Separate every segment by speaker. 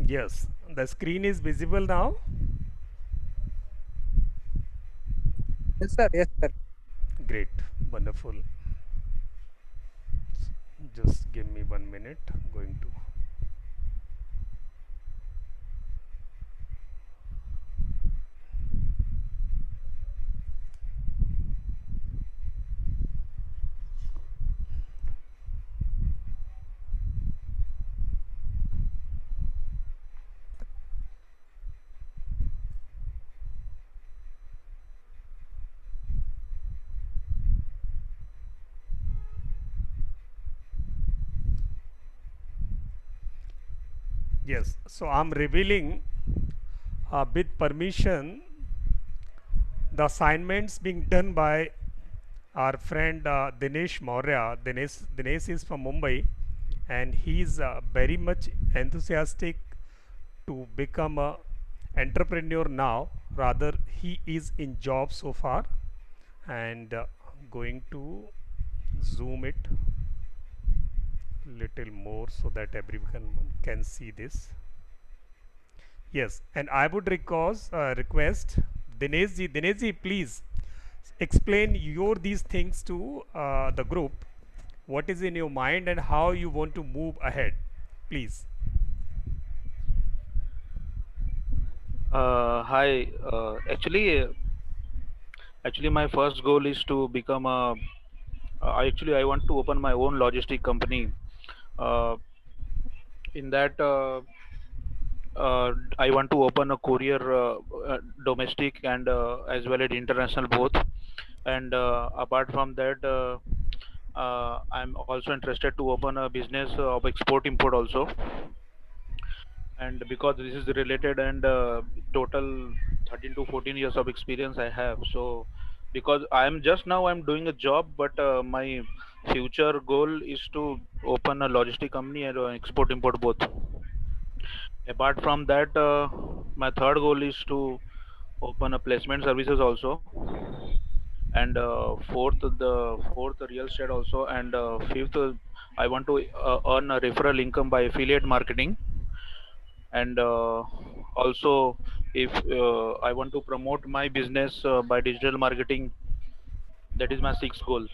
Speaker 1: Yes, the screen is visible now.
Speaker 2: Yes, sir. Yes, sir.
Speaker 1: Great, wonderful. Just give me 1 minute. I'm going to. Yes, so I'm revealing with permission the assignments being done by our friend Dinesh Maurya. Dinesh is from Mumbai, and he's very much enthusiastic to become a entrepreneur now. Rather, he is in job so far, and going to zoom it little more so that everyone can see this. Yes, and I would request Dinesh ji, please explain your these things to the group. What is in your mind and how you want to move ahead, please.
Speaker 3: Hi. Actually, my first goal is to become a. I want to open my own logistic company. Uh, in that, I want to open a courier, domestic and as well as international both. And apart from that, I'm also interested to open a business of export import also. And because this is related and total 13 to 14 years of experience I have, so because I'm just now I'm doing a job, but my future goal is to open a logistic company and export import both. Apart from that, my third goal is to open a placement services also, and fourth real estate also, and fifth, I want to earn a referral income by affiliate marketing. And also, if I want to promote my business by digital marketing, that is my sixth goal.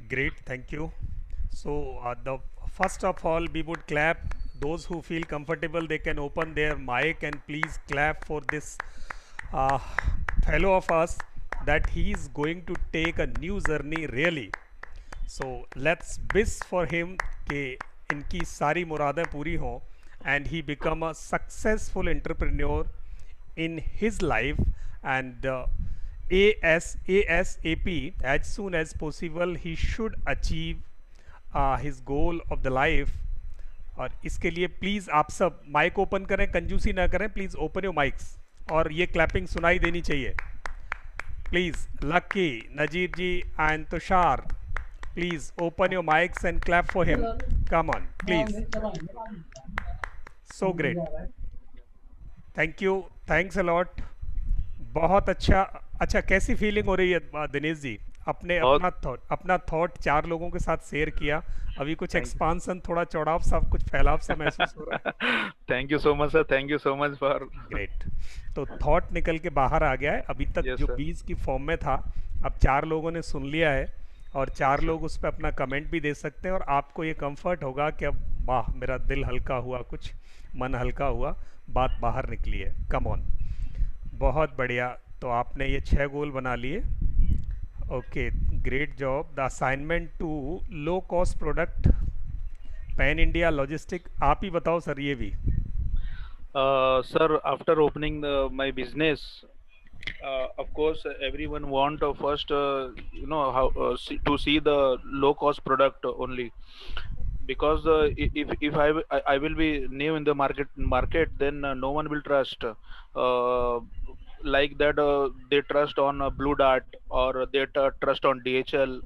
Speaker 1: Great, thank you. So, the first of all, we would clap. Those who feel comfortable, they can open their mic and please clap for this uh, fellow of us that he is going to take a new journey really. So let's wish for him कि इनकी सारी मुरादें पूरी हों and he become a successful entrepreneur in his life and ASAP as soon as possible he should achieve his goal of the life. और इसके लिए please आप सब माइक ओपन करें, कंजूसी ना करें, प्लीज़ ओपन योर माइक्स और ये क्लैपिंग सुनाई देनी चाहिए. Please, Lucky, Najib ji, and Tushar, please open your mics and clap for him. Come on, please. So great. Thank you. Thanks a lot. बहुत अच्छा. अच्छा, कैसी फीलिंग हो रही है दिनेश जी? अपने
Speaker 3: बहुत
Speaker 1: अपना थॉट चार लोगों के साथ शेयर किया. अभी कुछ
Speaker 3: थैंक
Speaker 1: एक्सपांसन, थोड़ा चौड़ाव सा, कुछ फैलाव सा महसूस हो रहा है.
Speaker 3: Thank you so much sir, thank you so much for
Speaker 1: great. तो थॉट निकल के बाहर आ गया है. अभी तक
Speaker 3: यस
Speaker 1: जो
Speaker 3: सर,
Speaker 1: 20 की फॉर्म में था, अब चार लोगों ने सुन लिया है और चार
Speaker 3: यस सर।
Speaker 1: लोग उस पर अपना कमेंट भी दे सकते हैं और आपको ये कंफर्ट होगा कि अब वाह, मेरा दिल हल्का हुआ, कुछ मन हल्का हुआ, बात बाहर निकली है. Come on. बहुत बढ़िया. तो आपने ये 6 गोल बना लिए. Okay, great job. The assignment to low cost product pan India logistic. आप ही बताओ सर ये भी.
Speaker 3: Sir, after opening my business, of course, everyone want first, how to see the low cost product only, because if I will be new in the market, then no one will trust. Like that, they trust on Blue Dart, or they trust on DHL.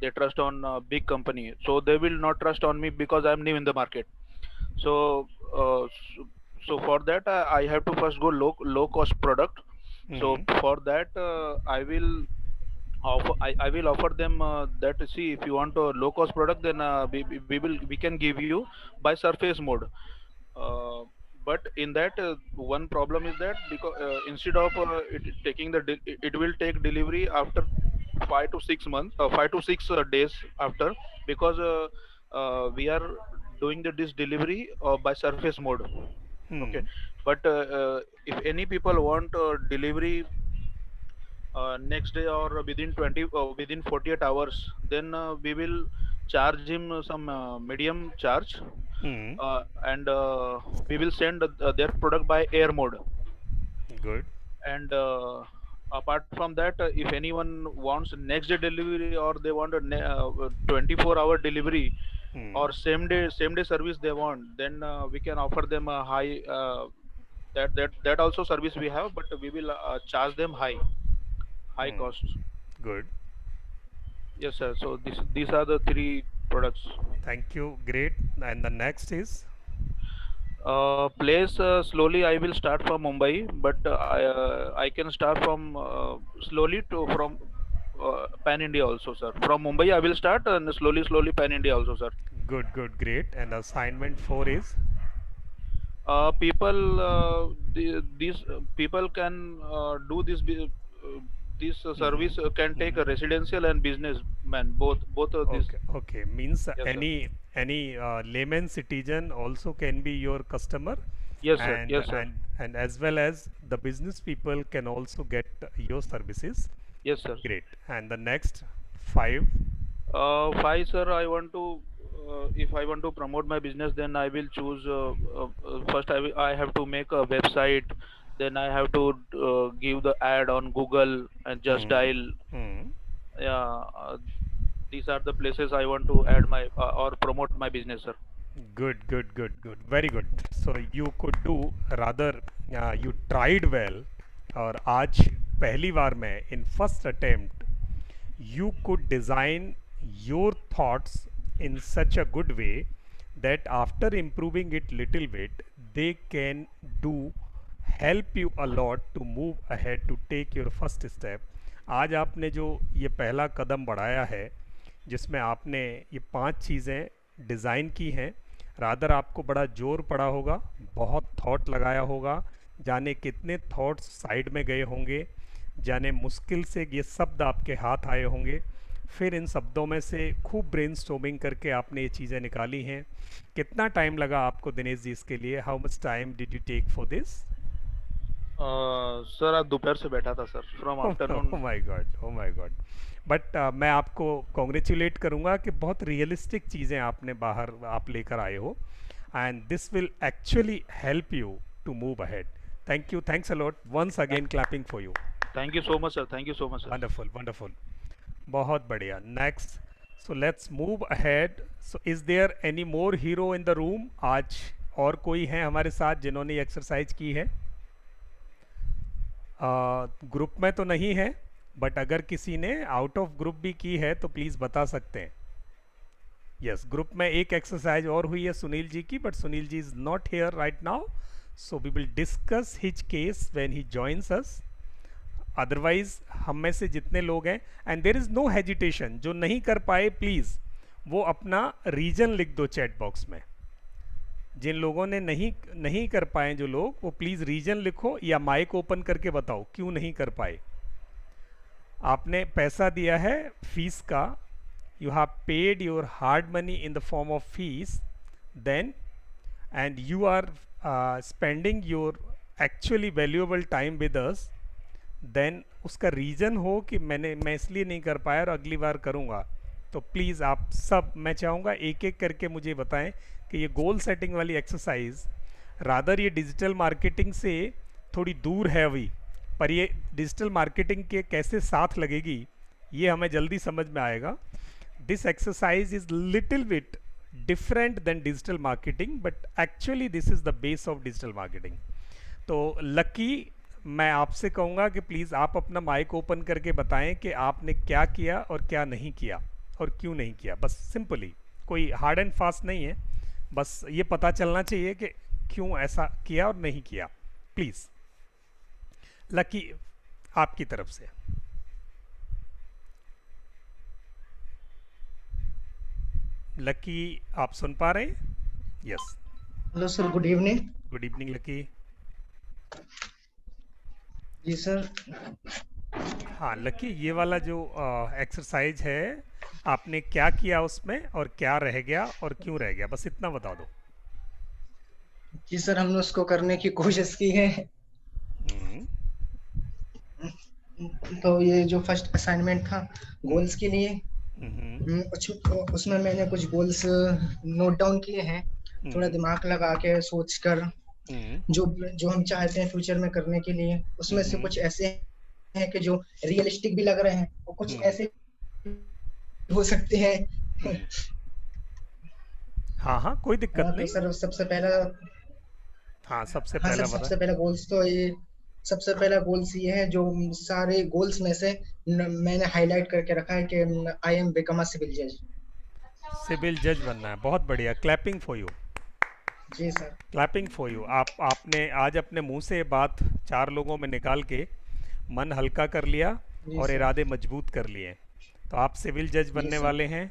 Speaker 3: They trust on big company, so they will not trust on me because I'm new in the market. So so for that, I have to first go low cost product. So
Speaker 1: Mhm.
Speaker 3: for that, I will I will offer them that, see, if you want a low cost product, then we can give you by surface mode. uh, but in that, one problem is that, because instead of it will take delivery after 5 to 6 months, 5 to 6 days after, because we are doing this delivery by surface mode. Okay.
Speaker 1: Hmm.
Speaker 3: But if any people want delivery next day or within 48 hours, then we will charge him some medium charge,
Speaker 1: Hmm.
Speaker 3: and we will send their product by air mode.
Speaker 1: Good.
Speaker 3: And apart from that, if anyone wants next day delivery, or they want a 24-hour delivery,
Speaker 1: Hmm.
Speaker 3: or same day service they want, then we can offer them a high, that also service we have, but we will charge them high
Speaker 1: Hmm.
Speaker 3: cost.
Speaker 1: Good.
Speaker 3: Yes, sir. So these are the three products.
Speaker 1: Thank you. Great. And the next is.
Speaker 3: Place, slowly I will start from Mumbai, but I can start from slowly to from Pan India also, sir. From Mumbai I will start, and slowly Pan India also, sir.
Speaker 1: Good. Good. Great. And assignment 4 is.
Speaker 3: People, these people can do this
Speaker 1: Hmm.
Speaker 3: service can take
Speaker 1: Hmm.
Speaker 3: a residential and businessman, both of these.
Speaker 1: Okay. Okay. Means
Speaker 3: Yes, sir.
Speaker 1: any layman citizen also can be your customer,
Speaker 3: Yes, sir.
Speaker 1: and
Speaker 3: Yes, sir.
Speaker 1: as well as the business people can also get your services.
Speaker 3: Yes, sir.
Speaker 1: Great. And the next 5.
Speaker 3: Five, sir. I want to, if I want to promote my business, then I will choose. First, I have to make a website. Then I have to give the ad on Google and Just
Speaker 1: Hmm.
Speaker 3: Dial.
Speaker 1: Hmm.
Speaker 3: Yeah, these are the places I want to add my or promote my business, sir.
Speaker 1: Good, good, good, good. Very good. So you could do rather, you tried well, और आज पहली बार में in first attempt you could design your thoughts in such a good way that after improving it little bit they can do help you a lot to move ahead to take your first step. आज आपने जो ये पहला कदम बढ़ाया है जिसमें आपने ये 5 चीज़ें डिज़ाइन की हैं, रादर आपको बड़ा जोर पड़ा होगा, बहुत थॉट लगाया होगा, जाने कितने थॉट्स साइड में गए होंगे, जाने मुश्किल से ये शब्द आपके हाथ आए होंगे, फिर इन शब्दों में से खूब ब्रेनस्टॉर्मिंग करके आपने ये चीज़ें निकाली हैं. कितना टाइम लगा आपको दिनेश जी इसके लिए? How much time did you take for this?
Speaker 3: Sir, आज दोपहर से बैठा था, sir, from afternoon.
Speaker 1: Oh my God, oh my God. But मैं आपको कॉन्ग्रेचुलेट करूंगा कि बहुत रियलिस्टिक चीज़ें आपने बाहर आप लेकर आए हो, and this will actually help you to move ahead. Thank you, thanks a lot, once again clapping for you.
Speaker 3: Thank you so much, sir. Thank you so much, sir.
Speaker 1: Wonderful, wonderful, बहुत बढ़िया. Next, so let's move ahead. So is there any more hero in the room? आज और कोई हैं हमारे साथ जिन्होंने ये एक्सरसाइज की है? ग्रुप में तो नहीं है, बट अगर किसी ने आउट ऑफ ग्रुप भी की है तो प्लीज़ बता सकते हैं. यस, ग्रुप में एक एक्सरसाइज और हुई है सुनील जी की, but Sunil ji is not here right now, so we will discuss his case when he joins us. Otherwise हम में से जितने लोग हैं, and there is no hesitation, जो नहीं कर पाए प्लीज़ वो अपना रीजन लिख दो चैट बॉक्स में. जिन लोगों ने नहीं कर पाए जो लोग, वो प्लीज़ रीजन लिखो या माइक ओपन करके बताओ क्यों नहीं कर पाए. आपने पैसा दिया है फीस का, you have paid your hard money in the form of fees, then and you are spending your actually valuable time with us, then उसका रीज़न हो कि मैं इसलिए नहीं कर पाया और अगली बार करूँगा. तो प्लीज़ आप सब, मैं चाहूँगा एक एक करके मुझे बताएं कि ये गोल सेटिंग वाली एक्सरसाइज रादर ये डिजिटल मार्केटिंग से थोड़ी दूर है अभी, पर ये डिजिटल मार्केटिंग के कैसे साथ लगेगी ये हमें जल्दी समझ में आएगा. This exercise is little bit different then digital marketing, but actually this is the base of digital marketing. तो लकी, मैं आपसे कहूँगा कि प्लीज़ आप अपना माइक ओपन करके बताएं कि आपने क्या किया और क्या नहीं किया और क्यों नहीं किया. बस सिंपली, कोई हार्ड एंड फास्ट नहीं है, बस ये पता चलना चाहिए कि क्यों ऐसा किया और नहीं किया. प्लीज़ लकी, आपकी तरफ से. लकी, आप सुन पा रहे हैं? Yes.
Speaker 4: Hello sir, good evening.
Speaker 1: Good evening Lucky.
Speaker 4: जी सर।
Speaker 1: हाँ लकी, ये वाला जो एक्सरसाइज है, आपने क्या किया उसमें और क्या रह गया और क्यों रह गया, बस इतना बता दो।
Speaker 4: जी सर, हमने उसको करने की कोशिश की है।
Speaker 1: हम्म,
Speaker 4: तो ये जो फर्स्ट असाइनमेंट था गोल्स के लिए,
Speaker 1: हम्म,
Speaker 4: उसमें मैंने कुछ गोल्स नोट डाउन किए हैं, थोड़ा
Speaker 1: हम्म,
Speaker 4: दिमाग लगा के सोच कर।
Speaker 1: हम्म,
Speaker 4: जो जो हम चाहते हैं फ्यूचर में करने के लिए, उसमें से
Speaker 1: हम्म,
Speaker 4: कुछ ऐसे हैं कि जो रियलिस्टिक भी लग रहे हैं और कुछ
Speaker 1: हम्म,
Speaker 4: ऐसे हो सकते हैं।
Speaker 1: हम्म। हाँ हाँ, कोई दिक्कत
Speaker 4: तो
Speaker 1: नहीं।
Speaker 4: सर सबसे पहला,
Speaker 1: हाँ, सबसे
Speaker 4: हाँ सर,
Speaker 1: पहला बता।
Speaker 4: सबसे पहला गोल्स तो ये, सबसे पहला गोल्स ये है, जो सारे गोल्स में से मैंने हाईलाइट करके रखा है कि I am become a civil जज।
Speaker 1: सिविल जज बनना है, बहुत बढ़िया, क्लैपिंग फॉर यू।
Speaker 4: जी सर।
Speaker 1: Clapping for you. आपने आज अपने मुंह से ये बात 4 लोगों में निकाल के मन हल्का कर लिया
Speaker 4: जी
Speaker 1: और
Speaker 4: सर।
Speaker 1: इरादे मजबूत कर लिए। तो आप सिविल जज
Speaker 4: जी
Speaker 1: बनने
Speaker 4: सर।
Speaker 1: वाले हैं,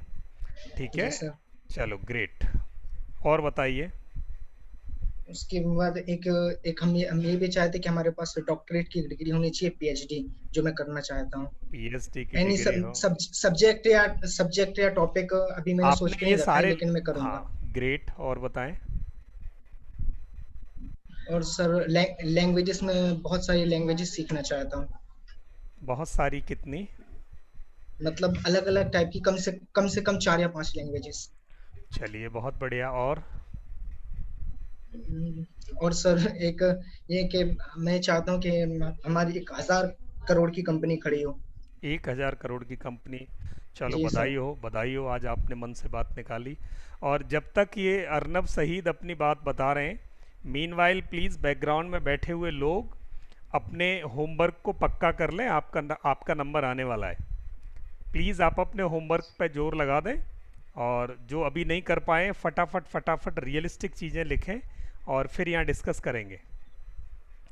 Speaker 1: ठीक
Speaker 4: जी
Speaker 1: है?
Speaker 4: सर।
Speaker 1: चलो ग्रेट। और बताइए।
Speaker 4: उसके बाद एक एक हम ये भी चाहते कि हमारे पास डॉक्टरेट की डिग्री होनी चाहिए, पीएचडी, जो मैं करना चाहता हूँ।
Speaker 1: पीएचडी की
Speaker 4: एनी
Speaker 1: डिग्री हो।
Speaker 4: सब्जेक्ट या टॉपिक अभी मैंने सोच
Speaker 1: आपने
Speaker 4: के
Speaker 1: ये
Speaker 4: नहीं रखा है,
Speaker 1: सारे,
Speaker 4: लेकिन मैं करूंगा।
Speaker 1: हाँ ग्रेट, और बताएं।
Speaker 4: और सर लैंग्वेजेस में बहुत सारी लैंग्वेजेस सीखना चाहता हूँ।
Speaker 1: बहुत सारी कितनी?
Speaker 4: मतलब अलग अलग टाइप की, कम से कम 4 या 5 लैंग्वेजेस।
Speaker 1: चलिए बहुत बढ़िया। और
Speaker 4: और सर एक ये कि मैं चाहता हूँ कि हमारी 1,000 करोड़ की कंपनी खड़ी हो।
Speaker 1: 1,000 करोड़ की कंपनी। चलो
Speaker 4: जी सर।
Speaker 1: बधाई हो, बधाई हो, आज आपने मन से बात निकाली। और जब तक ये अर्नब सहीद अपनी बात बता रहे हैं, मीनवाइल प्लीज़ बैकग्राउंड में बैठे हुए लोग अपने होमवर्क को पक्का कर लें, आपका नंबर आने वाला है। प्लीज़ आप अपने होमवर्क पे जोर लगा दें, और जो अभी नहीं कर पाए फटाफट फटाफट रियलिस्टिक चीज़ें लिखें और फिर यहाँ डिस्कस करेंगे।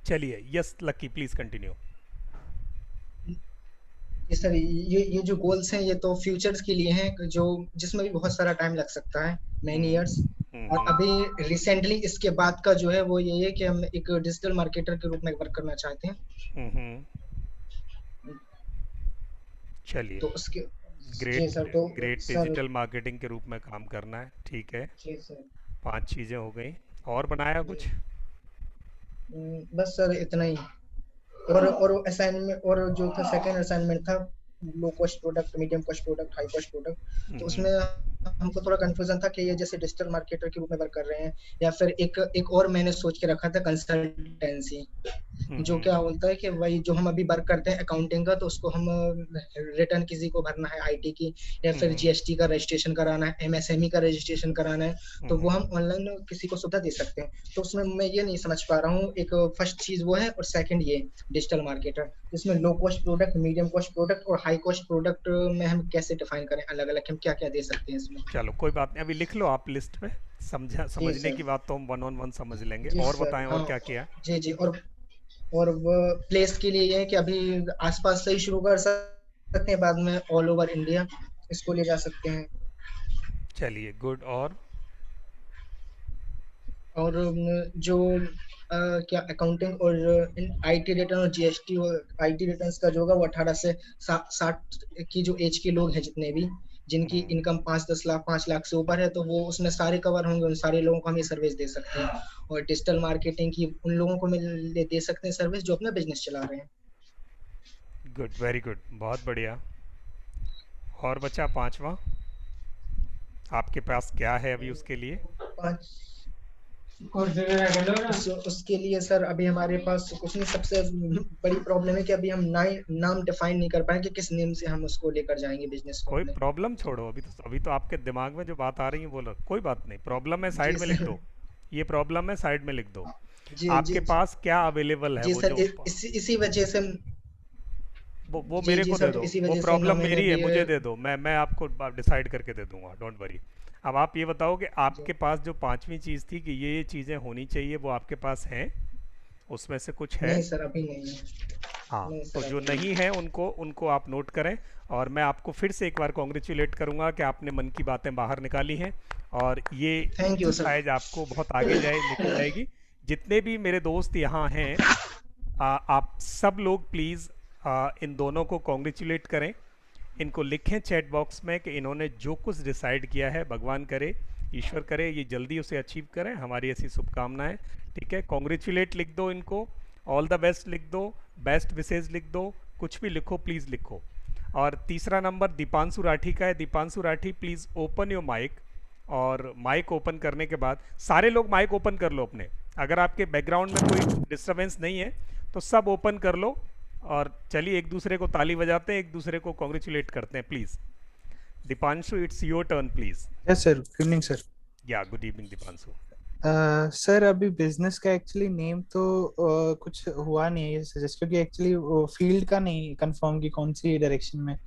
Speaker 1: चलिए, यस लकी, प्लीज़ कंटिन्यू।
Speaker 4: ये सर, ये जो गोल्स हैं ये तो फ्यूचर्स के लिए हैं, जो जिसमें भी बहुत सारा टाइम लग सकता है, मैनी
Speaker 1: हम्म,
Speaker 4: इयर्स। और
Speaker 1: हम्म,
Speaker 4: अभी रिसेंटली इसके बाद का जो है वो ये है कि हम एक डिजिटल मार्केटर के रूप में वर्क करना चाहते हैं।
Speaker 1: हम्म। चलिए,
Speaker 4: तो उसके, जी
Speaker 1: ग्रेट।
Speaker 4: सर। तो
Speaker 1: ग्रेट,
Speaker 4: सर,
Speaker 1: डिजिटल मार्केटिंग के रूप में काम करना है, ठीक है।
Speaker 4: जी सर।
Speaker 1: 5 चीज़ें हो गई, और बनाया
Speaker 4: जी।
Speaker 1: कुछ?
Speaker 4: बस सर इतना ही। और असाइनमेंट, और जो था सेकंड असाइनमेंट था, लो cost product, medium cost product, high cost product. तो उसमें
Speaker 1: हम्म,
Speaker 4: हमको थोड़ा कंफ्यूजन था कि ये जैसे डिजिटल मार्केटर के रूप में वर्क कर रहे हैं, या फिर एक एक और मैंने सोच के रखा था, कंसल्टेंसी। जो
Speaker 1: हम्म,
Speaker 4: क्या बोलता है कि वही जो हम अभी वर्क करते हैं अकाउंटिंग का, तो उसको हम रिटर्न किसी को भरना है आईटी की, या फिर
Speaker 1: हम्म,
Speaker 4: जीएसटी का रजिस्ट्रेशन कराना है, एमएसएमई का रजिस्ट्रेशन कराना है, तो वो
Speaker 1: हम्म।
Speaker 4: हम ऑनलाइन किसी को सुविधा दे सकते हैं। तो उसमें मैं ये नहीं समझ पा रहा हूँ, एक फर्स्ट चीज वो है, और सेकंड ये डिजिटल मार्केटर, इसमें लो cost product, medium cost product और हाई कॉस्ट प्रोडक्ट में हम कैसे डिफाइन करें अलग अलग, हम क्या क्या दे सकते हैं इसमें।
Speaker 1: चलो कोई बात नहीं, अभी लिख लो आप लिस्ट में।
Speaker 4: जी
Speaker 1: समझने
Speaker 4: सर।
Speaker 1: की बात तो हम 1 on 1 समझ लेंगे।
Speaker 4: जी
Speaker 1: और
Speaker 4: सर।
Speaker 1: बताएं, और
Speaker 4: हाँ।
Speaker 1: क्या किया?
Speaker 4: जी जी। और वो प्लेस के लिए ये है कि अभी आसपास से ही शुरू कर सकते हैं, बाद में ऑल ओवर इंडिया इसको ले जा सकते हैं।
Speaker 1: चलिए गुड। और
Speaker 4: और जो क्या अकाउंटिंग और आईटी रिटर्न और जीएसटी और आईटी रिटर्न्स का जो होगा वो 18 से 60 की जो एज के लोग हैं, जितने भी जिनकी
Speaker 1: हम्म,
Speaker 4: इनकम 5-10 लाख, 5 लाख से ऊपर है, तो वो उसमें सारे कवर होंगे, उन सारे लोगों को हम ये सर्विस दे सकते हैं। और डिजिटल मार्केटिंग की उन लोगों को दे सकते हैं सर्विस जो अपना बिजनेस चला रहे हैं।
Speaker 1: गुड, वेरी गुड, बहुत बढ़िया। और बचा 5वां, आपके पास क्या है अभी उसके लिए?
Speaker 4: पाँच, उसके लिए सर अभी हमारे पास कुछ नहीं। सबसे बड़ी प्रॉब्लम है कि अभी हम नाम डिफाइन नहीं कर पाए कि किस नेम से हम उसको लेकर जाएंगे बिजनेस को
Speaker 1: कोई
Speaker 4: अपने।
Speaker 1: प्रॉब्लम छोड़ो, अभी तो आपके दिमाग में जो बात आ रही है बोलो, कोई बात नहीं, प्रॉब्लम है
Speaker 4: जी
Speaker 1: साइड में लिख
Speaker 4: सर।
Speaker 1: दो। ये प्रॉब्लम है, साइड में लिख दो।
Speaker 4: जी
Speaker 1: आपके
Speaker 4: जी।
Speaker 1: पास क्या अवेलेबल है,
Speaker 4: जी
Speaker 1: वो
Speaker 4: सर,
Speaker 1: जो
Speaker 4: इसी वजह से।
Speaker 1: वो
Speaker 4: जी
Speaker 1: मेरे
Speaker 4: जी
Speaker 1: को दे
Speaker 4: सर, तो
Speaker 1: दो।
Speaker 4: इसी
Speaker 1: वो
Speaker 4: वजह से ना
Speaker 1: प्रॉब्लम
Speaker 4: मैंने
Speaker 1: मेरी है,
Speaker 4: भी
Speaker 1: मुझे दे दो, मैं आपको डिसाइड करके दे दूंगा, डोंट वरी। अब आप ये बताओ कि
Speaker 4: जी।
Speaker 1: आपके पास जो 5वीं चीज़ थी कि ये चीज़ें होनी चाहिए, वो आपके पास हैं? उसमें से कुछ है?
Speaker 4: नहीं सर, अभी नहीं है।
Speaker 1: हाँ,
Speaker 4: नहीं
Speaker 1: तो
Speaker 4: सर
Speaker 1: जो
Speaker 4: अभी
Speaker 1: नहीं है उनको उनको आप नोट करें। और मैं आपको फिर से एक बार कॉन्ग्रेचुलेट करूंगा कि आपने मन की बातें बाहर निकाली हैं, और ये
Speaker 4: थैंक यू सर।
Speaker 1: एक्सरसाइज आपको बहुत आगे जाए लेके जाएगी। जितने भी मेरे दोस्त यहाँ हैं, आप सब लोग प्लीज़ इन दोनों को कॉन्ग्रेचुलेट करें। इनको लिखें चैट बॉक्स में कि इन्होंने जो कुछ डिसाइड किया है, भगवान करे, ईश्वर करे, ये जल्दी उसे अचीव करें। हमारी ऐसी शुभकामनाएं। ठीक है, कॉन्ग्रेचुलेट लिख दो इनको, ऑल द बेस्ट लिख दो, बेस्ट विशेज लिख दो, कुछ भी लिखो, प्लीज़ लिखो। और तीसरा नंबर दीपांशु राठी का है। Deepanshu Rathi, please open your mic. और माइक ओपन करने के बाद सारे लोग माइक ओपन कर लो अपने। अगर आपके बैकग्राउंड में कोई डिस्टरबेंस नहीं है तो सब ओपन कर लो, और चलिए एक दूसरे को ताली बजाते हैं, एक दूसरे को कॉन्ग्रेचुलेट करते हैं please. Deepanshu, it's your turn please.
Speaker 5: Yes sir, good evening sir.
Speaker 1: या गुड इवनिंग दीपांशु।
Speaker 5: सर अभी बिजनेस का एक्चुअली नेम तो कुछ हुआ नहीं है सजेस्ट, क्योंकि एक्चुअली फील्ड का नहीं कंफर्म कि कौन सी डायरेक्शन में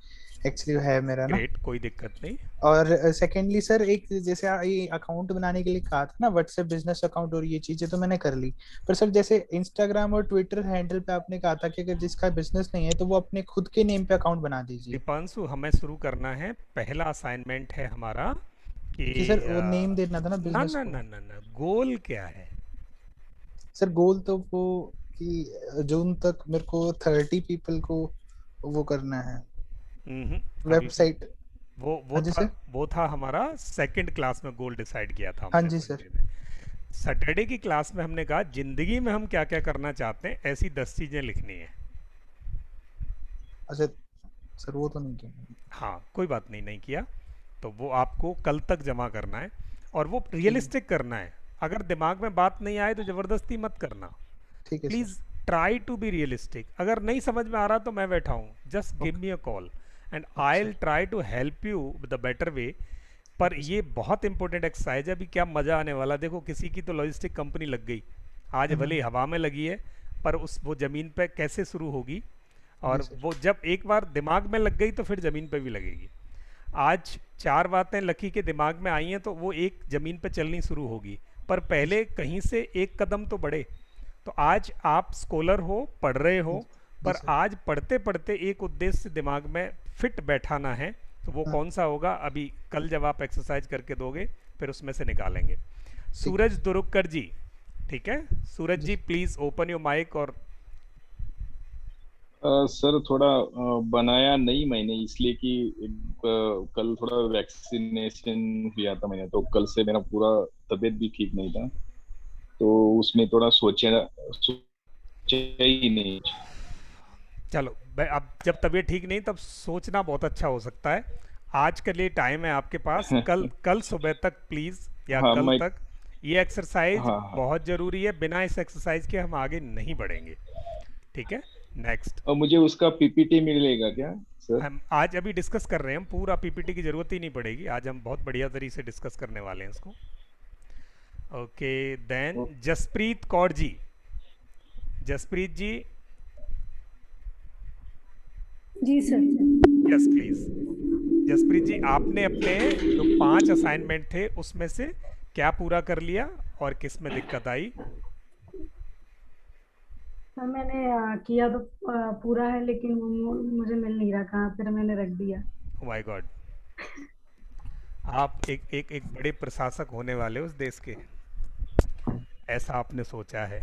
Speaker 5: एक्चुअली है मेरा ना।
Speaker 1: ग्रेट, कोई दिक्कत नहीं।
Speaker 5: और सेकेंडली सर, एक जैसे ये अकाउंट बनाने के लिए कहा था ना, व्हाट्सएप बिजनेस अकाउंट, और ये चीजें तो मैंने कर ली। पर सर जैसे इंस्टाग्राम और ट्विटर हैंडल पे आपने कहा था कि अगर जिसका बिजनेस नहीं है तो वो अपने खुद के नेम पे अकाउंट बना दीजिए।
Speaker 1: दीपांशु, हमें शुरू करना है। पहला असाइनमेंट है हमारा कि
Speaker 5: जी सर, वो नेम देना था ना
Speaker 1: ना
Speaker 5: बिजनेस
Speaker 1: ना
Speaker 5: को।
Speaker 1: ना ना ना, गोल क्या है?
Speaker 5: सर गोल तो वो कि जून तक मेरे को 30 पीपल को वो करना है,
Speaker 1: अभी
Speaker 5: वेबसाइट।
Speaker 1: वो
Speaker 5: हाँ जी
Speaker 1: था,
Speaker 5: सर।
Speaker 1: वो था हमारा सेकंड क्लास में गोल डिसाइड किया था
Speaker 5: हाँ
Speaker 1: हमने
Speaker 5: जी
Speaker 1: कुछ
Speaker 5: सर।
Speaker 1: दिन में। सैटरडे की क्लास में हमने कहा जिंदगी में हम क्या क्या करना चाहते हैं, ऐसी 10 चीजें लिखनी है।
Speaker 5: अच्छा सर, वो तो नहीं किया।
Speaker 1: हाँ, कोई बात नहीं, नहीं किया तो वो आपको कल तक जमा करना है, और वो
Speaker 5: ठीक है।
Speaker 1: रियलिस्टिक करना है। अगर दिमाग में बात नहीं आए तो ज़बरदस्ती मत करना।
Speaker 5: ठीक है sir.
Speaker 1: Please try to be realistic. अगर नहीं समझ में आ रहा तो मैं बैठा हूँ, just give
Speaker 5: okay.
Speaker 1: Me a call and I will try to help you with the better way. पर
Speaker 5: ओके
Speaker 1: ये
Speaker 5: सर।
Speaker 1: बहुत इंपॉर्टेंट एक्सरसाइज है। अभी क्या मज़ा आने वाला, देखो किसी की तो लॉजिस्टिक कंपनी लग गई आज, भले ही हवा में लगी है, पर उस वो ज़मीन पे कैसे शुरू होगी,
Speaker 5: जी
Speaker 1: और
Speaker 5: सर।
Speaker 1: वो जब एक बार दिमाग में लग गई तो फिर ज़मीन पे भी लगेगी। आज 4 बातें लकी के दिमाग में आई हैं तो वो एक ज़मीन पे चलनी शुरू होगी, पर पहले कहीं से एक कदम तो बढ़े। तो आज आप स्कॉलर हो, पढ़ रहे हो,
Speaker 5: जी
Speaker 1: पर
Speaker 5: सर।
Speaker 1: आज पढ़ते पढ़ते एक उद्देश्य दिमाग में फिट बैठाना है। तो वो
Speaker 5: हाँ,
Speaker 1: कौन सा होगा, अभी कल जब आप एक्सरसाइज करके दोगे फिर उसमें से निकालेंगे।
Speaker 5: ठीक है।
Speaker 1: सूरज दुरुक्कर जी, ठीक है, सूरज
Speaker 5: जी
Speaker 1: जी प्लीज़ ओपन योर माइक। और
Speaker 6: सर थोड़ा बनाया नहीं मैंने, इसलिए कि कल थोड़ा वैक्सीनेशन हुआ था मैंने, तो कल से मेरा पूरा तबीयत भी ठीक नहीं था, तो उसमें थोड़ा सोचा ही नहीं।
Speaker 1: चलो अब जब तबीयत ठीक नहीं तब सोचना बहुत अच्छा हो सकता है। आज के लिए टाइम है आपके पास, कल कल सुबह तक प्लीज़, या
Speaker 6: हाँ
Speaker 1: कल
Speaker 6: मैं
Speaker 1: तक। ये एक्सरसाइज
Speaker 6: हाँ हाँ।
Speaker 1: बहुत ज़रूरी है, बिना इस एक्सरसाइज के हम आगे नहीं बढ़ेंगे। ठीक है, नेक्स्ट।
Speaker 6: और मुझे उसका पीपीटी मिलेगा क्या सर?
Speaker 1: हम आज अभी डिस्कस कर रहे हैं, हम पूरा पीपीटी की ज़रूरत ही नहीं पड़ेगी, आज हम बहुत बढ़िया तरीके से डिस्कस करने वाले हैं इसको। Okay then Jaspreet Kaur ji, Jaspreet ji.
Speaker 7: जी sir.
Speaker 1: Yes please. Jaspreet ji, आपने अपने जो 5 असाइनमेंट थे उसमें से क्या पूरा कर लिया और किस में दिक्कत आई?
Speaker 7: सर मैंने किया तो पूरा है, लेकिन वो मुझे मिल नहीं रहा, कहाँ फिर मैंने रख दिया।
Speaker 1: माय गॉड, आप एक एक एक बड़े प्रशासक होने वाले उस देश के, ऐसा आपने सोचा है।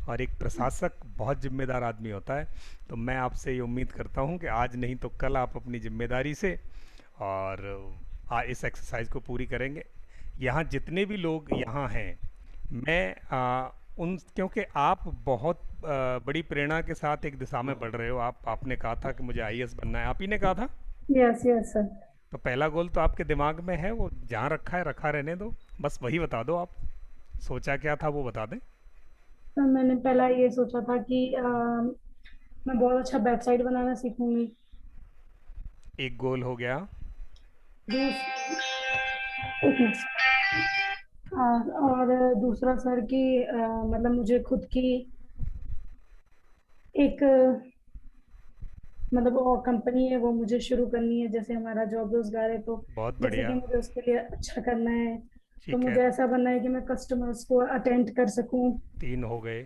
Speaker 1: और एक प्रशासक बहुत जिम्मेदार आदमी होता है। तो मैं आपसे ये उम्मीद करता हूँ कि आज नहीं तो कल आप अपनी जिम्मेदारी से और इस एक्सरसाइज को पूरी करेंगे। यहाँ जितने भी लोग यहाँ हैं, मैं क्योंकि आप बहुत बड़ी प्रेरणा के साथ एक दिशा में बढ़ रहे हो। आपने कहा था कि मुझे आईएएस बनना है, आप ही ने कहा था।
Speaker 7: Yes yes sir.
Speaker 1: तो पहला गोल तो आपके दिमाग में है, वो जहाँ रखा है रखा रहने दो, बस वही बता दो आप सोचा क्या था वो बता दें।
Speaker 7: सर मैंने पहला ये सोचा था कि मैं बहुत अच्छा वेबसाइट बनाना सीखूंगी।
Speaker 1: एक गोल हो गया।
Speaker 7: एक मिनट। और दूसरा सर कि मतलब मुझे खुद की एक मतलब और कंपनी है वो मुझे शुरू करनी है, जैसे हमारा जॉब रोजगार है, तो
Speaker 1: बहुत
Speaker 7: जैसे
Speaker 1: बढ़िया,
Speaker 7: कि मुझे उसके लिए अच्छा करना है। तो
Speaker 1: ठीक है,
Speaker 7: मुझे ऐसा बनना है कि मैं कस्टमर्स को अटेंड कर सकूं।
Speaker 1: 3 हो गए।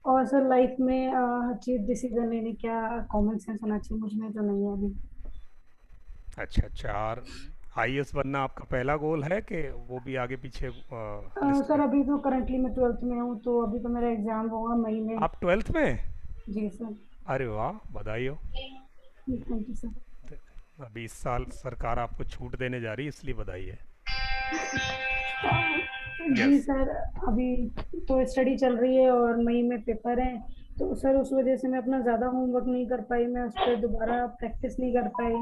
Speaker 7: और सर लाइफ में हर चीज डिसीजन लेने का कॉमन सेंस होना चाहिए, मुझ में तो नहीं है अभी।
Speaker 1: अच्छा, और आईएएस बनना आपका पहला गोल है कि वो भी आगे पीछे लिस्ट
Speaker 7: सर
Speaker 1: में?
Speaker 7: अभी तो करंटली मैं 12th में हूँ, तो अभी तो मेरा एग्जाम होगा मई में।
Speaker 1: आप 12th में?
Speaker 7: जी सर।
Speaker 1: अरे वाह, बधाई हो।
Speaker 7: Thank you sir.
Speaker 1: अभी इस साल सरकार आपको छूट देने जा रही है, इसलिए बधाई है।
Speaker 7: जी
Speaker 1: यस।
Speaker 7: सर, अभी तो स्टडी चल रही है और मई में पेपर है, तो सर उस वजह से मैं अपना ज़्यादा होमवर्क नहीं कर पाई, मैं उस पर दोबारा प्रैक्टिस नहीं कर पाई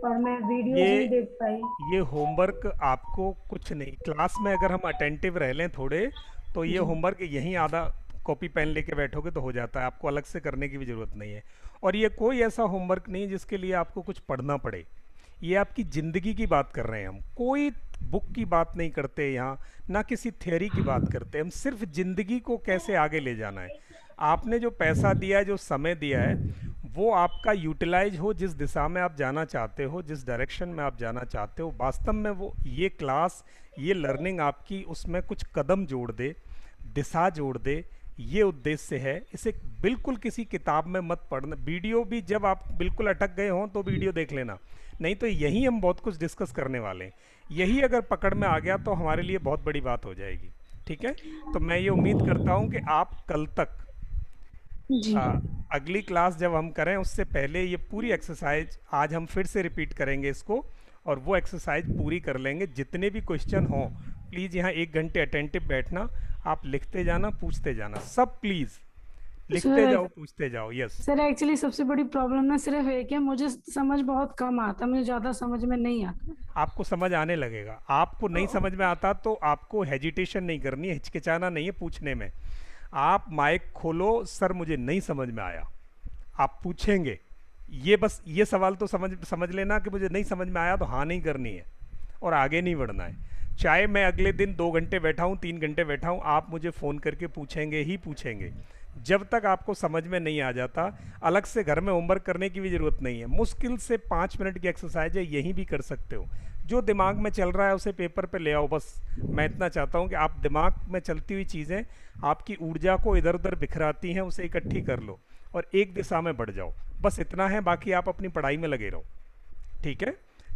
Speaker 7: और मैं वीडियोस
Speaker 1: ये
Speaker 7: नहीं देख पाई।
Speaker 1: ये होमवर्क आपको कुछ नहीं, क्लास में अगर हम अटेंटिव रह लें थोड़े तो ये
Speaker 7: जी
Speaker 1: होमवर्क यहीं आधा कॉपी पेन लेके बैठोगे तो हो जाता है, आपको अलग से करने की भी ज़रूरत नहीं है। और ये कोई ऐसा होमवर्क नहीं जिसके लिए आपको कुछ पढ़ना पड़े, ये आपकी ज़िंदगी की बात कर रहे हैं हम, कोई बुक की बात नहीं करते यहाँ, ना किसी थ्योरी की बात करते, हम सिर्फ ज़िंदगी को कैसे आगे ले जाना है। आपने जो पैसा दिया है, जो समय दिया है, वो आपका यूटिलाइज हो जिस दिशा में आप जाना चाहते हो, जिस डायरेक्शन में आप जाना चाहते हो, वास्तव में वो ये क्लास, ये लर्निंग आपकी उसमें कुछ कदम जोड़ दे, दिशा जोड़ दे, ये उद्देश्य है। इसे बिल्कुल किसी किताब में मत पढ़ना। वीडियो भी जब आप बिल्कुल अटक गए हों तो वीडियो देख लेना, नहीं तो यही हम बहुत कुछ डिस्कस करने वाले हैं, यही अगर पकड़ में आ गया तो हमारे लिए बहुत बड़ी बात हो जाएगी। ठीक है, तो मैं ये उम्मीद करता हूँ कि आप कल तक
Speaker 7: जी
Speaker 1: अगली क्लास जब हम करें उससे पहले ये पूरी एक्सरसाइज आज हम फिर से रिपीट करेंगे इसको, और वो एक्सरसाइज पूरी कर लेंगे। जितने भी क्वेश्चन हों प्लीज़ यहाँ 1 घंटे अटेंटिव बैठना, आप लिखते जाना, पूछते जाना, सब प्लीज़ लिखते जाओ, पूछते जाओ। यस
Speaker 7: सर एक्चुअली सबसे बड़ी प्रॉब्लम ना सिर्फ एक है, मुझे समझ बहुत कम आता, मुझे ज़्यादा समझ में नहीं आता।
Speaker 1: आपको समझ आने लगेगा। आपको नहीं समझ में आता तो आपको हेजिटेशन नहीं करनी है, हिचकिचाना नहीं है पूछने में। आप माइक खोलो, सर मुझे नहीं समझ में आया, आप पूछेंगे। ये बस ये सवाल तो समझ लेना कि मुझे नहीं समझ में आया तो हाँ नहीं करनी है और आगे नहीं बढ़ना है। चाहे मैं अगले दिन 2 घंटे बैठा हूँ, 3 घंटे बैठा हूँ, आप मुझे फ़ोन करके पूछेंगे ही पूछेंगे। जब तक आपको समझ में नहीं आ जाता, अलग से घर में होमवर्क करने की भी ज़रूरत नहीं है। मुश्किल से 5 मिनट की एक्सरसाइज है, यहीं भी कर सकते हो। जो दिमाग में चल रहा है उसे पेपर पे ले आओ, बस मैं इतना चाहता हूँ कि आप दिमाग में चलती हुई चीज़ें आपकी ऊर्जा को इधर उधर बिखराती हैं, उसे इकट्ठी कर लो और एक दिशा में बढ़ जाओ, बस इतना है। बाकी आप अपनी पढ़ाई में लगे रहो, ठीक है?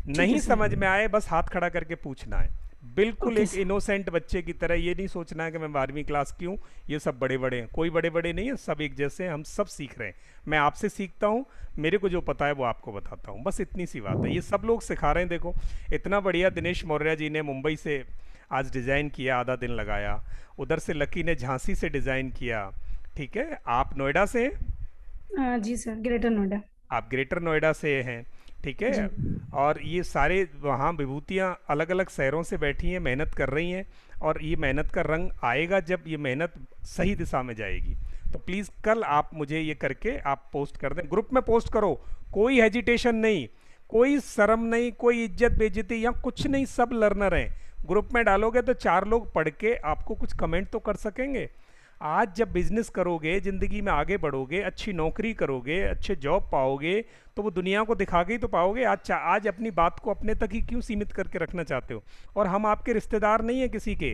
Speaker 1: नहीं समझ में आए बस हाथ खड़ा करके पूछना है, बिल्कुल एक इनोसेंट बच्चे की तरह। ये नहीं सोचना है कि मैं 12वीं क्लास की हूँ, ये सब बड़े बड़े हैं। कोई बड़े बड़े नहीं है, सब एक जैसे हैं, हम सब सीख रहे हैं। मैं आपसे सीखता हूँ, मेरे को जो पता है वो आपको बताता हूँ, बस इतनी सी बात है। ये सब लोग सिखा रहे हैं। देखो इतना बढ़िया दिनेश मौर्य जी ने मुंबई से आज डिज़ाइन किया, आधा दिन लगाया। उधर से लकी ने झांसी से डिज़ाइन किया, ठीक है? आप नोएडा से हैं?
Speaker 7: जी सर, ग्रेटर नोएडा।
Speaker 1: आप ग्रेटर नोएडा से हैं, ठीक है? और ये सारे वहाँ विभूतियाँ अलग अलग शहरों से बैठी हैं, मेहनत कर रही हैं, और ये मेहनत का रंग आएगा जब ये मेहनत सही दिशा में जाएगी। तो प्लीज़ कल आप मुझे ये करके आप पोस्ट कर दें, ग्रुप में पोस्ट करो, कोई हेजिटेशन नहीं, कोई शर्म नहीं, कोई इज्जत बेइज्जती या कुछ नहीं, सब लर्नर हैं। ग्रुप में डालोगे तो 4 लोग पढ़ के आपको कुछ कमेंट तो कर सकेंगे। आज जब बिजनेस करोगे, ज़िंदगी में आगे बढ़ोगे, अच्छी नौकरी करोगे, अच्छे जॉब पाओगे, तो वो दुनिया को दिखा के ही तो पाओगे। आज अपनी बात को अपने तक ही क्यों सीमित करके रखना चाहते हो? और हम आपके रिश्तेदार नहीं हैं किसी के,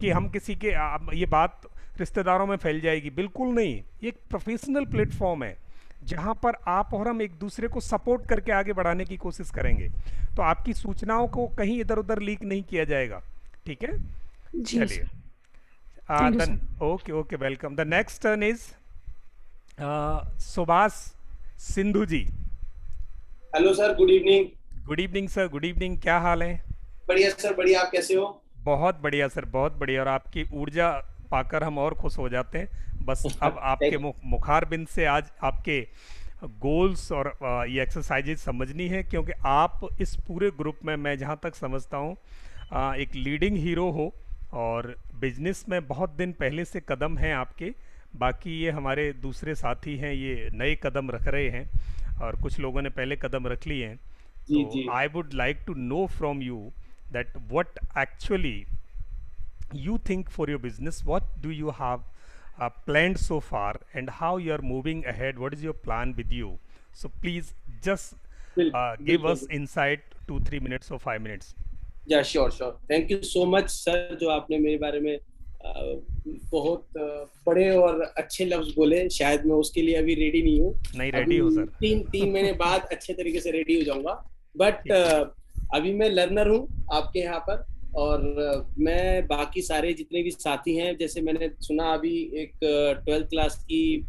Speaker 1: कि हम किसी के ये बात रिश्तेदारों में फैल जाएगी, बिल्कुल नहीं। ये एक प्रोफेशनल प्लेटफॉर्म है जहाँ पर आप और हम एक दूसरे को सपोर्ट करके आगे बढ़ाने की कोशिश करेंगे। तो आपकी सूचनाओं को कहीं इधर उधर लीक नहीं किया जाएगा, ठीक है? चलिए, okay, welcome. The next turn is Subhash Sindhu ji.
Speaker 8: Hello sir, good evening.
Speaker 1: Good evening sir, good evening. क्या हाल है?
Speaker 8: बढ़िया सर, बढ़िया। आप कैसे हो?
Speaker 1: बहुत बढ़िया सर, बहुत बढ़िया। और आपकी ऊर्जा पाकर हम और खुश हो जाते हैं। बस अब आपके मुखार बिंद से आज आपके गोल्स और ये एक्सरसाइजेज समझनी है, क्योंकि आप इस पूरे ग्रुप में, मैं जहाँ तक समझता हूँ, एक लीडिंग हीरो हो और बिजनेस में बहुत दिन पहले से कदम हैं आपके। बाकी ये हमारे दूसरे साथी हैं, ये नए कदम रख रहे हैं और कुछ लोगों ने पहले कदम रख लिए हैं। तो I would like to know from you that what actually you think for your business, what do you have planned so far, and how you are moving ahead, what is your plan with you? So please just give us insight, 2-3 minutes or 5 minutes.
Speaker 8: या sure. Thank you so much sir, जो आपने मेरे बारे में बहुत बड़े और अच्छे लफ्ज बोले, शायद मैं उसके लिए अभी रेडी नहीं हूँ।
Speaker 1: नहीं, रेडी हो सर।
Speaker 8: 3 महीने बाद अच्छे तरीके से रेडी हो जाऊंगा, बट अभी मैं लर्नर हूँ आपके यहाँ पर, और मैं बाकी सारे जितने भी साथी हैं, जैसे मैंने सुना अभी एक 12th क्लास की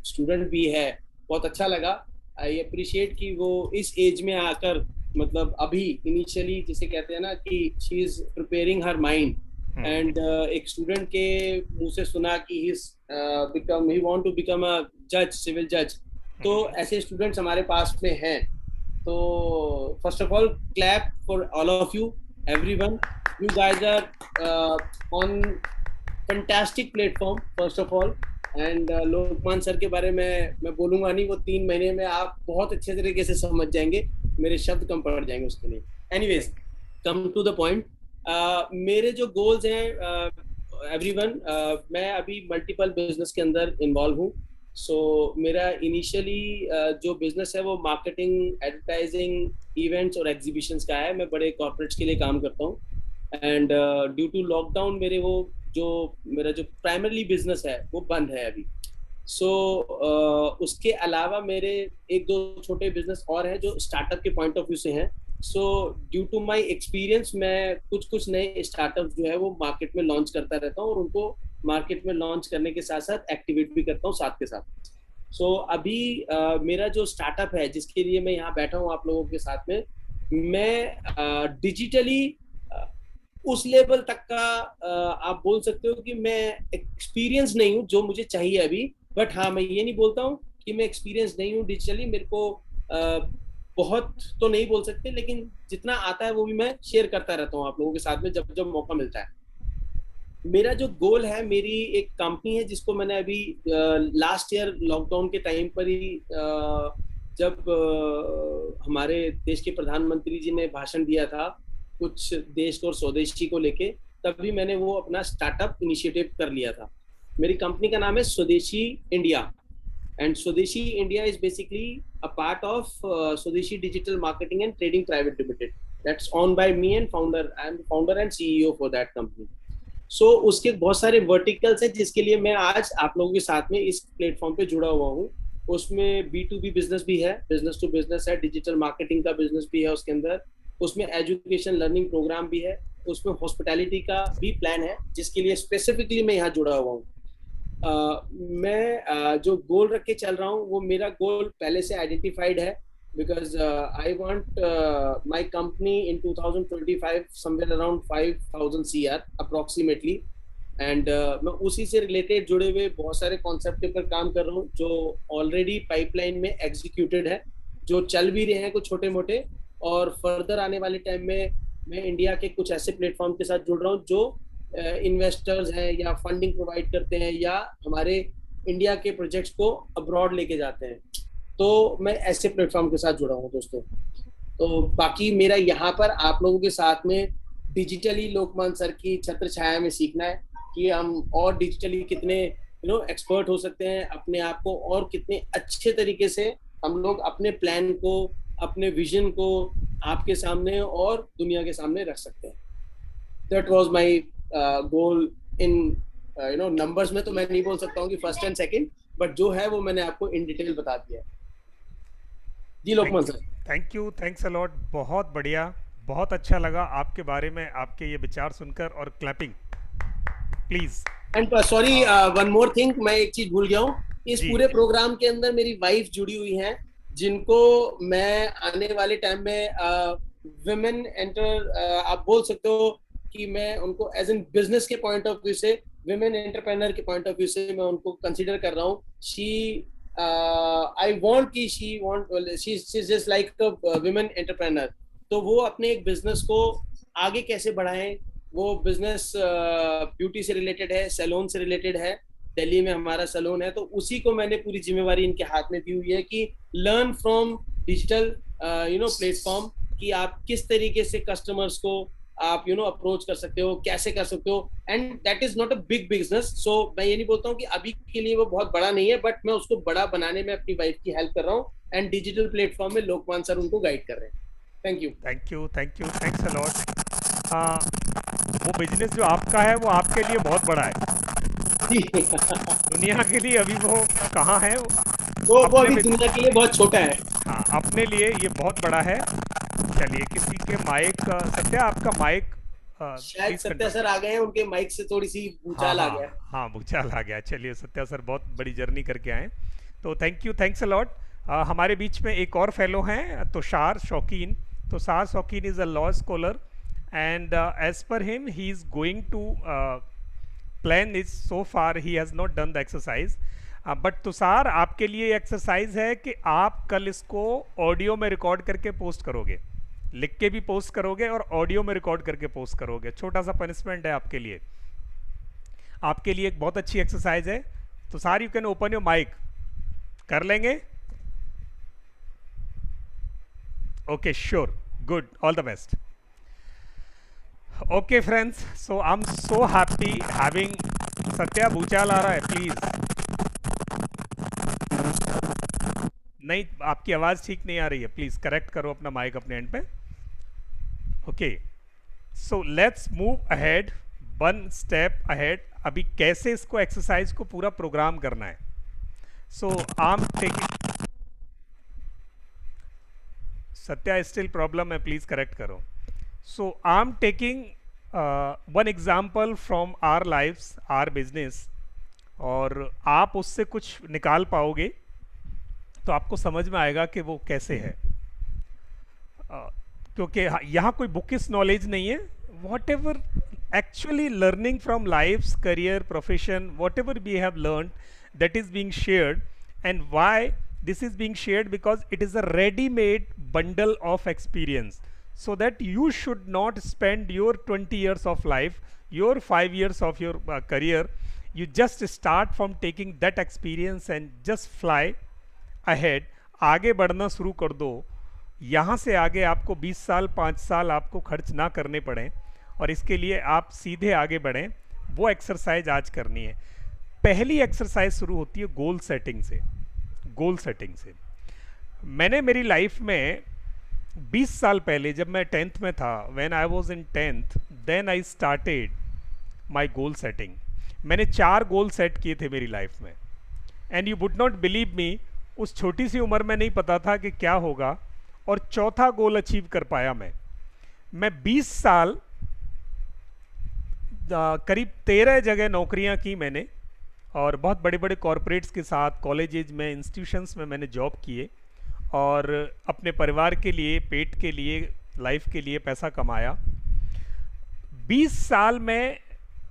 Speaker 8: स्टूडेंट भी है, बहुत अच्छा लगा। आई अप्रिशिएट कि वो इस एज में आकर, मतलब अभी इनिशियली जिसे कहते हैं ना कि she is preparing her mind, and एक स्टूडेंट के मुंह से सुना कि he want to become a जज, सिविल जज। तो ऐसे स्टूडेंट्स हमारे पास में हैं। तो first of all clap for all of you, everyone, you guys are on fantastic platform first of all. And Lokman sir के बारे में मैं बोलूंगा नहीं, वो 3 महीने में आप बहुत अच्छे तरीके से समझ जाएंगे, मेरे शब्द कम पड़ जाएंगे उसके लिए। Anyways, come to the point. मेरे जो गोल्स हैं एवरीवन, मैं अभी मल्टीपल बिजनेस के अंदर इन्वॉल्व हूँ। सो मेरा इनिशियली जो बिजनेस है वो मार्केटिंग, एडवर्टाइजिंग, इवेंट्स और एग्जीबिशंस का है। मैं बड़े कॉर्पोरेट्स के लिए काम करता हूँ, एंड ड्यू टू लॉकडाउन मेरा जो प्राइमरी बिजनेस है वो बंद है अभी। सो उसके अलावा मेरे 1-2 छोटे बिजनेस और हैं जो स्टार्टअप के पॉइंट ऑफ व्यू से हैं। So due to my experience मैं कुछ नए स्टार्टअप जो है वो मार्केट में लॉन्च करता रहता हूँ, और उनको मार्केट में लॉन्च करने के साथ साथ एक्टिवेट भी करता हूँ साथ के साथ। सो अभी मेरा जो स्टार्टअप है जिसके लिए मैं यहाँ बैठा हूँ आप लोगों के साथ में, मैं डिजिटली उस लेवल तक का आप बोल सकते हो कि मैं एक्सपीरियंस नहीं हूँ जो मुझे चाहिए अभी, बट हाँ मैं ये नहीं बोलता हूँ कि मैं एक्सपीरियंस नहीं हूँ डिजिटली। मेरे को बहुत तो नहीं बोल सकते, लेकिन जितना आता है वो भी मैं शेयर करता रहता हूँ आप लोगों के साथ में जब जब मौका मिलता है। मेरा जो गोल है, मेरी एक कंपनी है जिसको मैंने अभी लास्ट ईयर लॉकडाउन के टाइम पर ही जब हमारे देश के प्रधानमंत्री जी ने भाषण दिया था कुछ देश और स्वदेशी को लेके, तभी मैंने वो अपना स्टार्टअप इनिशिएटिव कर लिया था। मेरी कंपनी का नाम है स्वदेशी India, and Swadeshi India is basically a part of Swadeshi Digital Marketing and Trading Private Limited. That's owned by me and founder. I am founder and CEO for that company. So उसके बहुत सारे verticals हैं जिसके लिए मैं आज आप लोगों के साथ में इस प्लेटफॉर्म पे जुड़ा हुआ हूँ। उसमें B2B बिजनेस भी है, बिजनेस टू बिजनेस है, डिजिटल मार्केटिंग का बिजनेस भी है उसके अंदर, उसमें एजुकेशन लर्निंग प्रोग्राम भी है, उसमें हॉस्पिटैलिटी का भी प्लान है जिसके लिए स्पेसिफिकली मैं यहाँ जुड़ा हुआ हूँ। मैं जो गोल रख के चल रहा हूँ वो मेरा गोल पहले से आइडेंटिफाइड है, because I want my company in 2025 somewhere around 5000 CR approximately, and मैं उसी से रिलेटेड जुड़े हुए बहुत सारे कॉन्सेप्ट के ऊपर काम कर रहा हूँ जो ऑलरेडी पाइपलाइन में एग्जीक्यूटेड है, जो चल भी रहे हैं कुछ छोटे मोटे, और फर्दर आने वाले टाइम में मैं इंडिया के कुछ ऐसे प्लेटफॉर्म के साथ जुड़ रहा हूँ जो इन्वेस्टर्स हैं या फंडिंग प्रोवाइड करते हैं या हमारे इंडिया के प्रोजेक्ट्स को अब्रॉड लेके जाते हैं। तो मैं ऐसे प्लेटफॉर्म के साथ जुड़ा हूँ दोस्तों। तो बाकी मेरा यहाँ पर आप लोगों के साथ में डिजिटली लोकमान सर की छत्र छाया में सीखना है कि हम और डिजिटली कितने एक्सपर्ट हो सकते हैं, अपने आप को और कितने अच्छे तरीके से हम लोग अपने प्लान को, अपने विजन को आपके सामने और दुनिया के सामने रख सकते हैं। That was my goal in numbers में तो मैं नहीं बोल सकता हूँ कि फर्स्ट एंड सेकंड, बट जो है वो मैंने आपको इन डिटेल बता दिया है। जी Lokman sir,
Speaker 1: thank you, thanks a lot, बहुत बढ़िया, बहुत अच्छा लगा आपके बारे में आपके ये विचार सुनकर, और clapping please.
Speaker 8: And sorry one more thing, मैं एक चीज भूल गया हूँ, इस पूरे प्रोग्राम के अंदर मेरी वाइफ जुड़ी हुई हैं जिनको मैं आने वाले टाइम में विमेन एंटर आप बोल सकते हो कि मैं उनको एज एन बिजनेस के पॉइंट ऑफ व्यू से, विमेन एंटरप्रेन्योर के पॉइंट ऑफ व्यू से मैं उनको कंसीडर कर रहा हूँ। आई वांट कि she is just like a women entrepreneur. तो वो अपने एक बिजनेस को आगे कैसे बढ़ाएं, वो बिजनेस ब्यूटी से रिलेटेड है, सैलून से रिलेटेड है, दिल्ली में हमारा सैलून है, तो उसी को मैंने पूरी जिम्मेवारी इनके हाथ में दी हुई है कि लर्न फ्रॉम डिजिटल प्लेटफॉर्म कि आप किस तरीके से कस्टमर्स को आप अप्रोच कर सकते हो, कैसे कर सकते हो, and that is not a big business. So मैं ये नहीं बोलता हूँ कि अभी के लिए वो बहुत बड़ा नहीं है, बट मैं उसको बड़ा बनाने में अपनी वाइफ की हेल्प कर रहा हूँ, एंड डिजिटल प्लेटफॉर्म में लोकमान सर उनको गाइड कर रहे हैं। Thank you,
Speaker 1: thank you, thanks a lot. वो बिजनेस जो आपका है वो आपके लिए बहुत बड़ा है,
Speaker 8: जी।
Speaker 1: दुनिया के लिए अभी वो कहाँ है,
Speaker 8: वो
Speaker 1: अपने
Speaker 8: अभी
Speaker 1: में-
Speaker 8: दुनिया के लिए बहुत छोटा है।
Speaker 1: हाँ, अपने लिए ये बहुत बड़ा है। चलिए, किसी के माइक, सत्या आपका माइक
Speaker 8: शायद
Speaker 1: प्लीज
Speaker 8: सत्या सर आ गए हैं, उनके माइक से थोड़ी सी भूचाल आ गया।
Speaker 1: हाँ, भूचाल आ गया। चलिए, सत्या सर बहुत बड़ी जर्नी करके आए, तो थैंक्स अ लॉट। हमारे बीच में एक और फेलो हैं, Tushar Shaukeen. Tushar Shaukeen is a law scholar and as per him he is going to plan is so far he has not done the exercise, but Tushar आपके लिए एक्सरसाइज है कि आप कल इसको ऑडियो में रिकॉर्ड करके पोस्ट करोगे, लिख के भी पोस्ट करोगे और ऑडियो में रिकॉर्ड करके पोस्ट करोगे। छोटा सा पनिशमेंट है आपके लिए, एक बहुत अच्छी एक्सरसाइज है। Tushar, you can open your mic, कर लेंगे? Okay, sure, good, all the best. Okay friends, so I am so happy having Satya. भूचाल आ रहा है, प्लीज। नहीं, आपकी आवाज ठीक नहीं आ रही है, प्लीज करेक्ट करो अपना माइक अपने एंड पे। Okay, so let's move ahead, one step ahead. अभी कैसे इसको एक्सरसाइज को पूरा प्रोग्राम करना है। So I am taking, Satya still problem है, प्लीज करेक्ट करो। So I am taking one example from our lives, our business, और आप उससे कुछ निकाल पाओगे तो आपको समझ में आएगा कि वो कैसे है। क्योंकि यहाँ कोई बुकिश नॉलेज नहीं है। Whatever actually learning from lifes, career, profession, whatever we have learn, that is being shared. And why this is being shared? Because it is a ready-made bundle of experience, so that you should not spend your 20 years of life, your 5 years of your career. You just start from taking that experience and just fly ahead. आगे बढ़ना शुरू कर दो। यहाँ से आगे आपको 20 साल 5 साल आपको खर्च ना करने पड़े, और इसके लिए आप सीधे आगे बढ़ें। वो एक्सरसाइज आज करनी है। पहली एक्सरसाइज शुरू होती है गोल सेटिंग से। गोल सेटिंग से मैंने मेरी लाइफ में 20 साल पहले, जब मैं 10th में था, when I was in 10th, then I started my goal setting. मैंने 4 गोल सेट किए थे मेरी लाइफ में, and you would not believe me, उस छोटी सी उम्र में नहीं पता था कि क्या होगा, और चौथा गोल अचीव कर पाया मैं 20 साल करीब 13 जगह नौकरियां की मैंने, और बहुत बड़े बड़े कॉरपोरेट्स के साथ, कॉलेजेस में, इंस्टीट्यूशंस में मैंने जॉब किए, और अपने परिवार के लिए, पेट के लिए, लाइफ के लिए पैसा कमाया। 20 साल में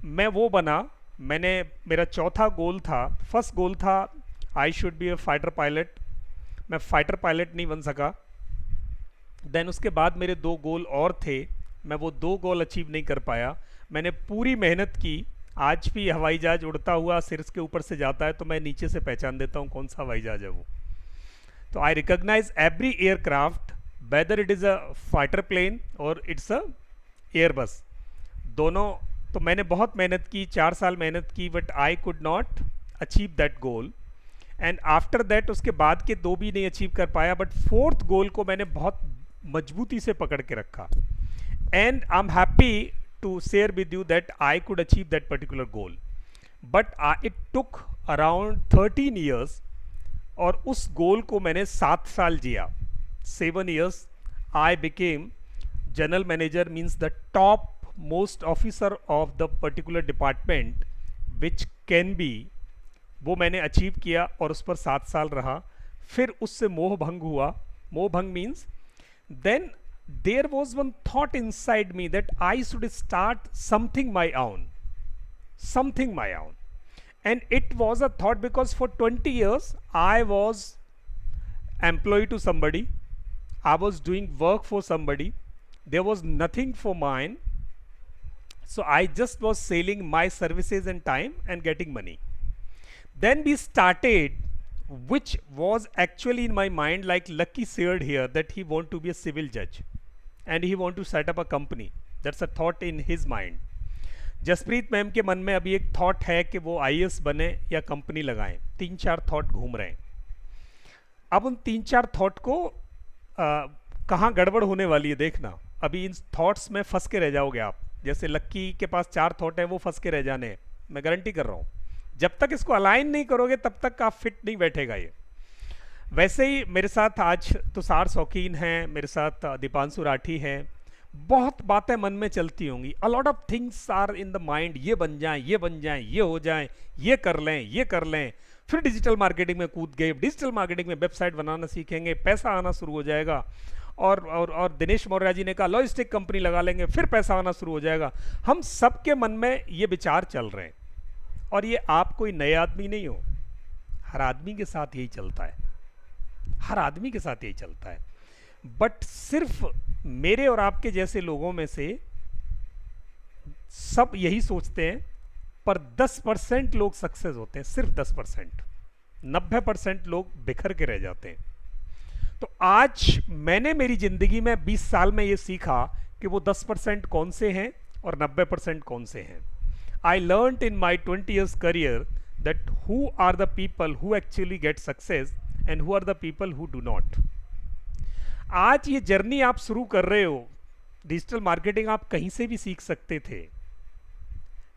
Speaker 1: मैं वो बना। मेरा चौथा गोल था, फर्स्ट गोल था I should be a fighter pilot. मैं फाइटर पायलट नहीं बन सका। देन उसके बाद मेरे 2 गोल और थे, मैं वो 2 गोल अचीव नहीं कर पाया। मैंने पूरी मेहनत की। आज भी हवाई जहाज उड़ता हुआ सिर के ऊपर से जाता है तो मैं नीचे से पहचान देता हूँ कौन सा हवाई जहाज है वो। तो I recognize every aircraft, whether it is a fighter plane और इट्स अ एयरबस, दोनों। तो मैंने बहुत मेहनत की, 4 साल मेहनत की, but I could not achieve that goal. And after that उसके बाद के 2 भी नहीं अचीव कर पाया, बट 4th गोल को मैंने बहुत मजबूती से पकड़ के रखा। And I am happy to share with you that I could achieve that particular goal, but it took around 13 years, और उस गोल को मैंने 7 साल जिया। 7 years I became general manager, means the top most officer of the particular department which can be, वो मैंने achieve किया और उस पर 7 साल रहा। फिर उससे मोह भंग हुआ। मोह भंग means then there was one thought inside me that I should start something my own, and it was a thought because for 20 years I was employed to somebody, I was doing work for somebody, there was nothing for mine, so I just was selling my services and time and getting money. Then we started, which was actually in my mind, like Lucky shared here, that he want to be a civil judge and he want to set up a company. That's a thought in his mind. Jaspreet ma'am के मन में अभी एक thought है कि वो IAS बने या कंपनी लगाएं। 3-4 थॉट घूम रहे हैं। अब उन 3-4 थॉट को कहाँ गड़बड़ होने वाली है देखना। अभी इन थॉट्स में फंस के रह जाओगे आप। जैसे लक्की के पास 4 थॉट है, वो फंस के रह जाने हैं, मैं गारंटी कर रहा हूँ। जब तक इसको अलाइन नहीं करोगे तब तक आप फिट नहीं बैठेगा ये। वैसे ही मेरे साथ आज तुषार शौकीन हैं, मेरे साथ दीपांशु राठी हैं। बहुत बातें मन में चलती होंगी, a lot of things are in the mind, ये बन जाएं, ये बन जाएं, ये हो जाएं, ये कर लें, ये कर लें। फिर डिजिटल मार्केटिंग में कूद गए, डिजिटल मार्केटिंग में वेबसाइट बनाना सीखेंगे, पैसा आना शुरू हो जाएगा। और दिनेश मौर्य जी ने कहा लॉजिस्टिक कंपनी लगा लेंगे, फिर पैसा आना शुरू हो जाएगा। हम सबके मन में ये विचार चल रहे हैं, और ये आप कोई नए आदमी नहीं हो, हर आदमी के साथ यही चलता है, हर आदमी के साथ यही चलता है। बट सिर्फ मेरे और आपके जैसे लोगों में से सब यही सोचते हैं, पर 10% लोग सक्सेस होते हैं, सिर्फ 10%। 90% लोग बिखर के रह जाते हैं। तो आज मैंने मेरी जिंदगी में 20 साल में ये सीखा कि वो 10% कौन से हैं और 90% कौन से हैं। I learned in my 20 years career that who are the people who actually get success and who are the people who do not. आज ये जर्नी आप शुरू कर रहे हो, डिजिटल मार्केटिंग आप कहीं से भी सीख सकते थे।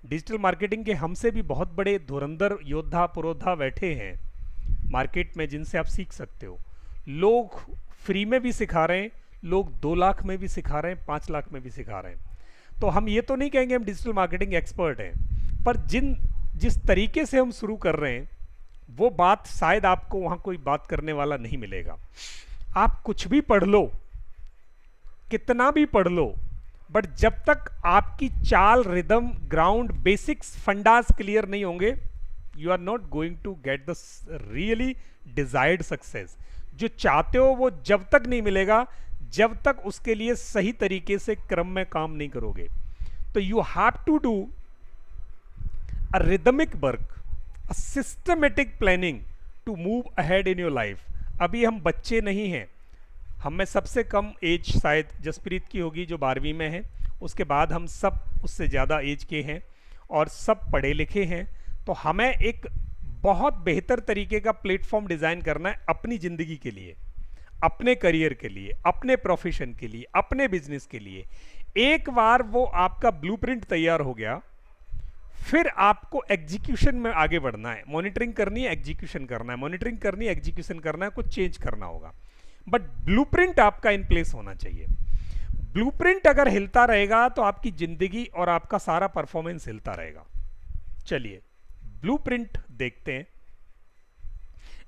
Speaker 1: डिजिटल मार्केटिंग के हमसे भी बहुत बड़े धुरंधर योद्धा पुरोधा बैठे हैं मार्केट में, जिनसे आप सीख सकते हो। लोग फ्री में भी सिखा रहे हैं, लोग 2 लाख में भी सिखा रहे हैं, 5 लाख में भी सिखा रहे हैं। तो हम ये तो नहीं कहेंगे हम डिजिटल मार्केटिंग एक्सपर्ट हैं, पर जिस तरीके से हम शुरू कर रहे हैं वो बात शायद आपको वहाँ कोई बात करने वाला नहीं मिलेगा। आप कुछ भी पढ़ लो, कितना भी पढ़ लो, बट जब तक आपकी चाल, rhythm, ground, basics, fundas clear नहीं होंगे, you are not going to get the really desired success. जो चाहते हो वो जब तक नहीं मिलेगा जब तक उसके लिए सही तरीके से क्रम में काम नहीं करोगे। तो you have to do a rhythmic work, a systematic planning to move ahead in your life. अभी हम बच्चे नहीं हैं, हम में सबसे कम एज शायद जसप्रीत की होगी जो 12वीं में है, उसके बाद हम सब उससे ज़्यादा एज के हैं और सब पढ़े लिखे हैं। तो हमें एक बहुत बेहतर तरीके का प्लेटफॉर्म डिज़ाइन करना है अपनी ज़िंदगी के लिए, अपने करियर के लिए, अपने प्रोफेशन के लिए, अपने बिजनेस के लिए। एक बार वो आपका ब्लूप्रिंट तैयार हो गया, फिर आपको एग्जीक्यूशन में आगे बढ़ना है। मॉनिटरिंग करनी है, एग्जीक्यूशन करना है, मॉनिटरिंग करनी है, एग्जीक्यूशन करना है, कुछ चेंज करना होगा, बट ब्लूप्रिंट आपका इन प्लेस होना चाहिए। ब्लूप्रिंट अगर हिलता रहेगा तो आपकी जिंदगी और आपका सारा परफॉर्मेंस हिलता रहेगा। चलिए ब्लूप्रिंट देखते हैं।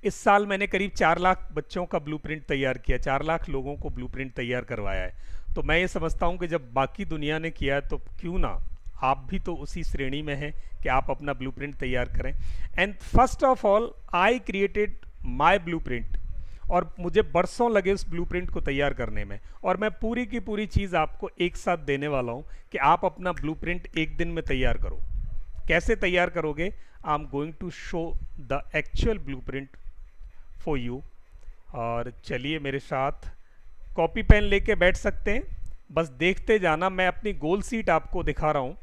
Speaker 1: इस साल मैंने करीब 4 लाख बच्चों का ब्लूप्रिंट तैयार किया, 4 लाख लोगों को ब्लूप्रिंट तैयार करवाया है। तो मैं ये समझता हूँ कि जब बाकी दुनिया ने किया है तो क्यों ना आप भी तो उसी श्रेणी में हैं कि आप अपना ब्लूप्रिंट तैयार करें। And first of all I created my blueprint, और मुझे बरसों लगे उस ब्लूप्रिंट को तैयार करने में, और मैं पूरी की पूरी चीज़ आपको एक साथ देने वाला हूँ कि आप अपना ब्लूप्रिंट एक दिन में तैयार करो। कैसे तैयार करोगे? I am going to show the actual blueprint for you. और चलिए मेरे साथ कॉपी पेन लेके बैठ सकते हैं, बस देखते जाना। मैं अपनी गोल सीट आपको दिखा रहा हूँ,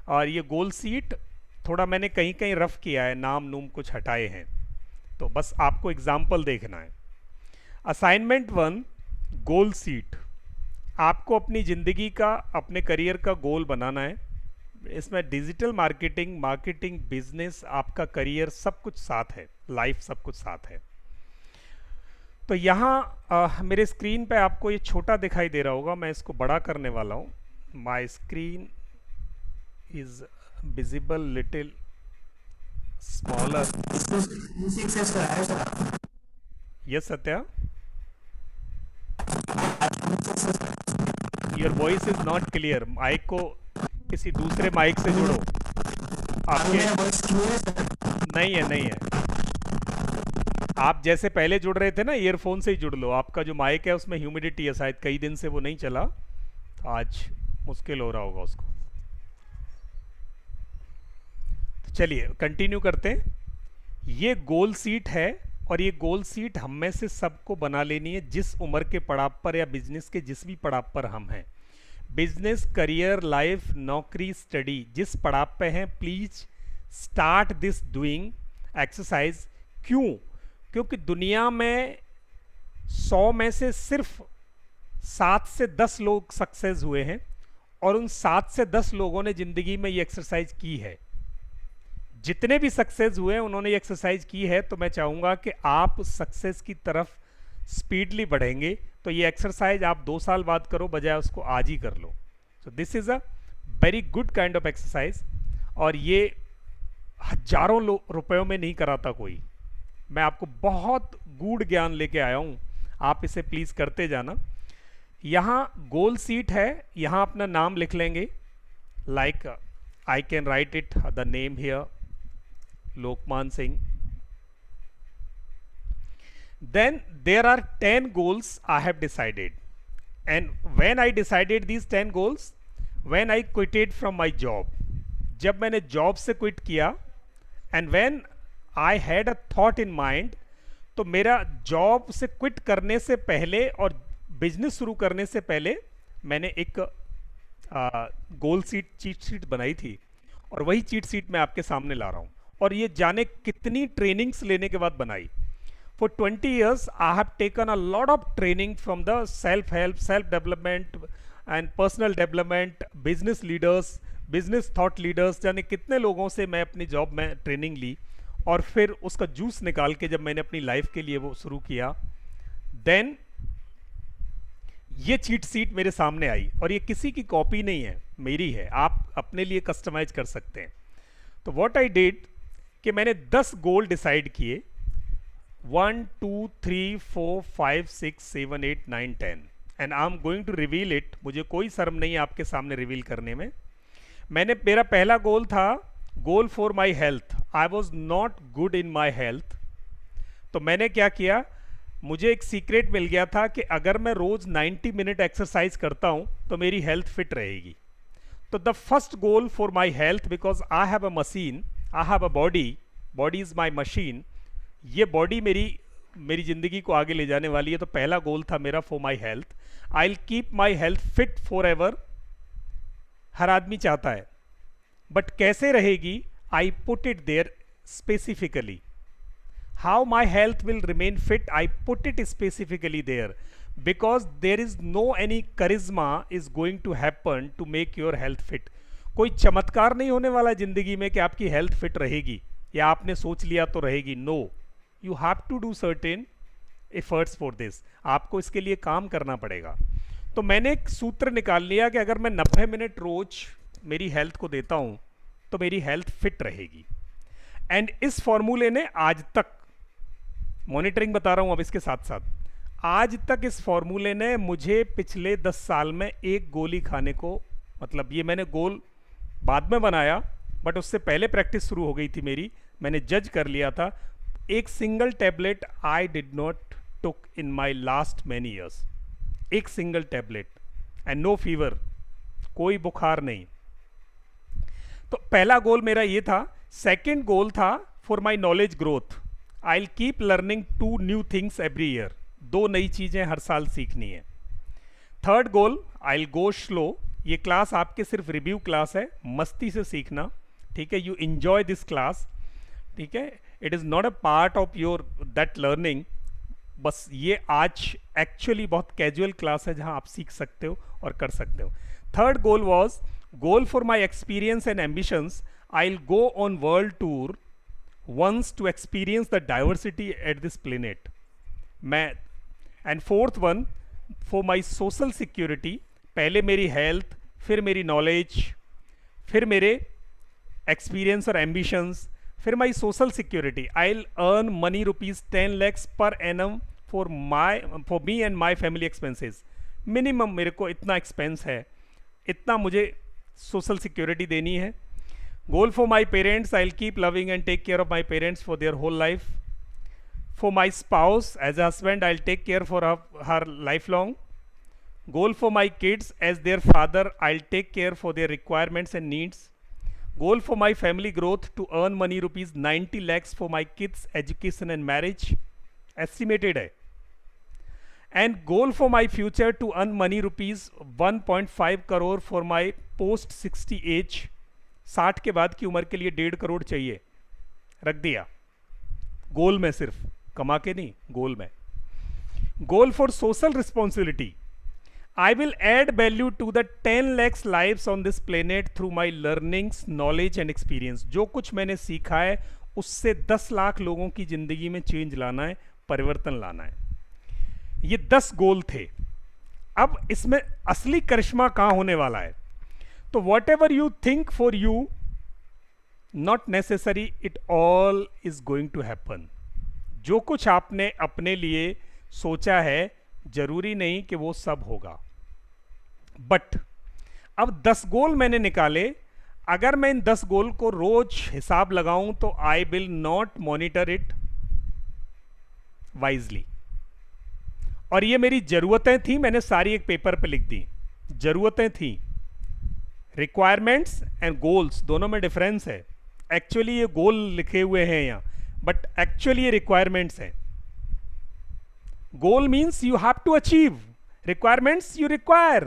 Speaker 1: और ये गोल सीट थोड़ा मैंने कहीं कहीं रफ किया है, नाम नूम कुछ हटाए हैं, तो बस आपको एग्जाम्पल देखना है। असाइनमेंट 1, गोल सीट। आपको अपनी ज़िंदगी का, अपने करियर का गोल बनाना है। इसमें डिजिटल मार्केटिंग, मार्केटिंग, बिजनेस, आपका करियर सब कुछ साथ है, लाइफ सब कुछ साथ है। तो यहाँ मेरे स्क्रीन पे आपको ये छोटा दिखाई दे रहा होगा, मैं इसको बड़ा करने वाला हूँ। My screen is visible little smaller. Yes Satya, your voice is not clear. Mic को किसी दूसरे माइक से जोड़ो। आपके नहीं है, नहीं है। आप जैसे पहले जुड़ रहे थे ना, ईयरफोन से ही जुड़ लो। आपका जो माइक है उसमें ह्यूमिडिटी है, शायद कई दिन से वो नहीं चला, तो आज मुश्किल हो रहा होगा उसको। तो चलिए कंटिन्यू करते हैं। ये गोल सीट है, और ये गोल सीट हम में से सबको बना लेनी है, जिस उम्र के पड़ाव पर या बिजनेस के जिस भी पड़ाव पर हम हैं। बिजनेस, करियर, लाइफ, नौकरी, स्टडी, जिस पड़ाव पे हैं, please start this doing exercise. क्यों? क्योंकि दुनिया में 100 में से सिर्फ 7 से 10 लोग सक्सेस हुए हैं, और उन 7 से 10 लोगों ने जिंदगी में ये एक्सरसाइज की है। जितने भी सक्सेस हुए उन्होंने ये एक्सरसाइज की है। तो मैं चाहूँगा कि आप सक्सेस की तरफ स्पीडली बढ़ेंगे, तो ये एक्सरसाइज आप 2 साल बाद करो, बजाय उसको आज ही कर लो। So this is a very good kind of exercise, और ये हजारों रुपयों में नहीं कराता कोई। मैं आपको बहुत गूढ़ ज्ञान लेके आया हूँ, आप इसे प्लीज़ करते जाना। यहाँ गोल सीट है, यहाँ अपना नाम लिख लेंगे, like I can write it the name here, Lokmanya Singh. Then there are 10 goals I have decided, and when I decided these 10 goals, when I quitted from my job, जब मैंने जॉब से क्विट किया, and when I had a thought in mind, तो मेरा job से quit करने से पहले और बिजनेस शुरू करने से पहले मैंने एक गोल सीट चीट शीट बनाई थी, और वही चीट शीट मैं आपके सामने ला रहा हूँ। और ये जाने कितनी ट्रेनिंग्स लेने के बाद बनाई। For 20 years, I have taken a lot of training from the self-help, self-development and personal development, business leaders, business thought leaders, जाने कितने लोगों से मैं अपनी जॉब में ट्रेनिंग ली, और फिर उसका जूस निकाल के जब मैंने अपनी लाइफ के लिए वो शुरू किया, देन ये चीट सीट मेरे सामने आई, और ये किसी की कॉपी नहीं है, मेरी है। आप अपने लिए कस्टमाइज कर सकते हैं। तो व्हाट आई डिड कि मैंने 10 गोल डिसाइड किए, 1 2 3 4 5 6 7 8 9 10, and I am going to reveal it. मुझे कोई शर्म नहीं है आपके सामने रिवील करने में। मेरा पहला गोल था गोल for my health. I was not good in my health. तो मैंने क्या किया, मुझे एक सीक्रेट मिल गया था कि अगर मैं रोज 90 मिनट एक्सरसाइज करता हूं तो मेरी हेल्थ फिट रहेगी। तो the first goal for my health, because I have a machine, I have a body is my machine. ये बॉडी मेरी जिंदगी को आगे ले जाने वाली है। तो पहला गोल था मेरा for my health, I will keep my health fit forever. हर आदमी चाहता है, बट कैसे रहेगी, I put it there specifically. How my health will remain fit, I put it specifically there, because there is no any करिश्मा is going to happen to make your health fit. कोई चमत्कार नहीं होने वाला जिंदगी में कि आपकी हेल्थ फिट रहेगी या आपने सोच लिया तो रहेगी। No, you have to do certain efforts for this. आपको इसके लिए काम करना पड़ेगा। तो मैंने एक सूत्र निकाल लिया कि अगर मैं 90 मिनट रोज मेरी हेल्थ को देता हूं तो मेरी हेल्थ फिट रहेगी। एंड इस फॉर्मूले ने आज तक, मॉनिटरिंग बता रहा हूं अब इसके साथ साथ, आज तक इस फॉर्मूले ने मुझे पिछले 10 साल में एक गोली खाने को, मतलब ये मैंने गोल बाद में बनाया बट उससे पहले प्रैक्टिस शुरू हो गई थी मेरी, मैंने जज कर लिया था। एक single tablet I did not took in my last many years, एक single tablet, and no fever, कोई बुखार नहीं। तो पहला गोल मेरा ये था। सेकंड गोल था for my knowledge growth, I will keep learning 2 new things every year, 2 नई चीजें हर साल सीखनी है। Third goal, I will go slow. ये क्लास आपके सिर्फ रिव्यू क्लास है, मस्ती से सीखना, ठीक है। यू एंजॉय दिस क्लास, ठीक है। It is not a part of your that learning. बस ये आज एक्चुअली बहुत कैजुअल क्लास है जहां आप सीख सकते हो और कर सकते हो। Third goal was goal for my experience and ambitions, I will go on world tour once to experience the diversity at this planet. मैं and fourth one for my social security, पहले मेरी हेल्थ, फिर मेरी knowledge, फिर मेरे experience और ambitions, फिर माई social security. I will earn money ₹10 lakhs per annum for me and my family expenses. Minimum मेरे को इतना एक्सपेंस है, इतना मुझे सोशल सिक्योरिटी देनी है। Goal for my parents, I will keep loving and take care of my parents for their whole life. For my spouse as a husband, I will take care for her life long. Goal for my kids, as their father, I'll take care for their requirements and needs. Goal for my family growth, to earn money ₹90 lakhs for my kids' education and marriage. Estimated है. And goal for my future, to earn money ₹1.5 crore for my post 60 age. 60 के बाद की उम्र के लिए 1.5 करोड़ चाहिए, रख दिया गोल में, सिर्फ कमा के नहीं, गोल में। Goal for social responsibility, I will add value to the 10 lakhs lives on this planet through my learnings, knowledge and experience. जो कुछ मैंने सीखा है उससे 10 लाख लोगों की जिंदगी में चेंज लाना है, परिवर्तन लाना है. ये 10 गोल थे. अब इसमें असली करिश्मा कहाँ होने वाला है? तो whatever you think for you, not necessary it all is going to happen. जो कुछ आपने अपने लिए सोचा है जरूरी नहीं कि वो सब होगा. बट अब 10 गोल मैंने निकाले. अगर मैं इन 10 गोल को रोज हिसाब लगाऊं तो I will not monitor it wisely. और ये मेरी जरूरतें थी, मैंने सारी एक पेपर पे लिख दी. जरूरतें थी. रिक्वायरमेंट्स एंड गोल्स दोनों में डिफरेंस है. एक्चुअली ये गोल लिखे हुए हैं यहाँ, बट एक्चुअली ये रिक्वायरमेंट्स हैं. Goal means you have to achieve, requirements you require.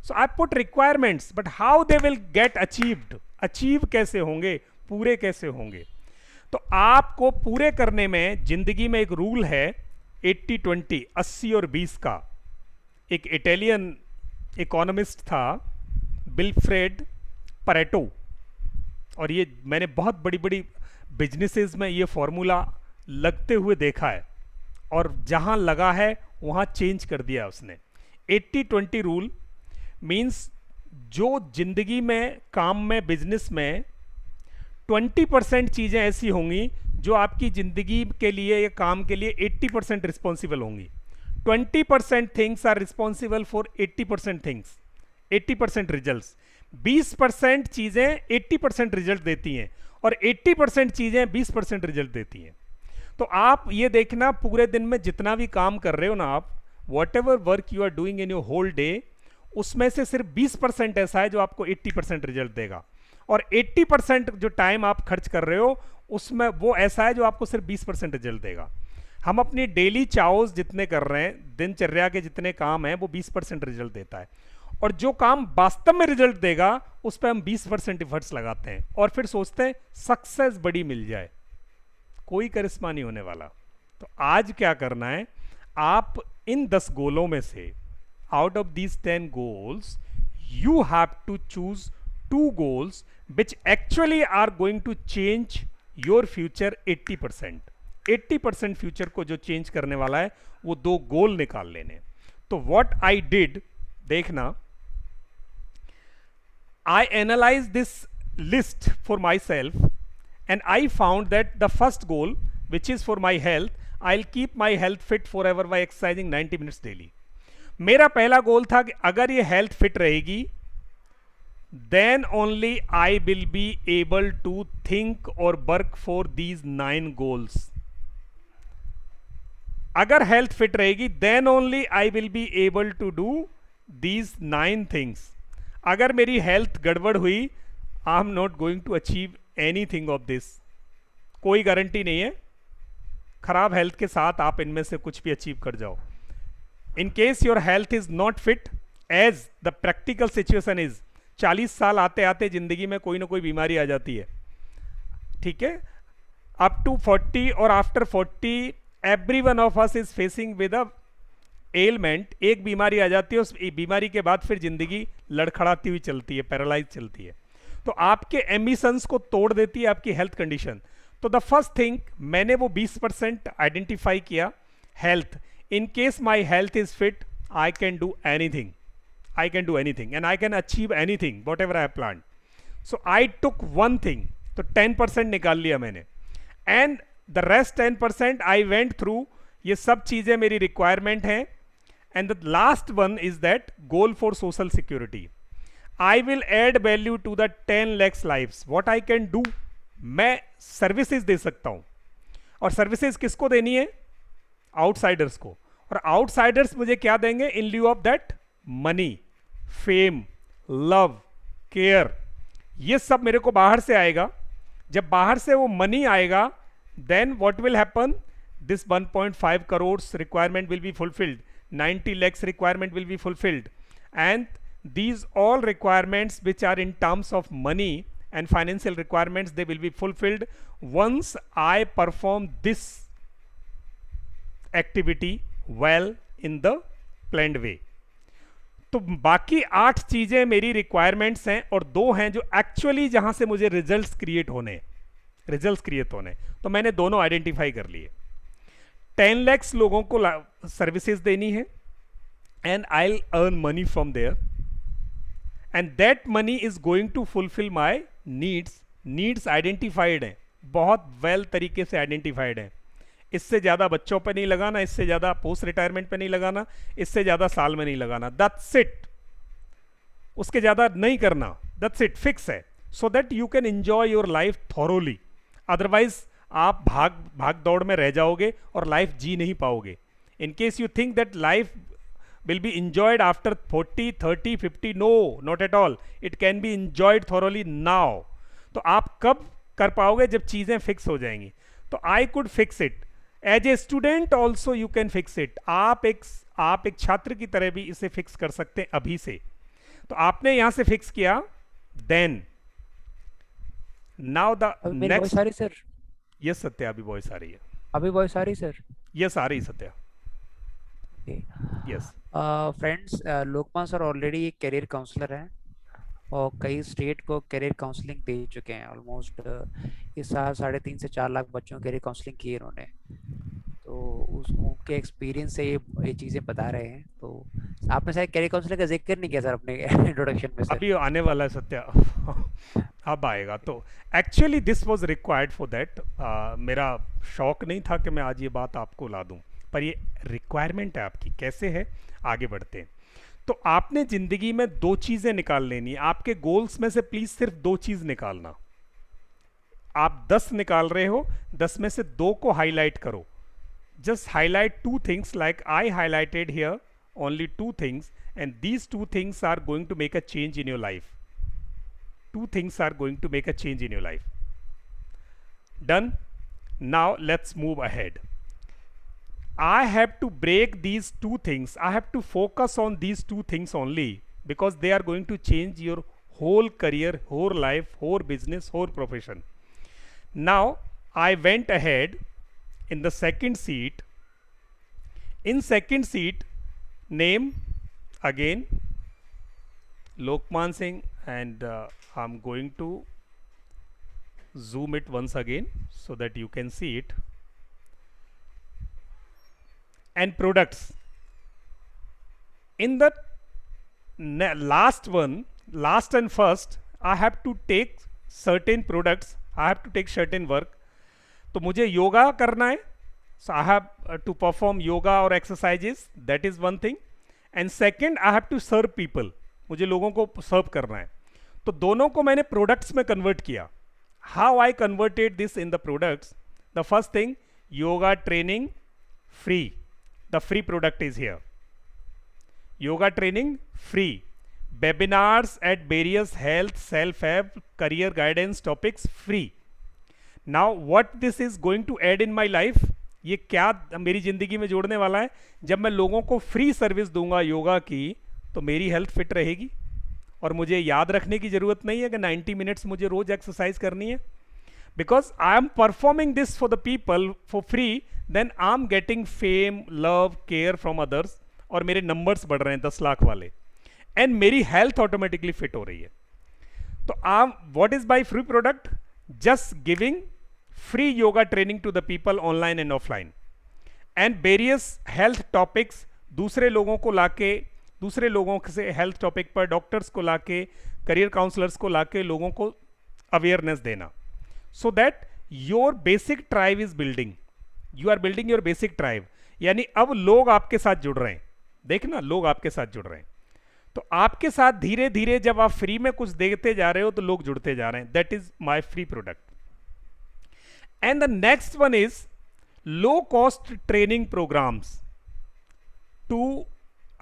Speaker 1: So I put requirements, but how they will get achieved. Achieve कैसे होंगे, पूरे कैसे होंगे? तो आपको पूरे करने में जिंदगी में एक रूल है 80-20, 80 और 20 का. एक इटालियन इकोनॉमिस्ट था विल्फ्रेड परेटो, और ये मैंने बहुत बड़ी बड़ी बिजनेसेस में ये फॉर्मूला लगते हुए देखा है, और जहां लगा है वहां चेंज कर दिया उसने. 80-20 रूल मीन्स जो जिंदगी में, काम में, बिजनेस में 20% चीज़ें ऐसी होंगी जो आपकी जिंदगी के लिए या काम के लिए 80% रिस्पॉन्सिबल होंगी. 20% things are responsible for 80% things, 80% results. 20% चीज़ें 80% रिजल्ट देती हैं और 80% चीज़ें 20% रिजल्ट देती हैं. तो आप ये देखना, पूरे दिन में जितना भी काम कर रहे हो ना आप, whatever work you are doing in your whole day, उसमें से सिर्फ 20% ऐसा है जो आपको 80% रिजल्ट देगा, और 80% जो टाइम आप खर्च कर रहे हो उसमें वो ऐसा है जो आपको सिर्फ 20% रिजल्ट देगा. हम अपनी डेली चाउस जितने कर रहे हैं, दिनचर्या के जितने काम हैं, वो 20% रिजल्ट देता है. और जो काम वास्तव में रिजल्ट देगा उस पर हम 20% एफर्ट्स लगाते हैं और फिर सोचते हैं सक्सेस बड़ी मिल जाए. कोई करिश्मा नहीं होने वाला. तो आज क्या करना है, आप इन 10 गोलों में से, out of these 10 goals, you have to choose 2 goals which actually are going to change your future 80%. 80% future को जो चेंज करने वाला है वो 2 गोल निकाल लेने. तो व्हाट आई डिड, देखना, I analyzed this list for myself and I found that the first goal, which is for my health, I'll keep my health fit forever by exercising 90 minutes daily. मेरा पहला goal था कि अगर ये health fit रहेगी then only I will be able to think or work for these 9 goals. अगर health fit रहेगी then only I will be able to do these 9 things. अगर मेरी हेल्थ गड़बड़ हुई, I am not going to achieve anything of this. कोई guarantee नहीं है, खराब हेल्थ के साथ आप इनमें से कुछ भी अचीव कर जाओ. In case your health is not fit, as the practical situation is, 40 साल आते आते जिंदगी में कोई ना कोई बीमारी आ जाती है. ठीक है, अप टू 40 और after 40 every one of us is facing with a ailment. एक बीमारी आ जाती है, उस बीमारी के बाद फिर जिंदगी लड़खड़ाती हुई चलती है, पैरालाइज चलती है. तो आपके एम्बिशंस को तोड़ देती है आपकी हेल्थ कंडीशन. तो द फर्स्ट थिंग, मैंने वो 20% आइडेंटिफाई किया, health. In case my health is fit, I can do anything, I can do anything and I can achieve anything what ever I have planned. So I took one thing, तो 10% निकाल लिया मैंने, and the rest 10% I went through. ये सब चीजें मेरी requirement हैं. And the last one is that goal for social security. I will add value to the 10 lakhs lives. What I can do, मैं सर्विसेज दे सकता हूं. और सर्विसेज किसको देनी है? आउटसाइडर्स को. और आउटसाइडर्स मुझे क्या देंगे in lieu of that? Money, fame, love, care. ये सब मेरे को बाहर से आएगा. जब बाहर से वो मनी आएगा, then what will happen? This 1.5 crore requirement will be fulfilled. 90 lakhs requirement will be fulfilled, and these all requirements which are in terms of money and financial requirements, they will be fulfilled once I perform this activity well in the planned way. तो बाकी 8 चीजें मेरी requirements हैं और 2 हैं जो actually जहां से मुझे रिजल्ट्स क्रिएट होने, तो मैंने दोनों आइडेंटिफाई कर लिए। 10 lakhs लोगों को सर्विसेज देनी है and I will earn money from there, and that money is going to fulfil my needs identified हैं, बहुत वेल तरीके से आइडेंटिफाइड हैं। इससे ज़्यादा बच्चों पे नहीं लगाना, इससे ज़्यादा पोस्ट रिटायरमेंट पे नहीं लगाना, इससे ज़्यादा साल में नहीं लगाना, दैट्स इट। उसके ज़्यादा नहीं करना, दैट्स इट, फिक्स है, so that you can enjoy your life thoroughly. Otherwise आप भाग दौड़ में रह जाओगे और लाइफ जी नहीं पाओगे। इन case you think that life will be enjoyed after 40, 30, 50, no, not at all. It can be enjoyed thoroughly now. तो आप कब कर पाओगे? जब चीज़ें फिक्स हो जाएंगी। तो I could fix it. As a student also you can fix it. आप एक छात्र की तरह भी इसे फिक्स कर सकते हैं अभी से। तो आपने यहाँ से फिक्स किया, then now the
Speaker 9: मेरी वॉइस आ रही सर?
Speaker 1: यस सत्या, अभी वॉइस आ रही है।
Speaker 9: अभी वॉइस आ रही सर?
Speaker 1: यस आ रही सत्या। यस
Speaker 9: फ्रेंड्स, लोकमान सर ऑलरेडी एक करियर काउंसलर हैं और कई स्टेट को करियर काउंसलिंग दे चुके हैं। ऑलमोस्ट इस साल 3.5 से 4 लाख बच्चों को करियर काउंसलिंग की इन्होंने। तो उनके एक्सपीरियंस से ये चीज़ें बता रहे हैं। तो आपने शायद करियर काउंसलिंग का जिक्र नहीं किया सर अपने इंट्रोडक्शन में सर।
Speaker 1: अभी आने वाला है सत्या, अब आएगा। तो actually this was required for that. मेरा शौक नहीं था कि मैं आज ये बात आपको ला दूं, पर ये रिक्वायरमेंट है आपकी। कैसे है, आगे बढ़ते हैं। तो आपने जिंदगी में 2 चीजें निकाल लेनी है। आपके गोल्स में से प्लीज सिर्फ 2 चीज निकालना। आप 10 निकाल रहे हो, 10 में से 2 को हाईलाइट करो। Just highlight 2 things like I highlighted here, only 2 things, and these 2 things are going to make a change in your life. 2 things are going to make a change in your life. Done? Now let's move ahead. I have to break these 2 things. I have to focus on these 2 things only, because they are going to change your whole career, whole life, whole business, whole profession. Now I went ahead in the second sheet. In second sheet, name again Lokman Singh, and I'm going to zoom it once again so that you can see it. And products. In the last one, last and first, I have to take certain products, I have to take certain work. तो मुझे योगा करना है, so I have to perform yoga or exercises, that is one thing. And second, I have to serve people. मुझे लोगों को सर्व करना है। तो दोनों को मैंने प्रोडक्ट्स में कन्वर्ट किया। How I converted this in the products? The first thing, yoga training free. The free product is here. Yoga training free. Webinars at various health, self-help, career guidance topics free. Now what this is going to add in my life? ये क्या मेरी जिंदगी में जोड़ने वाला है? जब मैं लोगों को फ्री सर्विस दूंगा योगा की, तो मेरी हेल्थ फिट रहेगी और मुझे याद रखने की जरूरत नहीं है कि 90 मिनट्स मुझे रोज एक्सरसाइज करनी है। Because I am performing this for the people for free, then I am getting fame, love, care from others, और मेरे नंबर्स बढ़ रहे हैं 10 लाख वाले, एंड मेरी हेल्थ ऑटोमेटिकली फिट हो रही है। तो what is buy free product? Just giving free yoga training to the people online and offline, and various health topics, दूसरे लोगों को लाके, दूसरे लोगों से हेल्थ टॉपिक पर, डॉक्टर्स को लाके, करियर काउंसलर्स को लाके लोगों को अवेयरनेस देना, so that your basic tribe is building. You are building your basic tribe. यानी अब लोग आपके साथ जुड़ रहे हैं। देखना, लोग आपके साथ जुड़ रहे हैं। तो आपके साथ धीरे धीरे जब आप फ्री में कुछ देते जा रहे हो तो लोग जुड़ते जा रहे हैं। That is my free product. And the next one is low cost training programs to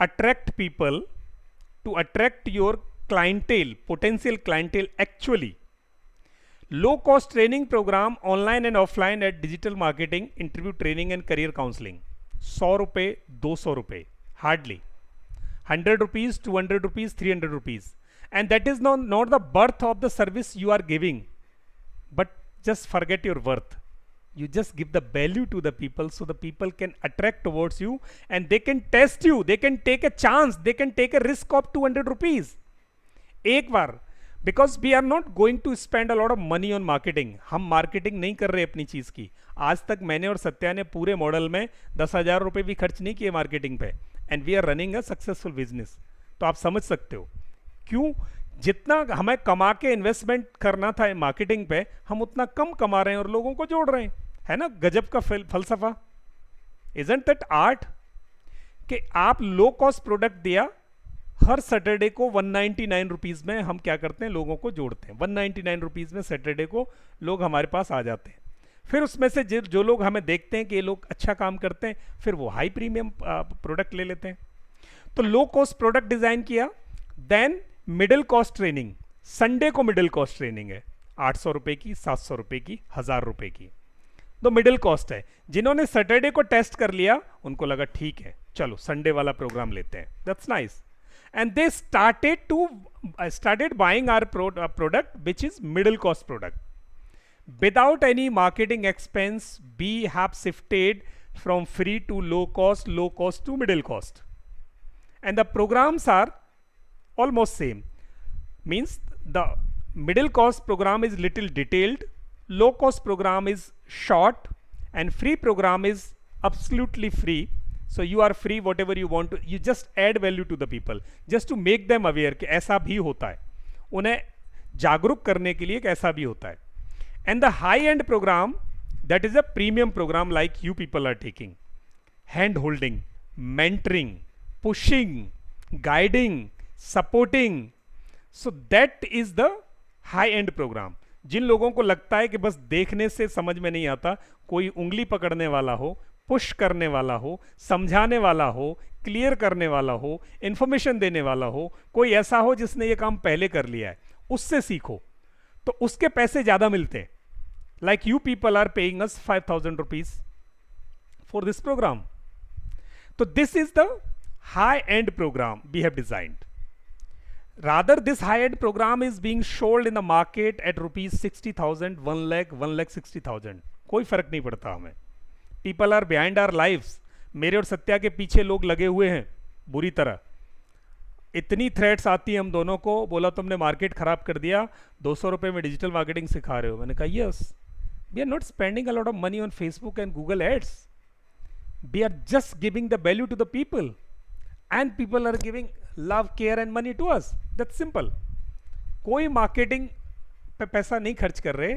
Speaker 1: attract people, to attract your clientele, potential clientele actually. Low cost training program online and offline at digital marketing, interview training and career counselling. 100 रुपए, 200 रुपए, hardly 100 rupees, 200 rupees, 300 rupees, and that is not the worth of the service you are giving, but just forget your worth. You just give the value to the people so the people can attract towards you and they can test you. They can take a chance. They can take a risk of 200 rupees. एक बार, because we are not going to spend a lot of money on marketing. हम marketing नहीं कर रहे अपनी चीज़ की. आज तक मैंने और सत्या ने पूरे मॉडल में 10,000 रुपये भी खर्च नहीं किए मार्केटिंग पे. And we are running a successful business. तो आप समझ सकते हो क्यों. जितना हमें कमा के इन्वेस्टमेंट करना था मार्केटिंग पे, हम उतना कम कमा रहे हैं और लोगों को जोड़ रहे हैं. है ना गजब का फलसफा. इजंट दैट आर्ट कि आप लो कॉस्ट प्रोडक्ट दिया, हर सैटरडे को 199 रुपीज़ में हम क्या करते हैं, लोगों को जोड़ते हैं. 199 रुपीज़ में सैटरडे को लोग हमारे पास आ जाते हैं. फिर उसमें से जो लोग हमें देखते हैं कि ये लोग अच्छा काम करते हैं, फिर वो हाई प्रीमियम प्रोडक्ट ले लेते हैं. तो लो कॉस्ट प्रोडक्ट डिज़ाइन किया. Then middle cost training. Sunday को मिडिल कॉस्ट ट्रेनिंग है, 800 रुपये की, 700 रुपये की, 1000 रुपये की. तो मिडिल कॉस्ट है. जिन्होंने सैटरडे को टेस्ट कर लिया, उनको लगा ठीक है चलो संडे वाला प्रोग्राम लेते हैं. That's nice. And they started buying our product which is middle cost product. Without any marketing expense, we have shifted from free to low cost to middle cost. And the programs are almost same. Means the middle cost program is little detailed, low cost program is short, and free program is absolutely free. So you are free whatever you want to, you just add value to the people, just to make them aware कि ऐसा भी होता है. उन्हें जागरूक करने के लिए कि ऐसा भी होता है. And the high-end program, that is a premium program like you people are taking. Hand-holding, mentoring, pushing, guiding, supporting. So that is the high-end program. जिन लोगों को लगता है कि बस देखने से समझ में नहीं आता, कोई उंगली पकड़ने वाला हो, पुश करने वाला हो, समझाने वाला हो, क्लियर करने वाला हो, इंफॉर्मेशन देने वाला हो, कोई ऐसा हो जिसने ये काम पहले कर लिया है, उससे सीखो, तो उसके पैसे ज्यादा मिलते हैं. Like you people are paying us 5,000 rupees for this program. तो this is the high end program we have designed. Rather this high end program is being sold in the market at rupees 60,000, 1 lakh, 1,60,000. कोई फर्क नहीं पड़ता हमें. People are behind our lives. मेरे और सत्या के पीछे लोग लगे हुए हैं बुरी तरह. इतनी थ्रेट्स आती है हम दोनों को, बोला तुमने मार्केट खराब कर दिया, 200 रुपये में डिजिटल मार्केटिंग सिखा रहे हो. मैंने कहा yes, we are not spending a lot of money on Facebook and Google ads. We are just giving the value to the people and people are giving love, care and money to us. That's simple. कोई marketing पे पैसा नहीं खर्च कर रहे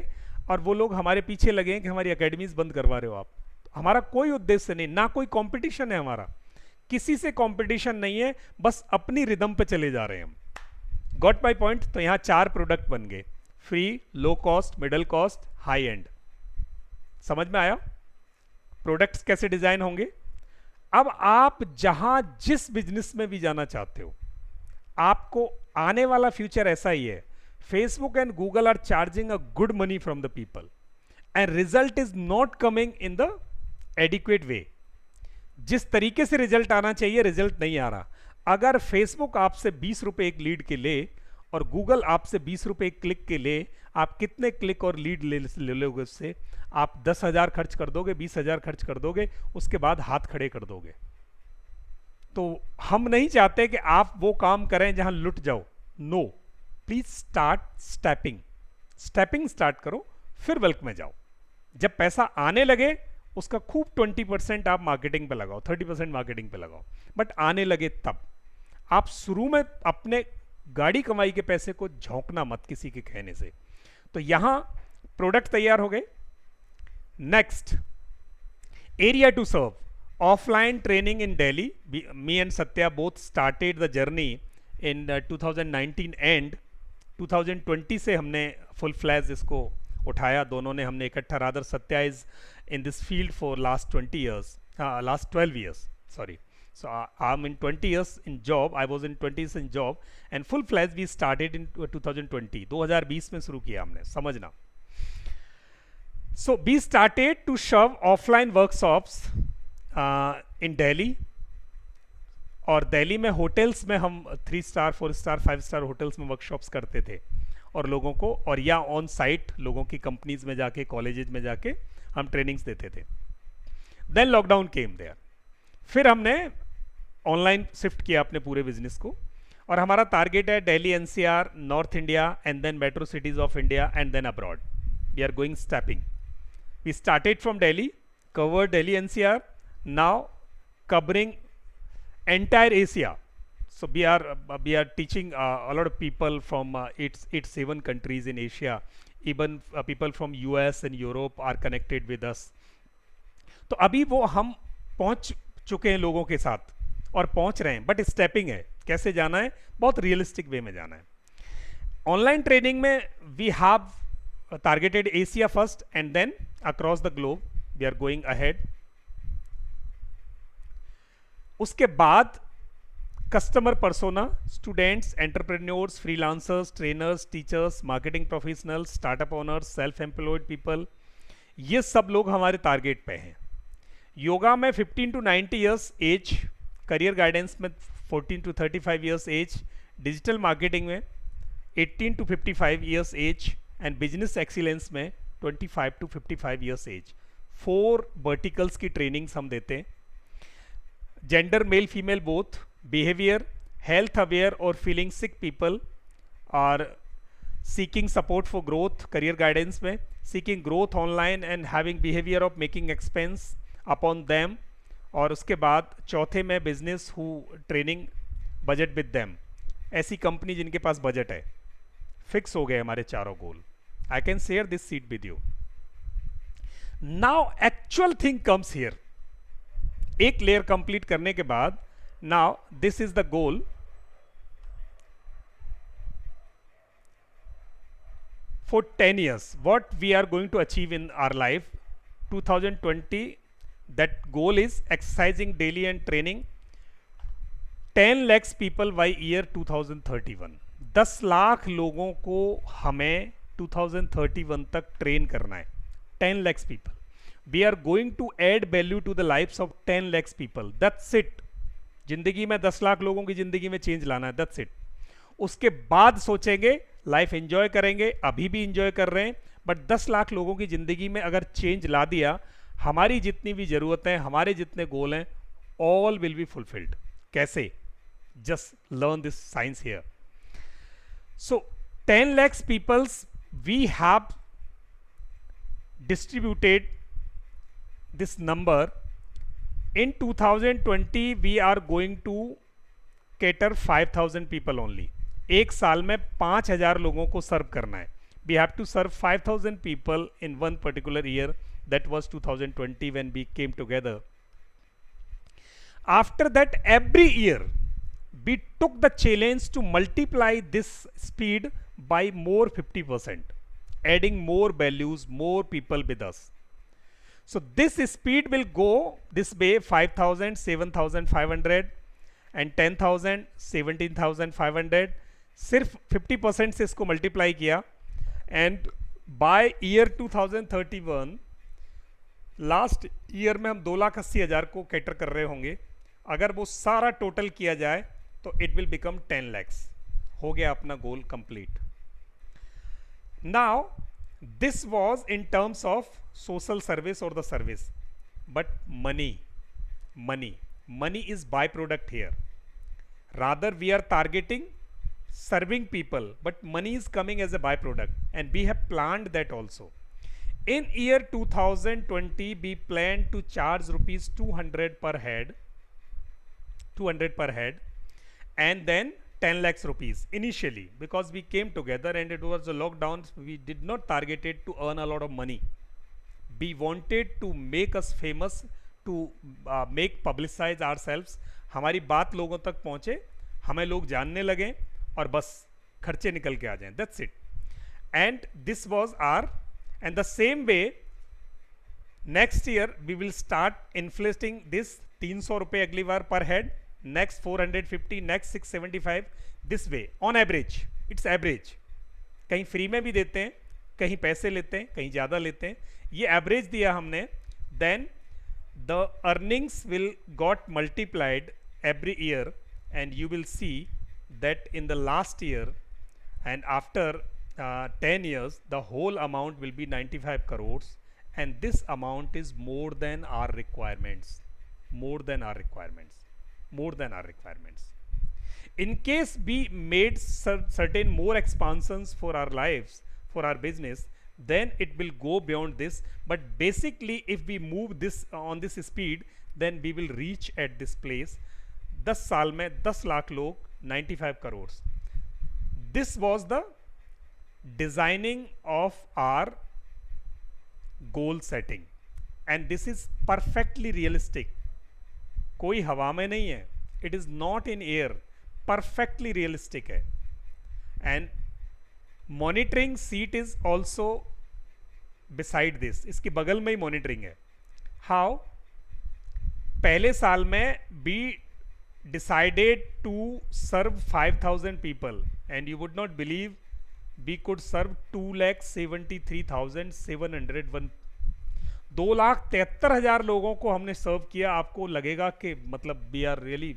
Speaker 1: और वो लोग हमारे पीछे लगे हैं कि हमारी अकेडमीज बंद करवा रहे हो आप. हमारा कोई उद्देश्य नहीं, ना कोई कंपटीशन है हमारा, किसी से कंपटीशन नहीं है, बस अपनी रिदम पे चले जा रहे हैं हम. Got my point. तो यहां 4 प्रोडक्ट बन गए, free, low cost, middle cost, high and. समझ में आया प्रोडक्ट्स कैसे डिजाइन होंगे. अब आप जहां जिस बिजनेस में भी जाना चाहते हो, आपको आने वाला फ्यूचर ऐसा ही है. Facebook and Google are charging a good money from the people and result is not coming in the adequate way. जिस तरीके से रिजल्ट आना चाहिए रिजल्ट नहीं आ रहा. अगर फेसबुक आपसे 20 रुपए एक लीड के ले और गूगल आपसे 20 रुपए एक क्लिक के ले, आप कितने क्लिक और लीड ले लोगे उससे? आप 10,000 खर्च कर दोगे, 20,000 खर्च कर दोगे, उसके बाद हाथ खड़े कर दोगे. तो हम नहीं चाहते कि आप वो काम करें जहां लुट जाओ. No, please start stepping. Stepping start करो, फिर बल्क में जाओ. जब पैसा आने लगे उसका खूब 20% आप मार्केटिंग पे लगाओ, 30% मार्केटिंग पे लगाओ, बट आने लगे तब. आप शुरू में अपने गाड़ी कमाई के पैसे को झोंकना मत किसी के कहने से. तो यहां प्रोडक्ट तैयार हो गए. Next, area to serve. Offline training in Delhi. Me and Satya both started the journey in 2019 and 2020 से हमने फुल फ्लैश इसको उठाया. दोनों ने हमने इकट्ठा. Rather Satya is in this field for last 20 years, last 12 years, sorry. So I'm in 20 years in job, I was in 20 years in job, and full fledged we started in 2020. 2020 में शुरू किया हमने, समझना. So we started to shove offline workshops in Delhi. और दिल्ली में hotels में हम 3 star 4 star 5 star hotels में वर्कशॉप्स करते थे और लोगों को, और या ऑन साइट लोगों की कंपनीज में जाके, कॉलेजेस में जाके हम ट्रेनिंग्स देते थे. Then lockdown came there. फिर हमने ऑनलाइन शिफ्ट किया अपने पूरे बिजनेस को, और हमारा टारगेट है Delhi NCR, north India, and then metro cities of India, and then abroad. We are going stepping. We started from Delhi, covered Delhi NCR, now covering entire Asia. So we are teaching a lot of people from it's 7 countries in Asia. Even people from US and Europe are connected with us. तो अभी वो हम पहुंच चुके हैं लोगों के साथ और पहुंच रहे हैं, बट स्टेपिंग है. कैसे जाना है? बहुत रियलिस्टिक वे में जाना है. ऑनलाइन ट्रेनिंग में we have targeted Asia first and then across the globe. We are going ahead. उसके बाद customer persona, students, entrepreneurs, freelancers, trainers, teachers, marketing professionals, startup owners, self employed people, ये सब लोग हमारे टारगेट पे हैं. योगा में 15 to 90 years age, career guidance में 14 to 35 years age, digital marketing में 18 to 55 years age, and business excellence में 25 to 55 ईयर्स एज. 4 वर्टिकल्स की ट्रेनिंग्स हम देते हैं. Gender male female both, behaviour, health aware और feeling sick people are seeking support for growth, career guidance में seeking growth online and having behaviour of making expense upon them. और उसके बाद चौथे में business who training budget with them. ऐसी company जिनके पास बजट है. फिक्स हो गए हमारे चारों goal. I can share this seat with you. Now actual thing comes here. एक लेयर कंप्लीट करने के बाद, now this is the goal. For 10 years, what we are going to achieve in our life, 2020, that goal is exercising daily and training 10 lakhs people by year 2031. 10 lakh लोगों को हमें 2031 तक train करना है. 10 lakhs people. We are going to add value to the lives of 10 lakhs people. That's it. जिंदगी में 10 लाख लोगों की जिंदगी में चेंज लाना है. That's it. उसके बाद सोचेंगे, लाइफ एंजॉय करेंगे. अभी भी एंजॉय कर रहे हैं, बट 10 लाख लोगों की जिंदगी में अगर चेंज ला दिया, हमारी जितनी भी जरूरतें, हमारे जितने गोल हैं, ऑल विल बी फुलफिल्ड. कैसे? Just learn this science here. So 10 lakhs peoples we have distributed this number. in 2020 we are going to cater 5,000 people only. एक साल में 5,000 लोगों को सर्व करना है. We have to serve 5,000 people in one particular year. That was 2020 when we came together. After that, every year we took the challenge to multiply this speed by more 50%, adding more values, more people with us. So this speed will go this way: 5,000, 7,500 and 10,000, 17,500. सिर्फ 50% से इसको multiply किया, and by year 2031, last year में हम 2,80,000 को cater कर रहे होंगे. अगर वो सारा टोटल किया जाए तो इट विल बिकम 10 lakhs. हो गया अपना goal complete. Now this was in terms of social service और the service, but money is by product here. Rather we are targeting serving people, but money is coming as a byproduct, and we have planned that also. In year 2020 we plan to charge rupees 200 per head, and then 10 lakhs rupees initially, because we came together and it was a lockdown. We did not target it to earn a lot of money. We wanted to make us famous, to make publicize ourselves. हमारी बात लोगों तक पहुंचे, हमें लोग जानने लगे, और बस खर्चे निकल के आ जाएं. That's it. And this was our, and the same way next year we will start inflating this. 300 रुपये अगली बार पर head, next 450, next 675, this way on average. It's average. कहीं फ्री में भी देते हैं, कहीं पैसे लेते हैं, कहीं ज़्यादा लेते हैं. ये एवरेज दिया हमने. Then the earnings will got multiplied every year, and you will see that in the last year and after 10 years the whole amount will be 95 crores, and this amount is more than our requirements, more than our requirements, more than our requirements. In case we made certain more expansions for our lives, for our business, then it will go beyond this. But basically if we move this on this speed, then we will reach at this place. 10 साल में 10 लाख लोग, 95 crores. This was the designing of our goal setting, and this is perfectly realistic. कोई हवा में नहीं है, it is not in air, perfectly realistic है. And monitoring seat is also beside this, इसकी बगल में ही monitoring है. How? पहले साल में we decided to serve 5,000 people, and you would not believe we could serve 2,73,701. 2,73,000 लोगों को हमने सर्व किया. आपको लगेगा कि मतलब वी आर रियली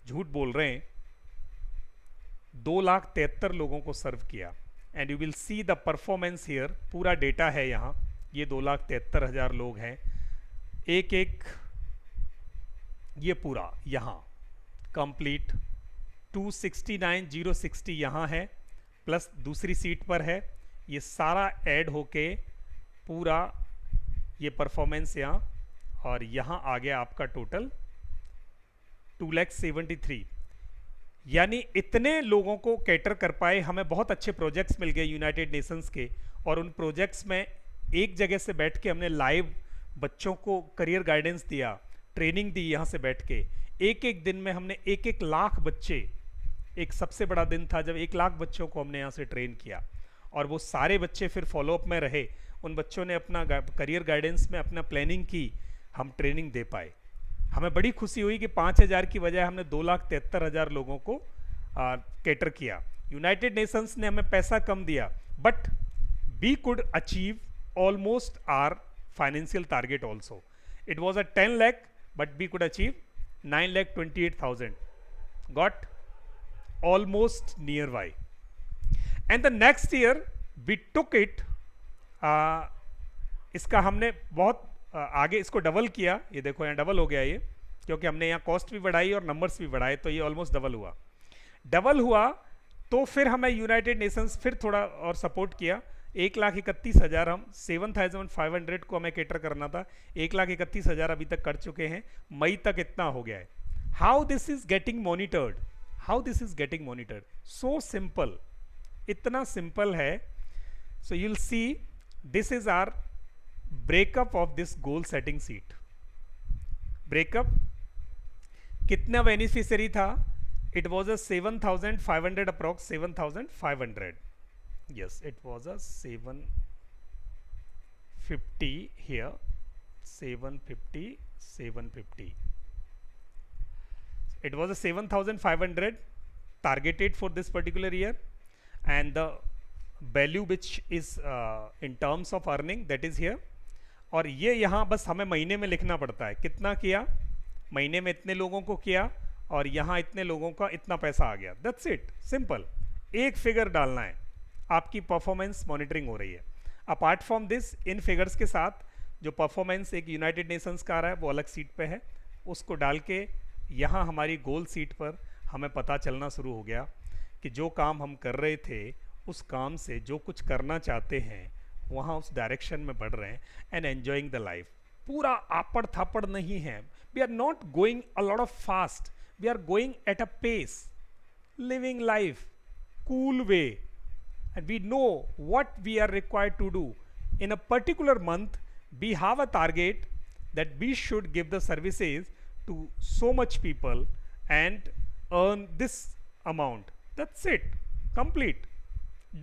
Speaker 1: झूठ बोल रहे हैं. 2,73,000 लोगों को सर्व किया, and you will see the performance here. पूरा डेटा है यहाँ. ये 2,73,000 लोग हैं. एक एक ये पूरा यहाँ कंप्लीट. 269,060 यहाँ है, प्लस दूसरी सीट पर है. ये सारा ऐड होके पूरा ये परफॉर्मेंस यहाँ, और यहाँ आ गया आपका टोटल 2,73,000. यानी इतने लोगों को कैटर कर पाए. हमें बहुत अच्छे प्रोजेक्ट्स मिल गए यूनाइटेड नेशंस के, और उन प्रोजेक्ट्स में एक जगह से बैठ के हमने लाइव बच्चों को करियर गाइडेंस दिया, ट्रेनिंग दी. यहाँ से बैठ के एक एक दिन में हमने 1-1 लाख बच्चे, एक सबसे बड़ा दिन था जब 1 लाख बच्चों को हमने यहाँ से ट्रेन किया, और वो सारे बच्चे फिर फॉलोअप में रहे. उन बच्चों ने अपना करियर गाइडेंस में अपना प्लानिंग की, हम ट्रेनिंग दे पाए. हमें बड़ी खुशी हुई कि 5,000 की बजाय हमने 2,73,000 लोगों को कैटर किया. यूनाइटेड नेशंस ने हमें पैसा कम दिया, but we could achieve almost our financial target also. It was a 10 lakh, but we could achieve 9,28,000. Got almost nearby. And the next year we took it. इसका हमने बहुत आगे इसको डबल किया. ये देखो यहाँ डबल हो गया ये, क्योंकि हमने यहाँ कॉस्ट भी बढ़ाई और नंबर्स भी बढ़ाए, तो ये ऑलमोस्ट डबल हुआ. डबल हुआ तो फिर हमें यूनाइटेड नेशंस फिर थोड़ा और सपोर्ट किया. 1,31,000 हम 7,500 को हमें कैटर करना था. 1,31,000 अभी तक कर चुके हैं. मई तक इतना हो गया है. How this is getting monitored? How this is getting monitored? So simple, इतना सिंपल है. So you will see this is our breakup of this goal setting sheet. Breakup कितना बेनिफिशियरी था? It was a 7,500 approx 7,500. Yes, it was a 750 here, 750, 750. It was a 7,500 targeted for this particular year, and the value which is in terms of earning, that is here. और ये यहाँ बस हमें महीने में लिखना पड़ता है. कितना किया महीने में? इतने लोगों को किया, और यहाँ इतने लोगों का इतना पैसा आ गया. That's it, simple. एक फिगर डालना है, आपकी परफॉर्मेंस मॉनिटरिंग हो रही है. Apart from this, in figures के साथ जो परफॉर्मेंस एक यूनाइटेड नेशंस का आ रहा है वो अलग सीट पे है. उसको डाल के यहाँ हमारी गोल सीट पर हमें पता चलना शुरू हो गया कि जो काम हम कर रहे थे उस काम से जो कुछ करना चाहते हैं वहाँ उस डायरेक्शन में बढ़ रहे हैं, एंड एन्जॉइंग द लाइफ. पूरा आपड़ थापड़ नहीं है. We are not going a lot of fast, we are going at a pace, living life cool way. And we know what we are required to do. In a particular month, we have a target that we should give the services to so much people and earn this amount. That's it. Complete.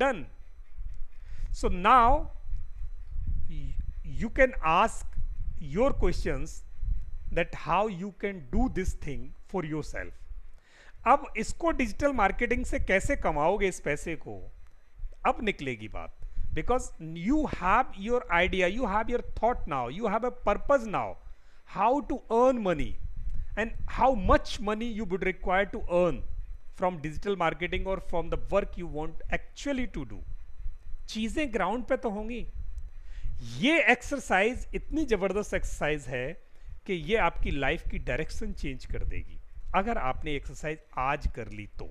Speaker 1: Done. So now you can ask your questions that how you can do this thing for yourself. अब इसको digital marketing से कैसे कमाओगे इस पैसे को, अब निकलेगी बात. Because you have your idea, you have your thought now, you have a purpose now how to earn money and how much money you would require to earn from digital marketing और from the work you want actually to do. चीजें ground पे तो होंगी. ये exercise इतनी जबरदस्त exercise है कि ये आपकी लाइफ की डायरेक्शन चेंज कर देगी अगर आपने एक्सरसाइज आज कर ली तो।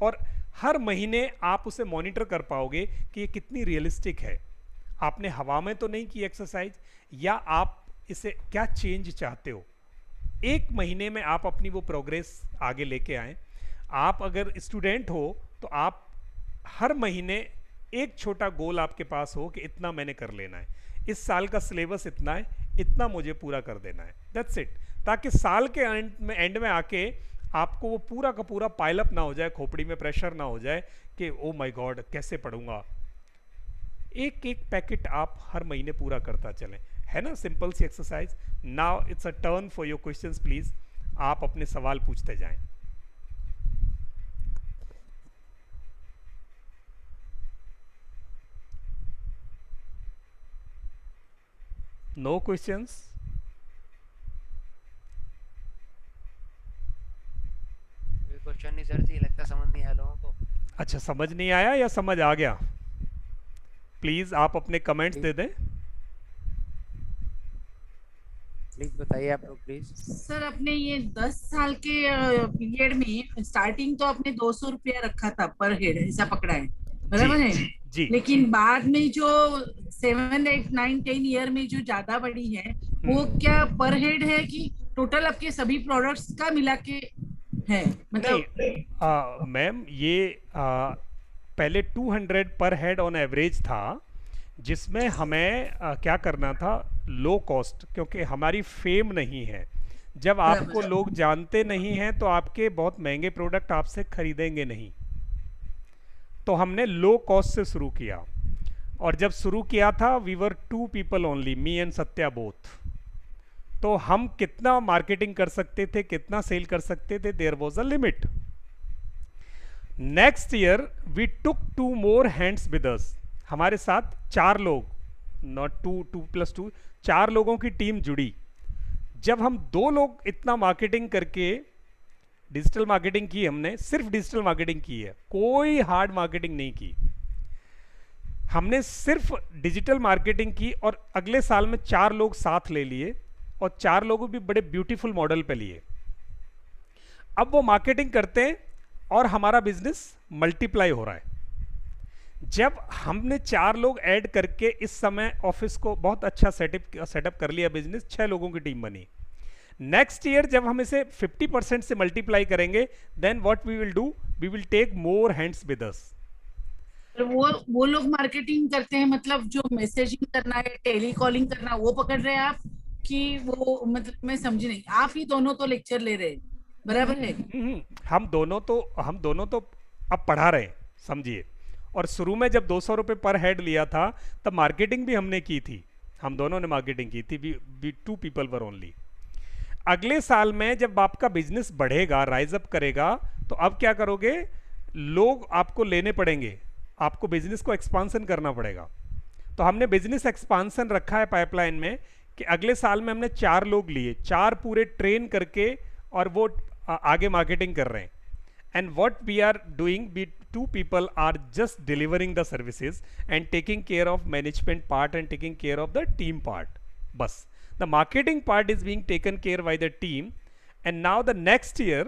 Speaker 1: और हर महीने आप उसे मॉनिटर कर पाओगे कि ये कितनी रियलिस्टिक है। आपने हवा में तो नहीं की एक्सरसाइज, या आप इसे क्या चेंज चाहते हो। एक महीने में आप अपनी वो प्रोग्रेस आगे लेके आए। आप अगर स्टूडेंट हो तो आप हर महीने एक छोटा गोल आपके पास हो कि इतना मैंने कर लेना है, इस साल का सिलेबस इतना है, इतना मुझे पूरा कर देना है, दैट्स इट। ताकि साल के एंड में आके आपको वो पूरा का पूरा पाइलअप ना हो जाए, खोपड़ी में प्रेशर ना हो जाए कि ओ माय गॉड कैसे पढ़ूंगा। एक एक पैकेट आप हर महीने पूरा करता चलें, है ना, सिंपल सी exercise. Now it's a turn for your questions please. आप अपने सवाल पूछते जाएं। No questions?
Speaker 9: क्वेश्चन नहीं सर जी, लगता समझ नहीं आया लोगों को।
Speaker 1: अच्छा, समझ नहीं आया या समझ आ गया? प्लीज आप अपने कमेंट्स दे दें।
Speaker 9: प्लीज बताइए आप लोग प्लीज।
Speaker 10: सर अपने ये 10 साल के पीरियड में स्टार्टिंग तो आपने 200 रुपया रखा था पर हेड, ऐसा पकड़ा है, बराबर है
Speaker 1: जी।
Speaker 10: लेकिन बाद में जो 7, 8, 9, 10 ईयर में जो ज्यादा बढ़ी है वो क्या पर हेड है कि टोटल आपके सभी प्रोडक्ट्स का मिला के है? मतलब
Speaker 1: मैम ये पहले 200 पर हेड ऑन एवरेज था, जिसमें हमें क्या करना था, लो कॉस्ट, क्योंकि हमारी फेम नहीं है। जब आपको लोग जानते नहीं हैं तो आपके बहुत महंगे प्रोडक्ट आपसे खरीदेंगे नहीं। तो हमने लो कॉस्ट से शुरू किया, और जब शुरू किया था we were 2 people only, me and Satya both. तो हम कितना मार्केटिंग कर सकते थे, कितना सेल कर सकते थे, there was a limit. Next year we took 2 more hands with us. हमारे साथ 4 लोग, नॉट 2 + 2, 4 लोगों की टीम जुड़ी। जब हम 2 लोग इतना मार्केटिंग करके, डिजिटल मार्केटिंग की हमने, सिर्फ डिजिटल मार्केटिंग की है, कोई हार्ड मार्केटिंग नहीं की। हमने सिर्फ डिजिटल मार्केटिंग की, और अगले साल में 4 लोग साथ ले लिए, और 4 लोगों भी बड़े ब्यूटीफुल मॉडल पे लिए। अब वो मार्केटिंग करते हैं और हमारा बिजनेस मल्टीप्लाई हो रहा है। जब हमने 4 लोग ऐड करके इस समय ऑफिस को बहुत अच्छा सेटअप कर लिया, बिजनेस 6 लोगों की टीम बनी। नेक्स्ट ईयर जब हम इसे 50% से मल्टीप्लाई करेंगे, then what we will do, we will take more hands with us.
Speaker 10: वो लोग मार्केटिंग करते हैं, मतलब जो मैसेजिंग करना है, टेलीकॉलिंग करना, वो पकड़ रहे हैं आप कि वो, मतलब मैं समझी नहीं, आप ही दोनों तो लेक्चर ले रहे हैं, बराबर है?
Speaker 1: हम दोनों तो अब पढ़ा रहे हैं, समझिए। और शुरू में जब 200 रुपये पर हेड लिया था तब मार्केटिंग भी हमने की थी, हम दोनों ने मार्केटिंग की थी, वी 2 people वर ओनली। अगले साल में जब आपका बिजनेस बढ़ेगा, राइज अप करेगा, तो अब क्या करोगे, लोग आपको लेने पड़ेंगे, आपको बिजनेस को एक्सपांसन करना पड़ेगा। तो हमने बिजनेस एक्सपांसन रखा है पाइपलाइन में कि अगले साल में हमने 4 लोग लिए, 4 पूरे ट्रेन करके, और वो आगे मार्केटिंग कर रहे हैं। And what we are doing, we 2 people are just delivering the services and taking care of management part and taking care of the team part. बस the marketing part is being taken care by the team, and now the next year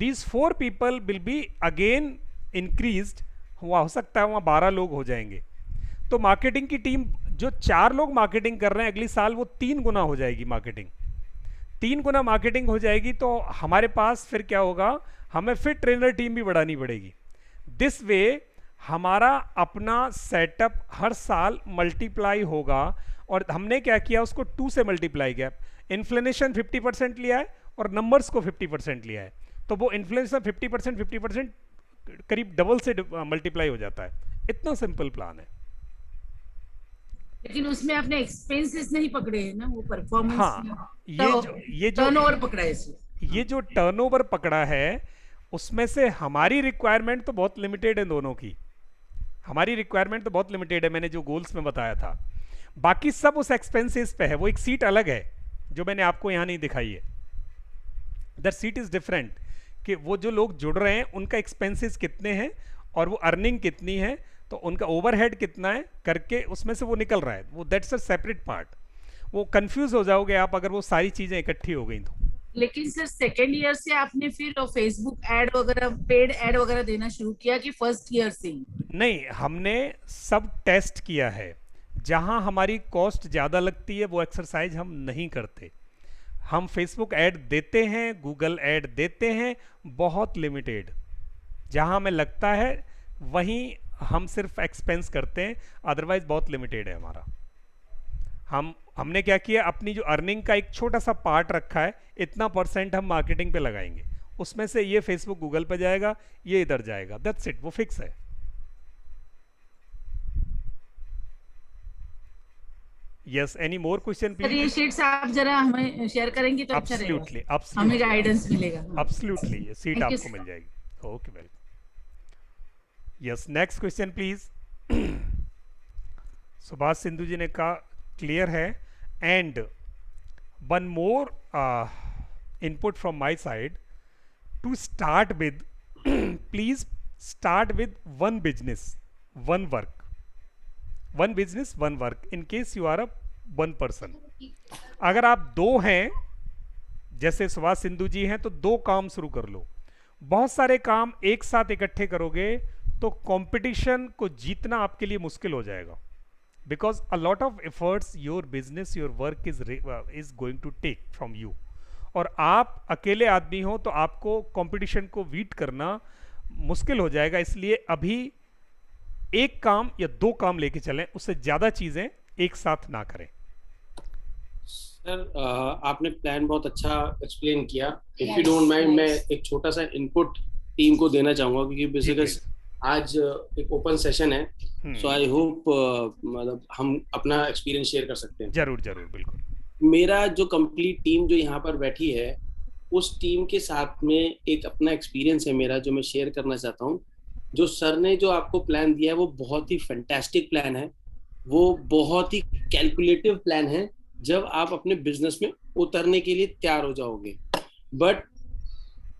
Speaker 1: these 4 people will be again increased। हो सकता है वहाँ 12 लोग हो जाएंगे। तो marketing की टीम, जो 4 लोग मार्केटिंग कर रहे हैं, अगली साल वो 3 गुना हो जाएगी मार्केटिंग। 3 गुना मार्केटिंग हो जाएगी, तो हमारे पास फिर क्या होगा, हमें फिर ट्रेनर टीम भी बढ़ानी पड़ेगी। दिस वे हमारा अपना सेटअप हर साल मल्टीप्लाई होगा। और हमने क्या किया, उसको 2 से मल्टीप्लाई किया। इन्फ्लेशन 50% लिया है और नंबर्स को 50% लिया है, तो वो इन्फ्लेशन 50% करीब डबल से मल्टीप्लाई हो जाता है। इतना सिंपल प्लान है।
Speaker 10: लेकिन उसमें आपने एक्सपेंसेस नहीं पकड़े हैं ना, वो परफॉर्मेंस।
Speaker 1: हाँ, ये जो
Speaker 10: टर्नओवर पकड़ा है,
Speaker 1: ये जो टर्नओवर पकड़ा है, उसमें से हमारी रिक्वायरमेंट तो बहुत लिमिटेड है, दोनों की हमारी रिक्वायरमेंट तो बहुत लिमिटेड है। मैंने जो गोल्स में बताया था, बाकी सब उस एक्सपेंसेस पे है। वो एक सीट अलग है जो मैंने आपको यहाँ नहीं दिखाई है, दैट सीट इज डिफरेंट, कि वो जो लोग जुड़ रहे हैं उनका एक्सपेंसेस कितने हैं और वो अर्निंग कितनी है। तो उनका ओवरहेड कितना है करके उसमें से वो निकल रहा है, वो दैट्स अ सेपरेट पार्ट। वो कंफ्यूज हो जाओगे आप अगर वो सारी चीजें इकट्ठी हो गई तो।
Speaker 10: लेकिन सर सेकेंड ईयर से आपने फिर फेसबुक एड वगैरह, पेड एड वगैरह देना शुरू किया कि फर्स्ट ईयर से ही?
Speaker 1: नहीं, हमने सब टेस्ट किया है। जहां हमारी कॉस्ट ज़्यादा लगती है वो एक्सरसाइज हम नहीं करते। हम फेसबुक ऐड देते हैं, गूगल ऐड देते हैं, बहुत लिमिटेड। जहां हमें लगता है वहीं हम सिर्फ एक्सपेंस करते हैं, अदरवाइज बहुत लिमिटेड है हमारा। हमने क्या किया, अपनी जो अर्निंग का एक छोटा सा पार्ट रखा है, इतना परसेंट हम मार्केटिंग पे लगाएंगे, उसमें से ये फेसबुक गूगल पे जाएगा, ये इधर जाएगा, दैट्स इट, वो फिक्स है। Yes, any more question
Speaker 10: sir ये
Speaker 1: प्लीज?
Speaker 10: शीट्स आप जरा हमें शेयर करेंगे तो अच्छा रहेगा,
Speaker 1: Absolutely,
Speaker 10: हमें गाइडेंस मिलेगा।
Speaker 1: absolutely, ये सीट
Speaker 10: Thank you,
Speaker 1: आपको
Speaker 10: sir.
Speaker 1: मिल जाएगी। Okay, welcome. Yes, next question please. Subhash Sindhu ji ने कहा क्लियर है। And one more input from my side, to start with please start with one business one work, one business one work, in case you are a one person. अगर आप दो हैं, जैसे सुभाष सिंधु जी हैं, तो दो काम शुरू कर लो। बहुत सारे काम एक साथ इकट्ठे करोगे तो कंपटीशन को जीतना आपके लिए मुश्किल हो जाएगा, because a lot of efforts your business your work is going to take from you. और आप अकेले आदमी हो तो आपको कंपटीशन को बीट करना मुश्किल हो जाएगा। इसलिए अभी एक काम या दो काम लेके चलें, उससे ज्यादा चीजें एक साथ ना करें।
Speaker 8: सर आपने प्लान बहुत अच्छा एक्सप्लेन किया। इफ यू डोंट माइंड, मैं एक छोटा सा इनपुट टीम को देना चाहूंगा, क्योंकि बेसिकली आज एक ओपन सेशन है, सो आई होप मतलब हम अपना एक्सपीरियंस शेयर कर सकते हैं।
Speaker 1: जरूर जरूर, बिल्कुल।
Speaker 8: मेरा जो कंप्लीट टीम जो यहाँ पर बैठी है, उस टीम के साथ में एक अपना एक्सपीरियंस है मेरा जो मैं शेयर करना चाहता हूँ। जो सर ने जो आपको प्लान दिया है वो बहुत ही फैंटास्टिक प्लान है, वो बहुत ही कैलकुलेटिव प्लान है जब आप अपने बिजनेस में उतरने के लिए तैयार हो जाओगे। बट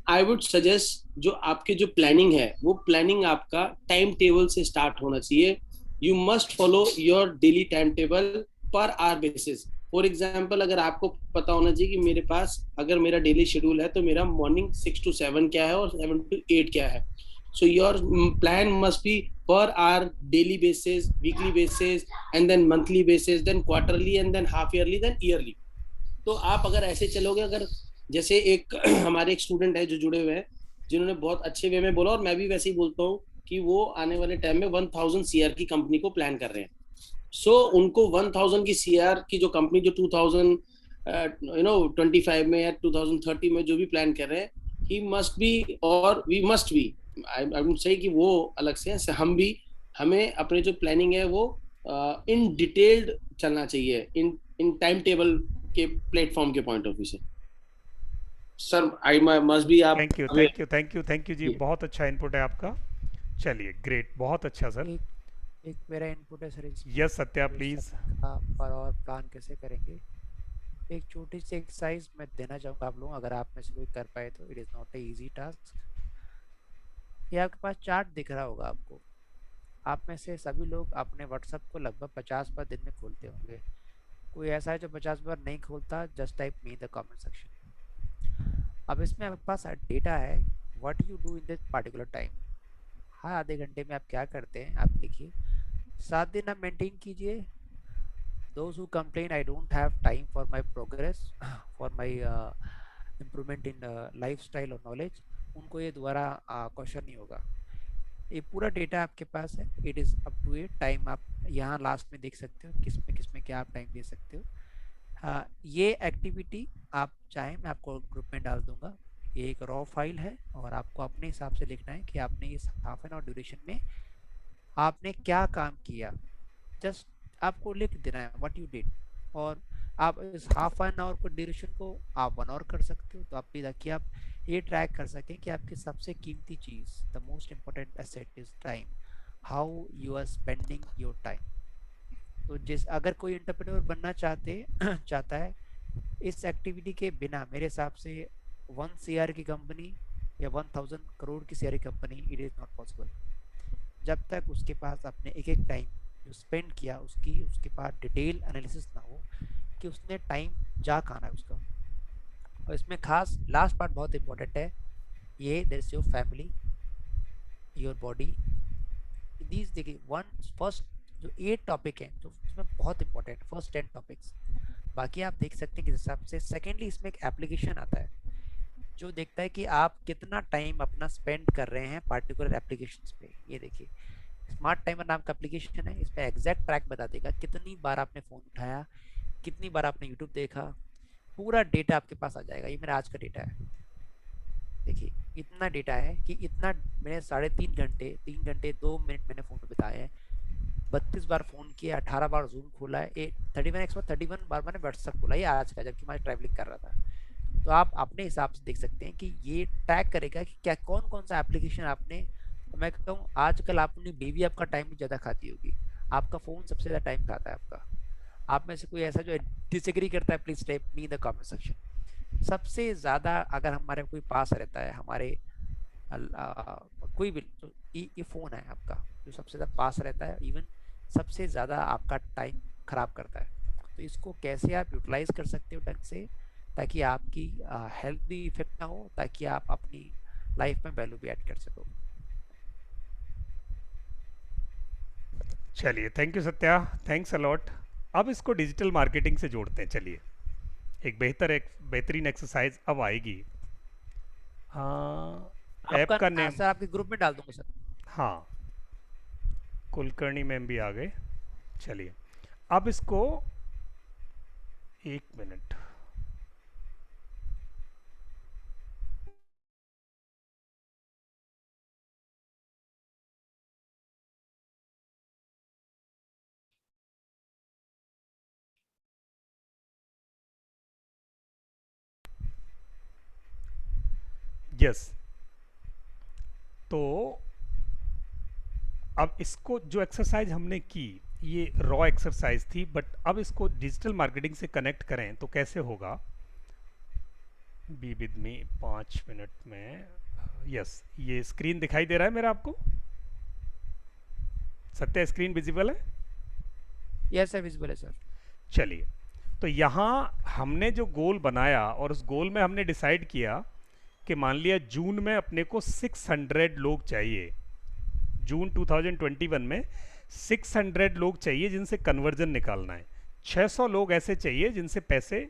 Speaker 8: आई वुड सजेस्ट जो आपके जो प्लानिंग है, वो प्लानिंग आपका टाइम टेबल से स्टार्ट होना चाहिए। You must follow your daily time table per hour basis. For example, अगर आपको पता होना चाहिए कि मेरे पास अगर मेरा डेली शेड्यूल है तो मेरा मॉर्निंग 6 to 7 क्या है और 7 to 8 क्या है। So your plan must be per hour, daily basis, weekly basis, and then monthly basis, then quarterly, and then half yearly, then yearly. तो आप अगर ऐसे चलोगे, अगर जैसे एक हमारे एक स्टूडेंट है जो जुड़े हुए हैं, जिन्होंने बहुत अच्छे वे में बोला, और मैं भी वैसे ही बोलता हूँ कि वो आने वाले टाइम में 1000 CR की कंपनी को प्लान कर रहे हैं। सो उनको 1000 की CR की जो कंपनी जो 2025 में या 2030 में जो भी प्लान कर रहे हैं, he must be or we must be, I would say कि वो अलग से है, हम भी, हमें अपने जो प्लानिंग है वो इन डिटेल्ड चलना चाहिए, इन टाइम टेबल के प्लेटफॉर्म के पॉइंट ऑफ व्यू से। सर आई मस्ट बी आप।
Speaker 1: थैंक यू जी, बहुत अच्छा इनपुट है आपका। चलिए, ग्रेट, बहुत अच्छा सर।
Speaker 9: एक मेरा इनपुट है सर।
Speaker 1: Yes Satya please.
Speaker 9: पर और प्लान कैसे करेंगे, एक छोटी सी एक्सरसाइज मैं देना चाहूँगा आप लोग, अगर आप में से कोई कर पाए तो। It is not a easy task. ये आपके पास चार्ट दिख रहा होगा आपको। आप में से सभी लोग अपने व्हाट्सएप को लगभग 50 बार दिन में खोलते होंगे। कोई ऐसा है जो 50 बार नहीं खोलता? Just type me in the comment section. अब इसमें आपके पास डेटा है, what you do in this particular time. हाँ, आधे घंटे में आप क्या करते हैं आप लिखिए। 7 दिन आप मेंटेन कीजिए। Those who complain I don't have time for my progress, for my improvement in lifestyle or knowledge, उनको ये दोबारा क्वेश्चन नहीं होगा। ये पूरा डेटा आपके पास है, it is up to date. Time आप यहाँ लास्ट में देख सकते हो, किस में क्या आप टाइम दे सकते हो। हाँ, ये एक्टिविटी आप चाहें मैं आपको ग्रुप में डाल दूंगा। ये एक रॉ फाइल है और आपको अपने हिसाब से लिखना है कि आपने इस हाफ एन आवर ड्यूरेशन में आपने क्या काम किया। जस्ट आपको लिख देना है व्हाट यू डिड, और आप इस हाफ एन आवर को ड्यूरेशन को आप 1 आवर कर सकते हो। तो आप ताकि आप ये ट्रैक कर सकें कि आपकी सबसे कीमती चीज़, the most important asset is time, how you are spending your time. तो अगर कोई एंटरप्रेन्योर बनना चाहता है इस एक्टिविटी के बिना, मेरे हिसाब से 1 CR की कंपनी या 1000 करोड़ की CR की company, it is not possible. जब तक उसके पास अपने एक एक टाइम जो स्पेंड किया उसकी उसके पास डिटेल एनालिसिस ना हो कि उसने टाइम जा कहाँ है उसका। और इसमें खास लास्ट पार्ट बहुत इंपॉर्टेंट है, ये there is your family, your body, these देखिए वन फर्स्ट जो 8 टॉपिक हैं जो उसमें बहुत इंपॉर्टेंट फर्स्ट 10 टॉपिक्स। बाकी आप देख सकते हैं किस हिसाब से। सेकेंडली इसमें एक एप्लीकेशन आता है जो देखता है कि आप कितना टाइम अपना स्पेंड कर रहे हैं पार्टिकुलर एप्लीकेशंस पे। ये देखिए स्मार्ट टाइमर नाम का एप्लीकेशन है, इस पे एग्जैक्ट ट्रैक बता देगा कितनी बार आपने फ़ोन उठाया, कितनी बार आपने यूट्यूब देखा, पूरा डेटा आपके पास आ जाएगा। ये मेरा आज का डेटा है, देखिए इतना डेटा है कि इतना मैंने 3.5 घंटे 3 घंटे 2 मिनट मैंने फ़ोन पे बिताए हैं, 32 बार फ़ोन किया, 18 बार जूम खोला है, 31 बार मैंने व्हाट्सएप खोला, ये आज का जबकि मैं ट्रैवलिंग कर रहा था। तो आप अपने हिसाब से देख सकते हैं कि ये ट्रैक करेगा कि क्या कौन कौन सा एप्लीकेशन आपने, मैं कहता हूँ आजकल आपने बेबी आपका टाइम ज़्यादा खाती होगी, आपका फ़ोन सबसे ज़्यादा टाइम खाता है आपका। आप में से कोई ऐसा जो डिसएग्री करता है please type me in the comment section. सबसे ज़्यादा अगर हमारे कोई पास रहता है हमारे कोई भी तो ये फ़ोन है आपका जो सबसे ज़्यादा पास रहता है, इवन सबसे ज़्यादा आपका टाइम ख़राब करता है। तो इसको कैसे आप यूटिलाइज़ कर सकते हो ढंग से ताकि आपकी हेल्थ भी इफेक्ट ना हो, ताकि आप अपनी लाइफ में वैल्यू भी ऐड कर सको।
Speaker 1: चलिए thank you Satya, thanks a lot. अब इसको डिजिटल मार्केटिंग से जोड़ते हैं। चलिए एक बेहतरीन एक्सरसाइज अब आएगी। ऐप का नेम
Speaker 9: सर आपके ग्रुप में डाल दूंगा सर।
Speaker 1: हाँ, कुलकर्णी मैम भी आ गए। चलिए अब इसको 1 मिनट, यस। तो अब इसको जो एक्सरसाइज हमने की ये रॉ एक्सरसाइज थी, बट अब इसको डिजिटल मार्केटिंग से कनेक्ट करें तो कैसे होगा। बी विद मी 5 मिनट में। यस, ये स्क्रीन दिखाई दे रहा है मेरा आपको? सत्य स्क्रीन विजिबल है?
Speaker 9: यस सर विजिबल है सर।
Speaker 1: चलिए तो यहाँ हमने जो गोल बनाया और उस गोल में हमने डिसाइड किया कि मान लिया जून में अपने को 600 लोग चाहिए, जून 2021 में 600 लोग चाहिए जिनसे कन्वर्जन निकालना है। 600 लोग ऐसे चाहिए जिनसे पैसे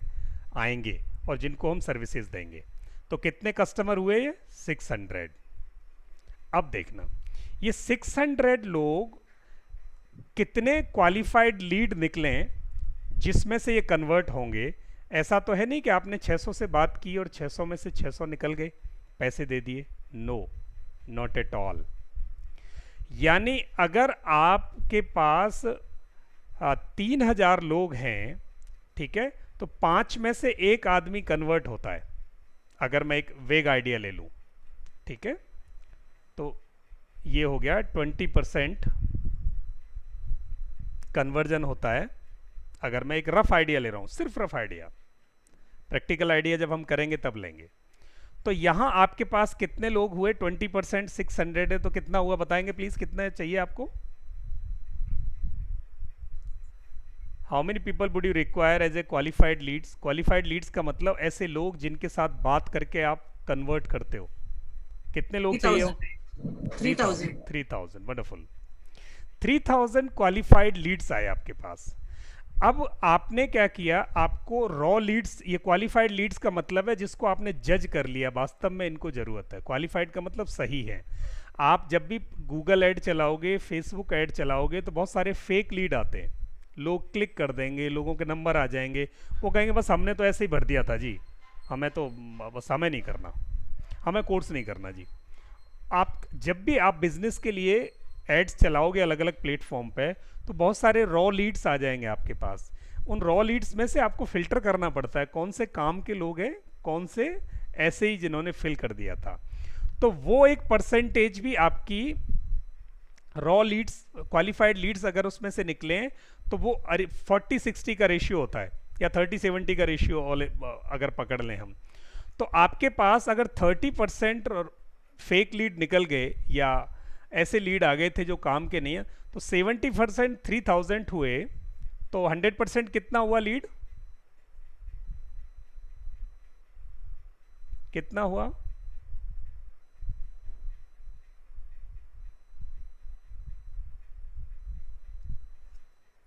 Speaker 1: आएंगे और जिनको हम सर्विसेज देंगे। तो कितने कस्टमर हुए ये? 600। अब देखना ये 600 लोग कितने क्वालिफाइड लीड निकलें जिसमें से ये कन्वर्ट होंगे। ऐसा तो है नहीं कि आपने 600 से बात की और 600 में से 600 निकल गए, पैसे दे दिए। No, not at all. यानी अगर आपके पास 3000 लोग हैं, ठीक है, तो 5 में से 1 आदमी कन्वर्ट होता है। अगर मैं एक वेग आइडिया ले लूं, ठीक है, तो ये हो गया 20% कन्वर्जन होता है। अगर मैं एक रफ आइडिया ले रहा हूं, सिर्फ रफ आइडिया, प्रैक्टिकल आइडिया जब हम करेंगे तब लेंगे। तो यहां आपके पास कितने लोग हुए? 20% 600 है तो कितना हुआ बताएंगे प्लीज, कितना चाहिए आपको? How many people would you require as a qualified leads? Qualified leads का मतलब ऐसे लोग जिनके साथ बात करके आप कन्वर्ट करते हो। कितने लोग चाहिए हो? 3000। वंडरफुल। 3000 क्वालिफाइड लीड्स आए आपके पास। अब आपने क्या किया, आपको रॉ लीड्स, ये क्वालिफाइड लीड्स का मतलब है जिसको आपने जज कर लिया वास्तव में इनको जरूरत है। क्वालिफाइड का मतलब सही है। आप जब भी गूगल ऐड चलाओगे, फेसबुक ऐड चलाओगे तो बहुत सारे फेक लीड आते हैं। लोग क्लिक कर देंगे, लोगों के नंबर आ जाएंगे, वो कहेंगे बस हमने तो ऐसे ही भर दिया था जी, हमें तो बस हमें नहीं करना, हमें कोर्स नहीं करना जी। आप जब भी आप बिजनेस के लिए एड्स चलाओगे अलग अलग प्लेटफॉर्म पे तो बहुत सारे रॉ लीड्स आ जाएंगे आपके पास। उन रॉ लीड्स में से आपको फिल्टर करना पड़ता है कौन से काम के लोग हैं, कौन से ऐसे ही जिन्होंने फिल कर दिया था। तो वो एक परसेंटेज भी आपकी रॉ लीड्स, क्वालिफाइड लीड्स अगर उसमें से निकले तो वो 40-60 का रेशियो होता है या 30-70 का रेशियो अगर पकड़ लें हम, तो आपके पास अगर 30% फेक लीड निकल गए या ऐसे लीड आ गए थे जो काम के नहीं है, तो 70% 3000 हुए, तो 100% कितना हुआ लीड, कितना हुआ?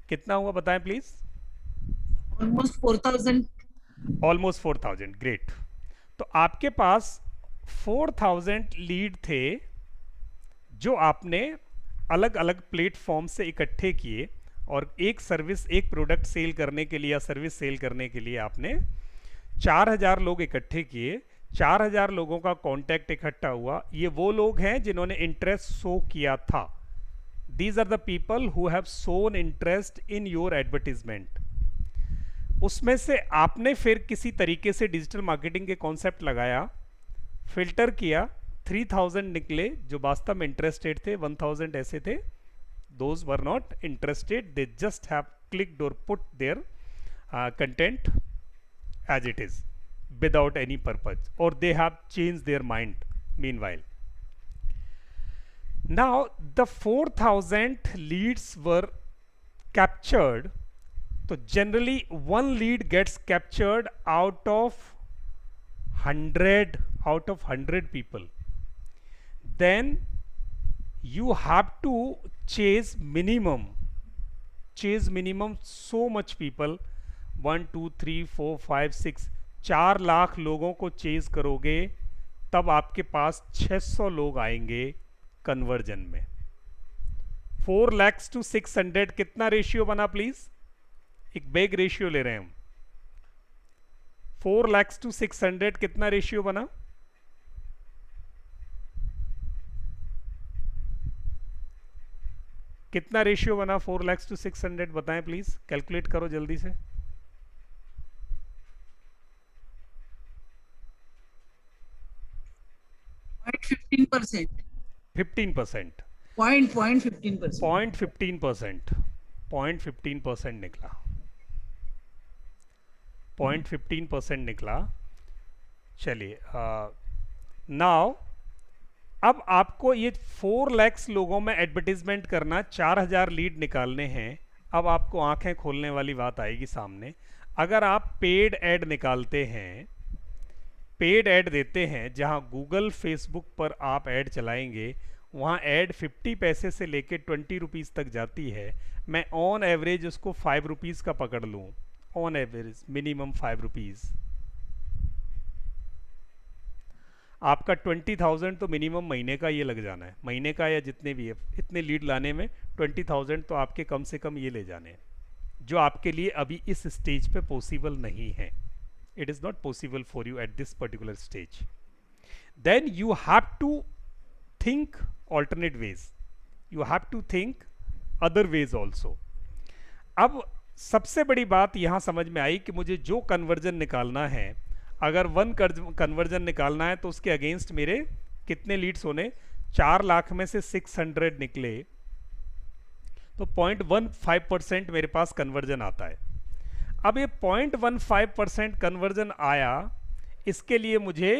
Speaker 1: कितना हुआ बताएं प्लीज?
Speaker 10: ऑलमोस्ट 4000।
Speaker 1: Almost 4000, great. तो आपके पास 4000 लीड थे जो आपने अलग अलग प्लेटफॉर्म से इकट्ठे किए, और एक सर्विस, एक प्रोडक्ट सेल करने के लिए या सर्विस सेल करने के लिए आपने 4000 लोग इकट्ठे किए। 4000 लोगों का कांटेक्ट इकट्ठा हुआ। ये वो लोग हैं जिन्होंने इंटरेस्ट शो किया था। These are the people who have shown interest in your advertisement. उसमें से आपने फिर किसी तरीके से डिजिटल मार्केटिंग के कॉन्सेप्ट लगाया, फिल्टर किया, 3000 निकले जो वास्तव में इंटरेस्टेड थे, 1000 ऐसे थे those were not interested, they just have clicked or put their content as it is without any purpose, or they have changed their mind meanwhile. Now the 4000 leads were captured. So generally one lead gets captured out of 100 people. Then you have to chase minimum so much people, 1 2 3 4 5 6 4 lakh लोगों को chase करोगे, तब आपके पास 600 लोग आएंगे conversion में। 4 lakhs to 600 कितना ratio बना प्लीज? एक बेग रेशियो ले रहे हैं हम। 4 lakhs to 600 कितना रेशियो बना? कितना रेशियो बना 4 lakhs to 600? बताएं प्लीज, कैलकुलेट करो जल्दी से।
Speaker 10: 15%।
Speaker 1: 15%। 0.15% निकला। 0.15% निकला। चलिए, नाउ अब आपको ये 4 lakhs लोगों में एडवर्टीजमेंट करना, 4000 लीड निकालने हैं। अब आपको आंखें खोलने वाली बात आएगी सामने। अगर आप पेड ऐड निकालते हैं, पेड ऐड देते हैं, जहां गूगल फेसबुक पर आप ऐड चलाएंगे, वहां ऐड 50 पैसे से लेके 20 रुपीज़ तक जाती है। मैं ऑन एवरेज उसको 5 रुपीज़ का पकड़ लूँ, ऑन एवरेज मिनिमम 5 रुपीज़। आपका 20,000 तो मिनिमम महीने का ये लग जाना है, महीने का या जितने भी है, इतने लीड लाने में 20,000 तो आपके कम से कम ये ले जाने हैं, जो आपके लिए अभी इस स्टेज पे पॉसिबल नहीं है। It is not possible for you at this particular stage. Then you have to think alternate ways, you have to think other ways also. अब सबसे बड़ी बात यहां समझ में आई कि मुझे जो कन्वर्जन निकालना है, अगर 1 कन्वर्जन निकालना है तो उसके अगेंस्ट मेरे कितने लीड्स होने? 4 लाख में से 600 निकले तो 0.15% मेरे पास कन्वर्जन आता है। अब ये 0.15% कन्वर्जन आया, इसके लिए मुझे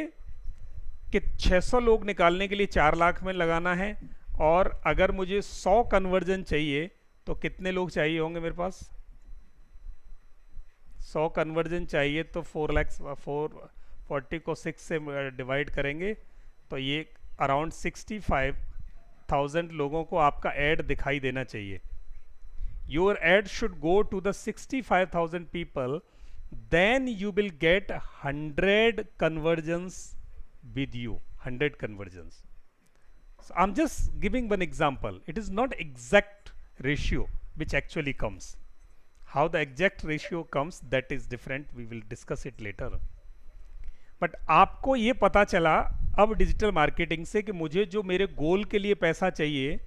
Speaker 1: कि 600 लोग निकालने के लिए 4 लाख में लगाना है, और अगर मुझे 100 कन्वर्जन चाहिए तो कितने लोग चाहिए होंगे मेरे पास? 100 कन्वर्जन चाहिए तो 440 को 6 से डिवाइड करेंगे तो ये अराउंड 65,000 लोगों को आपका ऐड दिखाई देना चाहिए। Your ad should go to the 65,000 people, then you will get 100 conversions with you, 100 conversions. So I'm just giving one example. It is not exact ratio which actually comes. How the exact ratio comes, that is different. We will discuss it later. But आपको ये पता चला अब digital marketing से कि मुझे जो मेरे गोल के लिए पैसा चाहिए,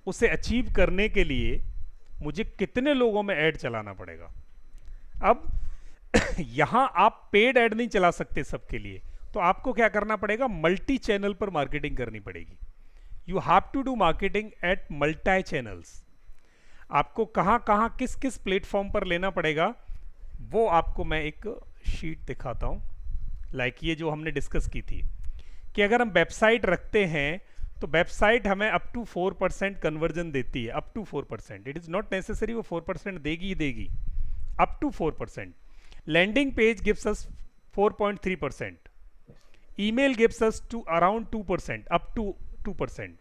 Speaker 1: उसे अचीव करने के लिए मुझे कितने लोगों में ऐड चलाना पड़ेगा। अब यहां आप पेड ऐड नहीं चला सकते सबके लिए, तो आपको क्या करना पड़ेगा? मल्टी चैनल पर मार्केटिंग करनी पड़ेगी। You have to do marketing at multi channels. आपको कहां कहां किस किस प्लेटफॉर्म पर लेना पड़ेगा, वो आपको मैं एक शीट दिखाता हूं। लाइक ये जो हमने डिस्कस की थी कि अगर हम वेबसाइट रखते हैं तो वेबसाइट हमें अप टू 4% कन्वर्जन देती है, up to 4%. It is not necessary वो 4% देगी ही देगी, up to 4%. Landing page gives us 4.3%. email gives us to around 2%, up to 2%.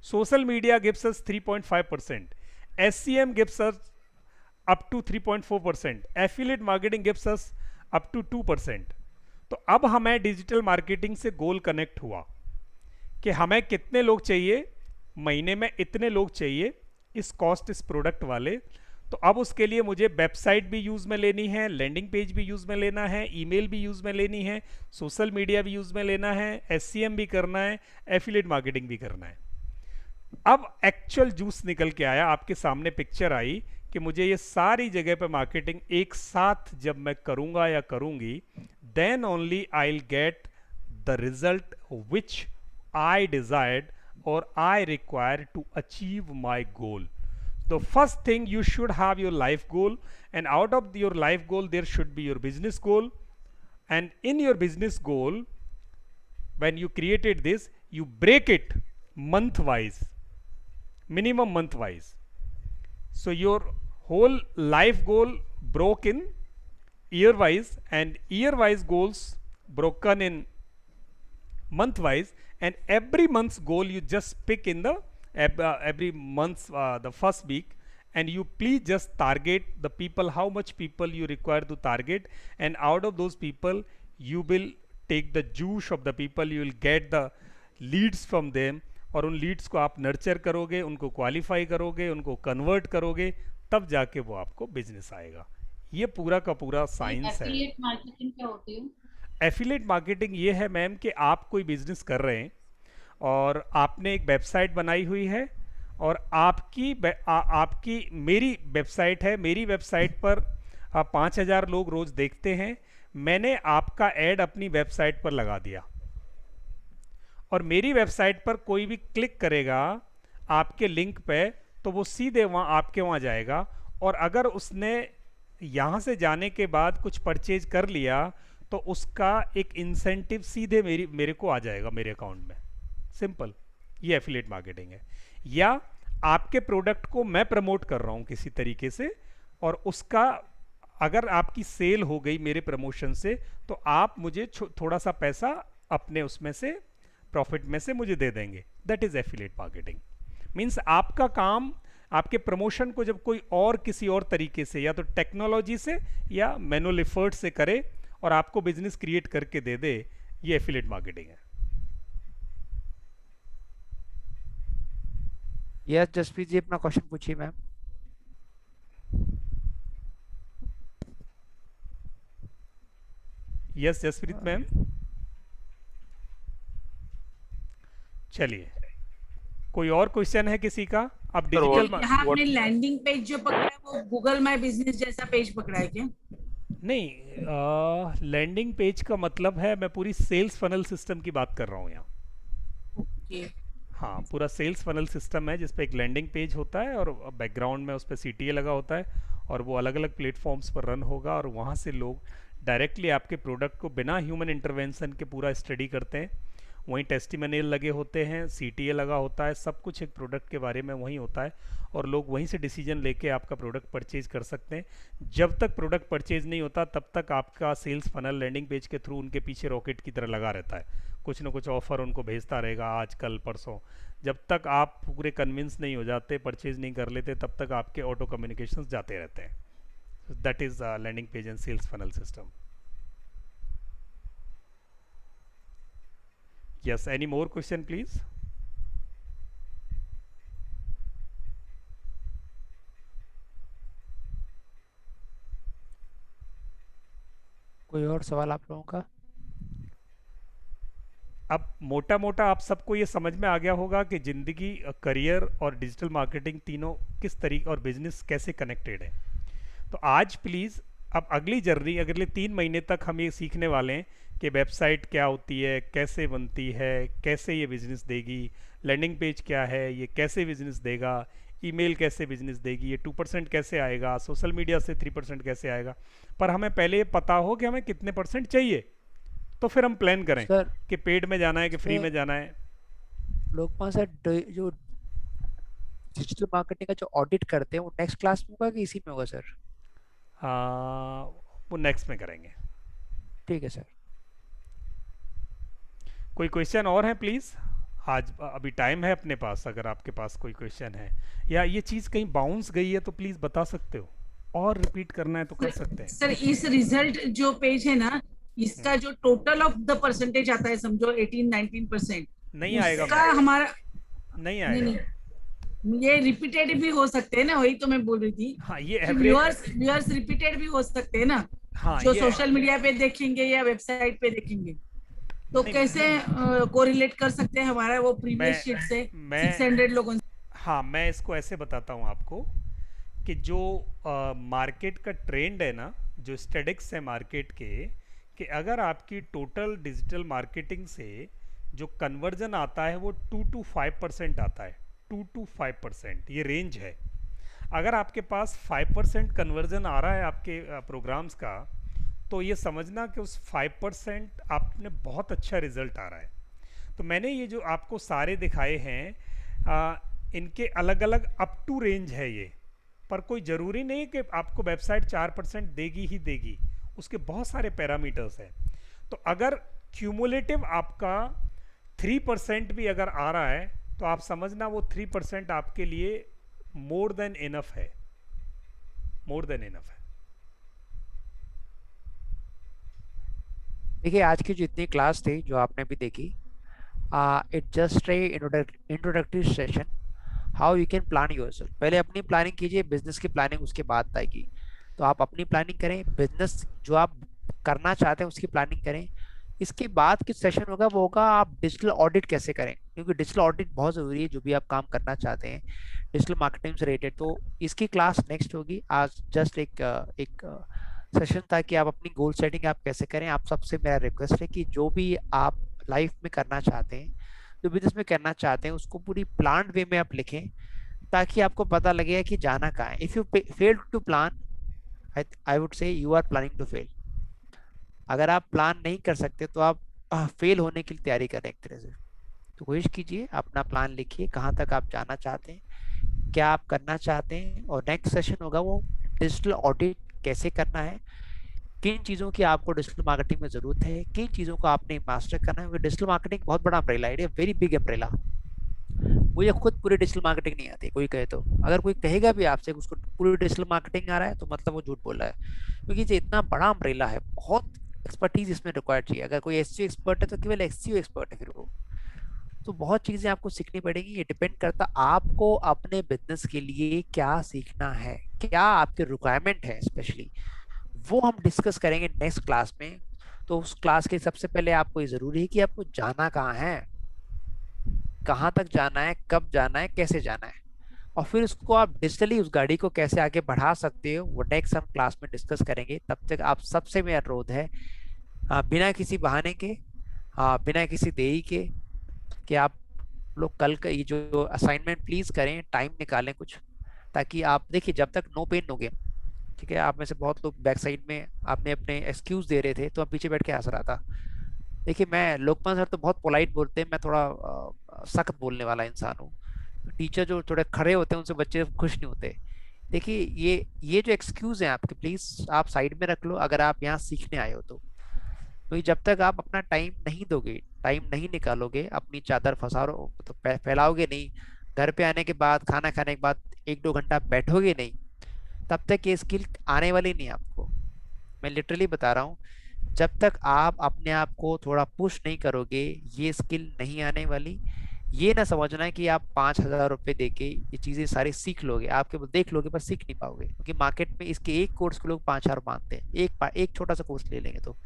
Speaker 1: social media gives us 3.5%. SCM gives us up to 3.4%. affiliate marketing gives us up to 2%. तो अब हमें digital marketing से गोल connect हुआ कि हमें कितने लोग चाहिए, महीने में इतने लोग चाहिए इस कॉस्ट इस प्रोडक्ट वाले. तो अब उसके लिए मुझे वेबसाइट भी यूज़ में लेनी है, लैंडिंग पेज भी यूज़ में लेना है, ईमेल भी यूज़ में लेनी है, सोशल मीडिया भी यूज़ में लेना है, SCM भी करना है, एफिलिएट मार्केटिंग भी करना है. अब एक्चुअल जूस निकल के आया, आपके सामने पिक्चर आई कि मुझे ये सारी जगह पे मार्केटिंग एक साथ जब मैं करूँगा या करूँगी, then only I will get the result which I desired और I require to achieve my goal. The first thing, you should have your life goal, and out of your life goal there should be your business goal, and in your business goal, when you created this, you break it month wise, minimum month wise. So your whole life goal broke in year wise, and year wise goals broken in month wise, and every month's goal you just pick in the every month the first week, and you please just target the people, how much people you require to target, and out of those people you will take the juice of the people, you will get the leads from them, और उन Leeds को आप nurture करोगे, उनको qualify करोगे, उनको convert करोगे, तब जाके वो आपको बिजनेस आएगा. ये पूरा का पूरा साइंस है.
Speaker 10: एफिलिएट मार्केटिंग क्या होती है?
Speaker 1: एफिलिएट मार्केटिंग ये है मैम कि आप कोई बिजनेस कर रहे हैं और आपने एक वेबसाइट बनाई हुई है, और आपकी मेरी वेबसाइट है, मेरी वेबसाइट पर 5,000 लोग रोज देखते हैं. मैंने आपका ऐड अपनी वेबसाइट पर लगा दिया, और मेरी वेबसाइट पर कोई भी क्लिक करेगा आपके लिंक पे तो वो सीधे आपके वहाँ जाएगा, और अगर उसने यहाँ से जाने के बाद कुछ परचेज कर लिया तो उसका एक इंसेंटिव सीधे मेरे को आ जाएगा मेरे अकाउंट में. सिंपल, ये एफिलिएट मार्केटिंग है. या आपके प्रोडक्ट को मैं प्रमोट कर रहा हूँ किसी तरीके से, और उसका अगर आपकी सेल हो गई मेरे प्रमोशन से, तो आप मुझे थोड़ा सा पैसा अपने उसमें से प्रॉफिट में से मुझे दे देंगे. That is affiliate marketing. Means आपका काम, आपके प्रमोशन को जब कोई और किसी और तरीके से, या तो टेक्नोलॉजी से या मैनुअल एफर्ट से करे और आपको बिजनेस क्रिएट करके दे दे, ये एफिलिएट मार्केटिंग है.
Speaker 9: यस जसप्रीत जी, अपना क्वेश्चन पूछिए मैम.
Speaker 1: यस जसप्रीत मैम, चलिए कोई और क्वेश्चन है किसी का? अब डिजिटल
Speaker 10: यहाँ आपने लैंडिंग पेज जो पकड़ा है वो गूगल माय बिजनेस जैसा पेज पकड़ा है क्या?
Speaker 1: नहीं, लैंडिंग पेज का मतलब है, मैं पूरी सेल्स फनल सिस्टम की बात कर रहा हूँ यहाँ.
Speaker 10: ओके.
Speaker 1: हाँ, पूरा सेल्स फनल सिस्टम है जिसपे एक लैंडिंग पेज होता है और बैकग्राउंड में उस पर CTA लगा होता है, और वो अलग अलग प्लेटफॉर्म्स पर रन होगा, और वहाँ से लोग डायरेक्टली आपके प्रोडक्ट को बिना ह्यूमन इंटरवेंशन के पूरा स्टडी करते हैं. वहीं टेस्टिमोनियल लगे होते हैं, CTA लगा होता है, सब कुछ एक प्रोडक्ट के बारे में वहीं होता है, और लोग वहीं से डिसीजन लेके आपका प्रोडक्ट परचेज कर सकते हैं. जब तक प्रोडक्ट परचेज नहीं होता तब तक आपका सेल्स फनल लैंडिंग पेज के थ्रू उनके पीछे रॉकेट की तरह लगा रहता है, कुछ ना कुछ ऑफर उनको भेजता रहेगा आज कल परसों. जब तक आप पूरे कन्विंस नहीं हो जाते, परचेज नहीं कर लेते, तब तक आपके ऑटो कम्युनिकेशंस जाते रहते हैं. That is landing page and sales funnel system. Yes, any more question please?
Speaker 9: कोई और सवाल आप लोगों का?
Speaker 1: अब मोटा मोटा आप सबको ये समझ में आ गया होगा कि जिंदगी, करियर और डिजिटल मार्केटिंग तीनों किस तरीके और बिजनेस कैसे कनेक्टेड है. तो आज प्लीज़, अब अगली जर्नी, अगले 3 महीने तक हम ये सीखने वाले हैं कि वेबसाइट क्या होती है, कैसे बनती है, कैसे ये बिजनेस देगी, लैंडिंग पेज क्या है, ये कैसे बिजनेस देगा, ईमेल कैसे बिजनेस देगी, ये 2% कैसे आएगा, सोशल मीडिया से 3% कैसे आएगा. पर हमें पहले ये पता हो कि हमें कितने % चाहिए, तो फिर हम प्लान करें कि पेड में जाना है कि फ्री में जाना है.
Speaker 9: लोकपाल सर जो डिजिटल मार्केटिंग का जो ऑडिट करते हैं वो नेक्स्ट क्लास में होगा कि इसी में होगा सर?
Speaker 1: वो नेक्स्ट में करेंगे।
Speaker 9: ठीक है सर।
Speaker 1: कोई क्वेश्चन और है प्लीज़? आज अभी टाइम है अपने पास, अगर आपके पास कोई क्वेश्चन है या ये चीज़ कहीं बाउंस गई है तो प्लीज़ बता सकते हो, और रिपीट करना है तो कर सकते हैं।
Speaker 10: सर इस रिजल्ट जो पेज है ना, इसका जो टोटल ऑफ द परसेंटेज आता है, समझो 18-19%,
Speaker 1: नहीं आएगा,
Speaker 10: उसका हमारा
Speaker 1: नहीं आएगा।
Speaker 10: नहीं, ये रिपीटेड भी हो सकते हैं ना, वही तो मैं बोल रही थी।
Speaker 1: हाँ, ये
Speaker 10: व्यूअर्स रिपीटेड भी हो सकते हैं ना,
Speaker 1: हाँ,
Speaker 10: जो सोशल मीडिया पे देखेंगे या वेबसाइट पे देखेंगे, तो कैसे कोरिलेट कर सकते हैं हमारा वो प्रीवियस शीट से 600 लोगों से?
Speaker 1: हाँ, मैं इसको ऐसे बताता हूँ आपको कि जो मार्केट का ट्रेंड है ना, जो स्टैटिक्स है मार्केट के, कि अगर आपकी टोटल डिजिटल मार्केटिंग से जो कन्वर्जन आता है वो 2 to 5% आता है, 2 to 5%, ये रेंज है। अगर आपके पास 5% कन्वर्जन आ रहा है आपके प्रोग्राम्स का, तो ये समझना कि उस 5% आपने बहुत अच्छा रिजल्ट आ रहा है। तो मैंने ये जो आपको सारे दिखाए हैं, इनके अलग अलग अप टू रेंज है ये, पर कोई ज़रूरी नहीं कि आपको वेबसाइट 4% देगी ही देगी, उसके बहुत सारे पैरामीटर्स हैं। तो अगर क्यूमुलेटिव आपका 3% भी अगर आ रहा है तो आप समझना वो 3% आपके लिए मोर देन इनफ है, मोर देन इनफ है।
Speaker 9: देखिए आज की जो इतनी क्लास थी जो आपने भी देखी, it just a introductory session how you can plan yourself. पहले अपनी प्लानिंग कीजिए, बिजनेस की प्लानिंग उसके बाद आएगी। तो आप अपनी प्लानिंग करें, बिजनेस जो आप करना चाहते हैं उसकी प्लानिंग करें। इसके बाद की सेशन होगा वो होगा आप डिजिटल ऑडिट कैसे करें, क्योंकि डिजिटल ऑडिट बहुत ज़रूरी है जो भी आप काम करना चाहते हैं डिजिटल मार्केटिंग से रिलेटेड। तो इसकी क्लास नेक्स्ट होगी। आज जस्ट एक सेशन था कि आप अपनी गोल सेटिंग आप कैसे करें। आप सबसे मेरा रिक्वेस्ट है कि जो भी आप लाइफ में करना चाहते हैं, जो बिजनेस में करना चाहते हैं, उसको पूरी प्लान वे में आप लिखें, ताकि आपको पता लगेगा कि जाना कहाँ है। If you fail to plan, I would say you are planning to fail. अगर आप प्लान नहीं कर सकते तो आप फेल होने की तैयारी करें एक तरह से। तो कोशिश कीजिए, अपना प्लान लिखिए, कहाँ तक आप जाना चाहते हैं, क्या आप करना चाहते हैं। और नेक्स्ट सेशन होगा वो डिजिटल ऑडिट कैसे करना है, किन चीज़ों की आपको डिजिटल मार्केटिंग में ज़रूरत है, किन चीज़ों को आपने मास्टर करना है। डिजिटल मार्केटिंग बहुत बड़ा अम्ब्रेला है, वेरी बिग अम्ब्रेला। मुझे खुद पूरी डिजिटल मार्केटिंग नहीं आती। कोई कहे तो, अगर कोई कहेगा भी आपसे उसको पूरी डिजिटल मार्केटिंग आ रहा है, तो मतलब वो झूठ बोल रहा है, क्योंकि ये इतना बड़ा अम्ब्रेला है, बहुत एक्सपर्टीज इसमें रिक्वायर्ड चाहिए। अगर कोई एसईओ एक्सपर्ट है तो केवल एसईओ एक्सपर्ट है फिर वो। तो बहुत चीज़ें आपको सीखनी पड़ेगी। ये डिपेंड करता आपको अपने बिजनेस के लिए क्या सीखना है, क्या आपके रिक्वायरमेंट है स्पेशली, वो हम डिस्कस करेंगे नेक्स्ट क्लास में। तो उस क्लास के सबसे पहले आपको ये ज़रूरी है कि आपको जाना कहाँ है, कहाँ तक जाना है, कब जाना है, कैसे जाना है, और फिर उसको आप डिजिटली उस गाड़ी को कैसे आगे बढ़ा सकते हो, वो नेक्स्ट हम क्लास में डिस्कस करेंगे। तब तक आप सबसे मेरा अनुरोध है, बिना किसी बहाने के, बिना किसी देरी के, कि आप लोग कल का ये जो असाइनमेंट प्लीज करें, टाइम निकालें कुछ, ताकि आप देखिए जब तक नो पेन नो गेन। ठीक है, आप में से बहुत लोग बैक साइड में आपने अपने एक्सक्यूज दे रहे थे, तो आप पीछे बैठ के हंस रहा था। देखिए मैं, लोकपाल सर तो बहुत पोलाइट बोलते हैं, मैं थोड़ा सख्त बोलने वाला इंसान हूँ। टीचर जो थोड़े खड़े होते हैं उनसे बच्चे खुश नहीं होते। देखिए ये जो एक्सक्यूज है आपके, प्लीज आप साइड में रख लो अगर आप यहाँ सीखने आए हो तो। क्योंकि जब तक आप अपना टाइम नहीं दोगे, टाइम नहीं निकालोगे, अपनी चादर फसाओ तो फैलाओगे नहीं, घर पे आने के बाद, खाना खाने के बाद 1-2 घंटा बैठोगे नहीं, तब तक ये स्किल आने वाली नहीं आपको। मैं लिटरली बता रहा हूँ, जब तक आप अपने आप को थोड़ा पुश नहीं करोगे, ये स्किल नहीं आने वाली। ये ना समझना है कि आप 5,000 रुपये दे के ये चीज़ें सारी सीख लोगे, आप केवल देख लोगे पर सीख नहीं पाओगे, क्योंकि मार्केट में इसके एक कोर्स को लोग 5,000 मांगते हैं। एक छोटा सा कोर्स ले लेंगे तो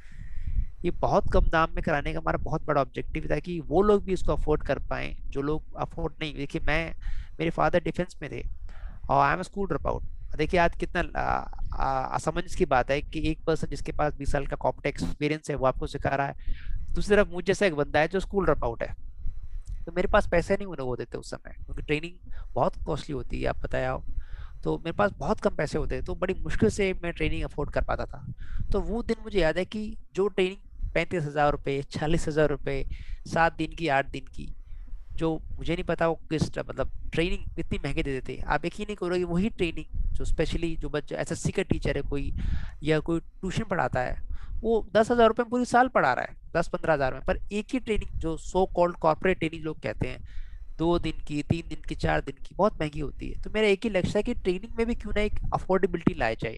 Speaker 9: ये बहुत कम दाम में कराने का हमारा बहुत बड़ा ऑब्जेक्टिव था कि वो लोग भी इसको अफोर्ड कर पाएँ जो लोग अफोर्ड नहीं। देखिए मेरे फादर डिफेंस में थे और I am school drop out. देखिए आज कितना असमंजस की बात है कि एक पर्सन जिसके पास 20 साल का कॉर्पोरेट एक्सपीरियंस है वो आपको सिखा रहा है, दूसरी तरफ मुझ जैसा एक बंदा है जो स्कूल ड्रॉप आउट है। तो मेरे पास पैसे नहीं होते थे उस समय, क्योंकि ट्रेनिंग बहुत कॉस्टली होती है, आप बताया हो। तो मेरे पास बहुत कम पैसे होते, तो बड़ी मुश्किल से मैं ट्रेनिंग अफोर्ड कर पाता था। तो वो दिन मुझे याद है कि जो ट्रेनिंग 35,000 रुपये, 40,000 रुपये, 7 दिन की, 8 दिन की, जो मुझे नहीं पता वो किस मतलब ट्रेनिंग इतनी महंगे दे देते। आप यकीन नहीं करोगे, वही ट्रेनिंग जो स्पेशली जो बच्चा एसएससी का टीचर है कोई या कोई ट्यूशन पढ़ाता है, वो 10,000 रुपये पूरी साल पढ़ा रहा है, 10-15 हज़ार में। पर एक ही ट्रेनिंग जो सो कॉल्ड कॉर्पोरेट ट्रेनिंग लोग कहते हैं, 2 दिन की, 3 दिन की, 4 दिन की, बहुत महंगी होती है। तो मेरा एक ही लक्ष्य है कि ट्रेनिंग में भी क्यों ना एक अफोर्डेबिलिटी लाए जाए,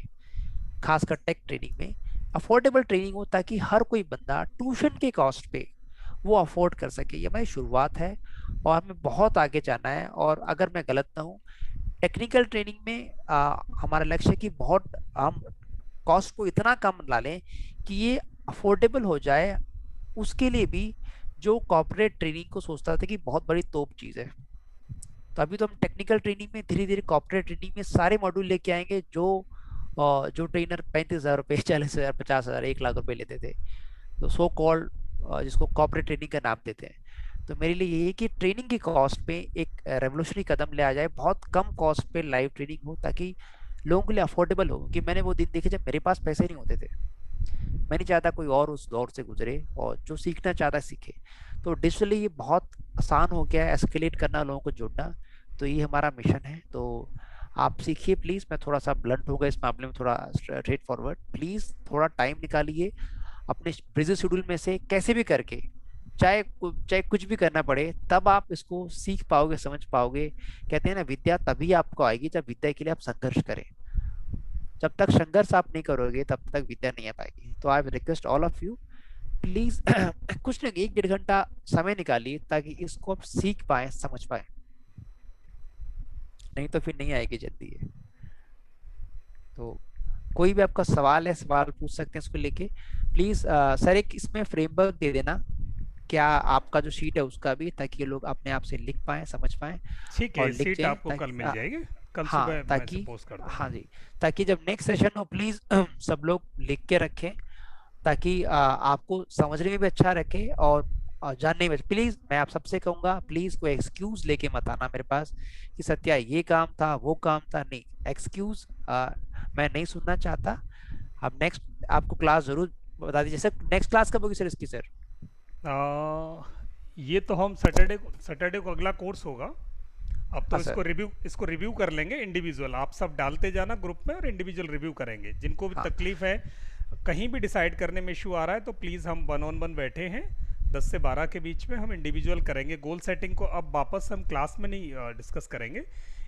Speaker 9: खासकर टेक ट्रेनिंग में अफोर्डेबल ट्रेनिंग हो, ताकि हर कोई बंदा ट्यूशन के कॉस्ट पे वो अफोर्ड कर सके। ये हमारी शुरुआत है और हमें बहुत आगे जाना है। और अगर मैं गलत ना हूँ, टेक्निकल ट्रेनिंग में हमारा लक्ष्य है कि बहुत हम कॉस्ट को इतना कम ला लें कि ये अफोर्डेबल हो जाए उसके लिए भी जो कॉर्पोरेट ट्रेनिंग को सोचता था कि बहुत बड़ी तोप चीज़ है। तो अभी तो हम टेक्निकल ट्रेनिंग में धीरे धीरे कॉर्पोरेट ट्रेनिंग में सारे मॉड्यूल लेके आएंगे जो ट्रेनर 35,000 रुपये, 40,000, 50,000, 1 लाख रुपए लेते थे, तो सो कॉल्ड जिसको कॉर्पोरेट ट्रेनिंग का नाम देते हैं। तो मेरे लिए ये है कि ट्रेनिंग की कॉस्ट पे एक रेवोल्यूशनरी कदम ले आ जाए, बहुत कम कॉस्ट पे लाइव ट्रेनिंग हो ताकि लोगों के लिए अफोर्डेबल हो। कि मैंने वो दिन देखे जब मेरे पास पैसे नहीं होते थे, मैं नहीं चाहता कोई और उस दौर से गुजरे, और जो सीखना चाहता है सीखे। तो डिजिटली ये बहुत आसान हो गया है एस्केलेट करना, लोगों को जोड़ना। तो ये हमारा मिशन है। तो आप सीखिए प्लीज़। मैं थोड़ा सा ब्लंट होगा इस मामले में, थोड़ा स्ट्रेट फॉरवर्ड। प्लीज़ थोड़ा टाइम निकालिए अपने बिजी शेड्यूल में से, कैसे भी करके, चाहे कुछ भी करना पड़े, तब आप इसको सीख पाओगे, समझ पाओगे। कहते हैं ना, विद्या तभी आपको आएगी जब विद्या के लिए आप संघर्ष करें। जब तक संघर्ष आप नहीं करोगे तब तक विद्या नहीं आ पाएगी। तो I request all of you please कुछ नहीं, 1-1.5 घंटा समय निकालिए ताकि इसको आप सीख पाए, समझ पाए, नहीं तो फिर नहीं आएगी जल्दी है। तो कोई भी आपका सवाल है, सवाल पूछ सकते हैं इसको लेके प्लीज। सर एक इसमें फ्रेमवर्क दे देना क्या आपका जो शीट है उसका भी, ताकि लोग अपने आप से लिख पाए, समझ पाए।
Speaker 1: ठीक है, शीट आपको कल मिल जाएगी, कल सुबह
Speaker 9: ताकि
Speaker 1: पोस्ट कर दूंगा।
Speaker 9: हाँ जी, ताकि जब नेक्स्ट सेशन हो प्लीज सब लोग लिख के रखें, ताकि आपको समझने में भी अच्छा रखे और जानने में। प्लीज मैं आप सबसे कहूंगा, प्लीज कोई एक्सक्यूज लेके मत आना मेरे पास कि सत्या ये काम था, वो काम था। नहीं, एक्सक्यूज मैं नहीं सुनना चाहता। अब नेक्स्ट आपको क्लास जरूर बता दीजिए। सर नेक्स्ट क्लास कब होगी सर इसकी? सर
Speaker 1: ये तो हम सैटरडे को अगला कोर्स होगा। अब तो इसको रिव्यू कर लेंगे इंडिविजुअल। आप सब डालते जाना ग्रुप में और इंडिविजुअल रिव्यू करेंगे। जिनको भी तकलीफ है, कहीं भी डिसाइड करने में इशू आ रहा है, तो प्लीज़ हम 1-on-1 बैठे हैं 10 से 12 के बीच में, हम इंडिविजुअल करेंगे। गोल सेटिंग को अब वापस हम क्लास में नहीं डिस्कस करेंगे,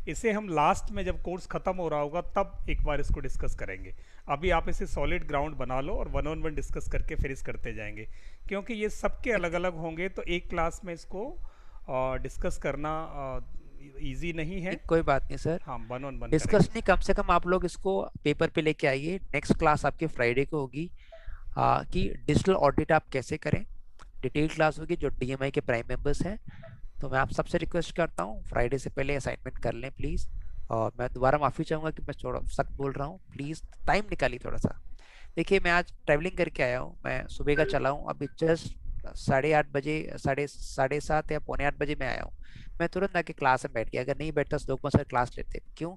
Speaker 1: इसे हम लास्ट में जब कोर्स ख़त्म हो रहा होगा तब एक बार इसको डिस्कस करेंगे। अभी आप इसे सॉलिड ग्राउंड बना लो और 1-on-1 डिस्कस करके फिर इस करते जाएंगे, क्योंकि ये सबके अलग अलग होंगे। तो एक क्लास में इसको डिस्कस करना इजी नहीं है।
Speaker 9: कोई बात नहीं सर,
Speaker 1: हाँ 1-on-1
Speaker 9: डिस्कस नहीं, कम से कम आप लोग इसको पेपर पे लेके आइए। नेक्स्ट क्लास आपके फ्राइडे को होगी कि डिजिटल ऑडिट आप कैसे करें, डिटेल क्लास होगी जो DMI के प्राइम मेंबर्स हैं। तो मैं आप सबसे रिक्वेस्ट करता हूँ फ्राइडे से पहले असाइनमेंट कर लें प्लीज़। और मैं दोबारा माफ़ी चाहूँगा कि मैं थोड़ा सख्त बोल रहा हूँ, प्लीज़ टाइम निकालिए थोड़ा सा। देखिए मैं आज ट्रैवलिंग करके आया हूँ, मैं सुबह का चला हूँ, अभी जस्ट 8:30 बजे, 7:30 या 7:45 बजे मैं आया हूँ। मैं तुरंत आके क्लास में बैठ गया। अगर नहीं बैठता तो लोग सर क्लास लेते। क्यों?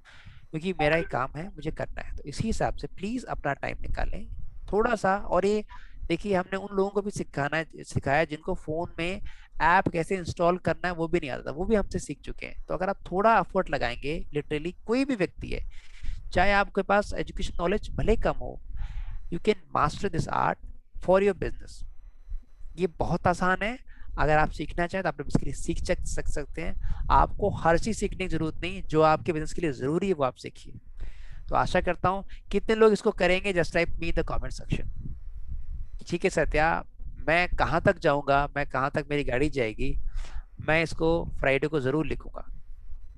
Speaker 9: क्योंकि मेरा एक काम है, मुझे करना है। तो इसी हिसाब से प्लीज़ अपना टाइम निकालें थोड़ा सा। और ये देखिए हमने उन लोगों को भी सिखाया जिनको फ़ोन में ऐप कैसे इंस्टॉल करना है वो भी नहीं आता था, वो भी हमसे सीख चुके हैं। तो अगर आप थोड़ा एफर्ट लगाएंगे, लिटरली कोई भी व्यक्ति है, चाहे आपके पास एजुकेशन नॉलेज भले कम हो, you can master this art for your business. ये बहुत आसान है। अगर आप सीखना चाहें तो आप इसके लिए सीख सकते हैं। आपको हर चीज़ सीखने की जरूरत नहीं, जो आपके बिजनेस के लिए ज़रूरी है वो आप सीखिए। तो आशा करता हूँ कितने लोग इसको करेंगे, just type me in the comment section. ठीक है सत्या, मैं कहाँ तक जाऊँगा, मैं कहाँ तक मेरी गाड़ी जाएगी, मैं इसको फ्राइडे को ज़रूर लिखूँगा,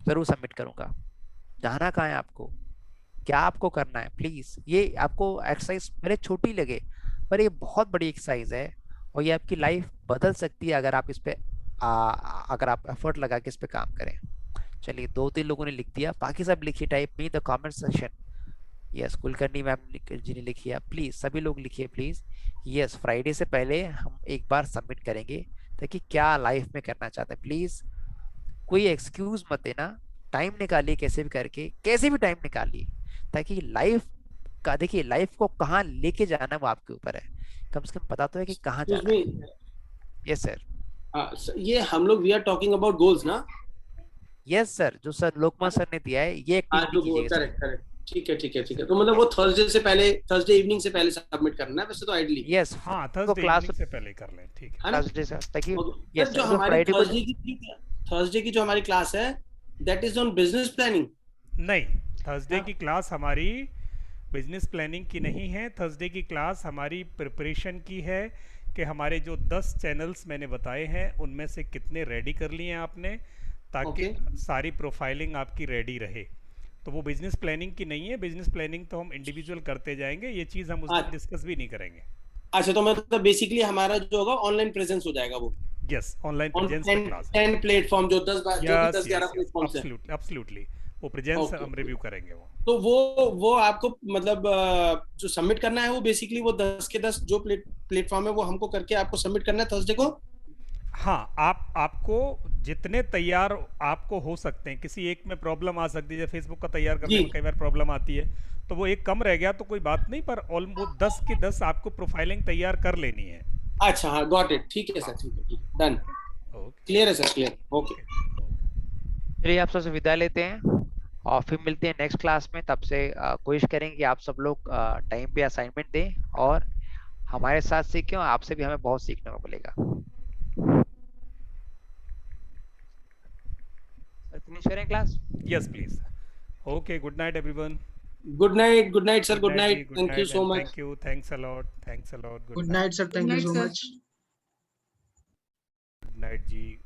Speaker 9: ज़रूर सबमिट करूँगा। जाना कहाँ है आपको, क्या आपको करना है, प्लीज़। ये आपको एक्सरसाइज भले छोटी लगे पर ये बहुत बड़ी एक्सरसाइज है और ये आपकी लाइफ बदल सकती है अगर आप इस पे अगर आप एफर्ट लगा के इस पे काम करें। चलिए 2-3 लोगों ने लिख दिया, बाकी सब लिखिए type me the comment section. Yes, Kulkarni ma'am ji ने लिखी है, प्लीज़ सभी लोग लिखिए प्लीज़। यस, फ्राइडे से पहले हम एक बार सबमिट करेंगे ताकि क्या लाइफ में करना चाहते हैं। प्लीज़ कोई एक्सक्यूज मत देना, टाइम निकालिए, कैसे भी करके, कैसे भी टाइम निकालिए, ताकि लाइफ का, देखिए लाइफ को कहाँ लेके जाना वो आपके ऊपर है। कम से कम पता तो है कि कहाँ जाना है। Yes sir.
Speaker 8: हाँ ये हम लोग we are talking about goals ना।
Speaker 9: यस सर, जो सर लोकमान सर ने दिया है ये
Speaker 8: हाँ
Speaker 9: एक्टिविटी
Speaker 8: तो
Speaker 9: कीजिएगा सर।
Speaker 8: करेक्ट करेक्ट, ठीक है ठीक है ठीक है। तो मतलब वो थर्सडे से पहले, थर्सडे इवनिंग से पहले सबमिट करना है वैसे तो आइडली।
Speaker 9: यस
Speaker 1: हाँ
Speaker 9: तो
Speaker 1: थर्सडे
Speaker 9: क्लास
Speaker 1: इवनिंग से पहले कर लें, ठीक है।
Speaker 8: है ना?
Speaker 9: थर्सडे से, ताकि
Speaker 8: Okay.
Speaker 9: यस
Speaker 8: सर जो
Speaker 9: सर, जो
Speaker 8: हमारी
Speaker 9: फ्राइडे को
Speaker 8: थर्सडे की जो हमारी क्लास है that is on business planning.
Speaker 1: नहीं, थर्सडे की क्लास हमारी बिजनेस प्लानिंग की नहीं है। थर्सडे की क्लास हमारी प्रिपरेशन की है कि हमारे जो 10 चैनल्स मैंने बताए हैं उनमें से कितने रेडी कर लिए हैं आपने, ताकि सारी प्रोफाइलिंग आपकी रेडी रहे। तो वो बिजनेस प्लानिंग की नहीं है। बिजनेस प्लानिंग तो हम इंडिविजुअल करते जाएंगे, ये चीज़ हम उस दिन डिस्कस भी नहीं करेंगे।
Speaker 8: अच्छा तो मतलब बेसिकली हमारा जो होगा ऑनलाइन प्रेजेंस हो जाएगा वो।
Speaker 1: यस, ऑनलाइन प्रेजेंस पे क्लास
Speaker 8: 10 प्लेटफॉर्म जो 10 जो भी 10 11 प्लेटफॉर्म्स हैं।
Speaker 1: एब्सोल्युटली वो प्रेजेंस हम रिव्यू करेंगे वो।
Speaker 8: तो वो आपको मतलब जो सबमिट करना है वो बेसिकली वो 10 के 10 जो प्लेटफॉर्म है वो हमको करके आपको सबमिट करना है थर्सडे को।
Speaker 1: हाँ, आपको जितने तैयार आपको हो सकते हैं, किसी एक में प्रॉब्लम आ सकती है, जैसे फेसबुक का तैयार करने में कई बार प्रॉब्लम आती है, तो वो एक कम रह गया तो कोई बात नहीं, पर ऑलमोस्ट 10 के 10 आपको प्रोफाइलिंग तैयार कर लेनी है।
Speaker 8: अच्छा हाँ गॉट इट, ठीक है सर, ठीक है डन, क्लियर है सर, क्लियर, ओके।
Speaker 9: चलिए आप सबसे विदा लेते हैं और फिर मिलते हैं नेक्स्ट क्लास में। तब से कोशिश करेंगे कि आप सब लोग टाइम पे असाइनमेंट दें और हमारे साथ सीखें, और आपसे भी हमें बहुत सीखने को मिलेगा। फिनिश करें class?
Speaker 1: Yes please. Okay, good night everyone.
Speaker 8: Good night sir, good night, thank you so much.
Speaker 1: Thank you, thanks a lot.
Speaker 4: Good night sir, thank you so much.
Speaker 1: Good night ji.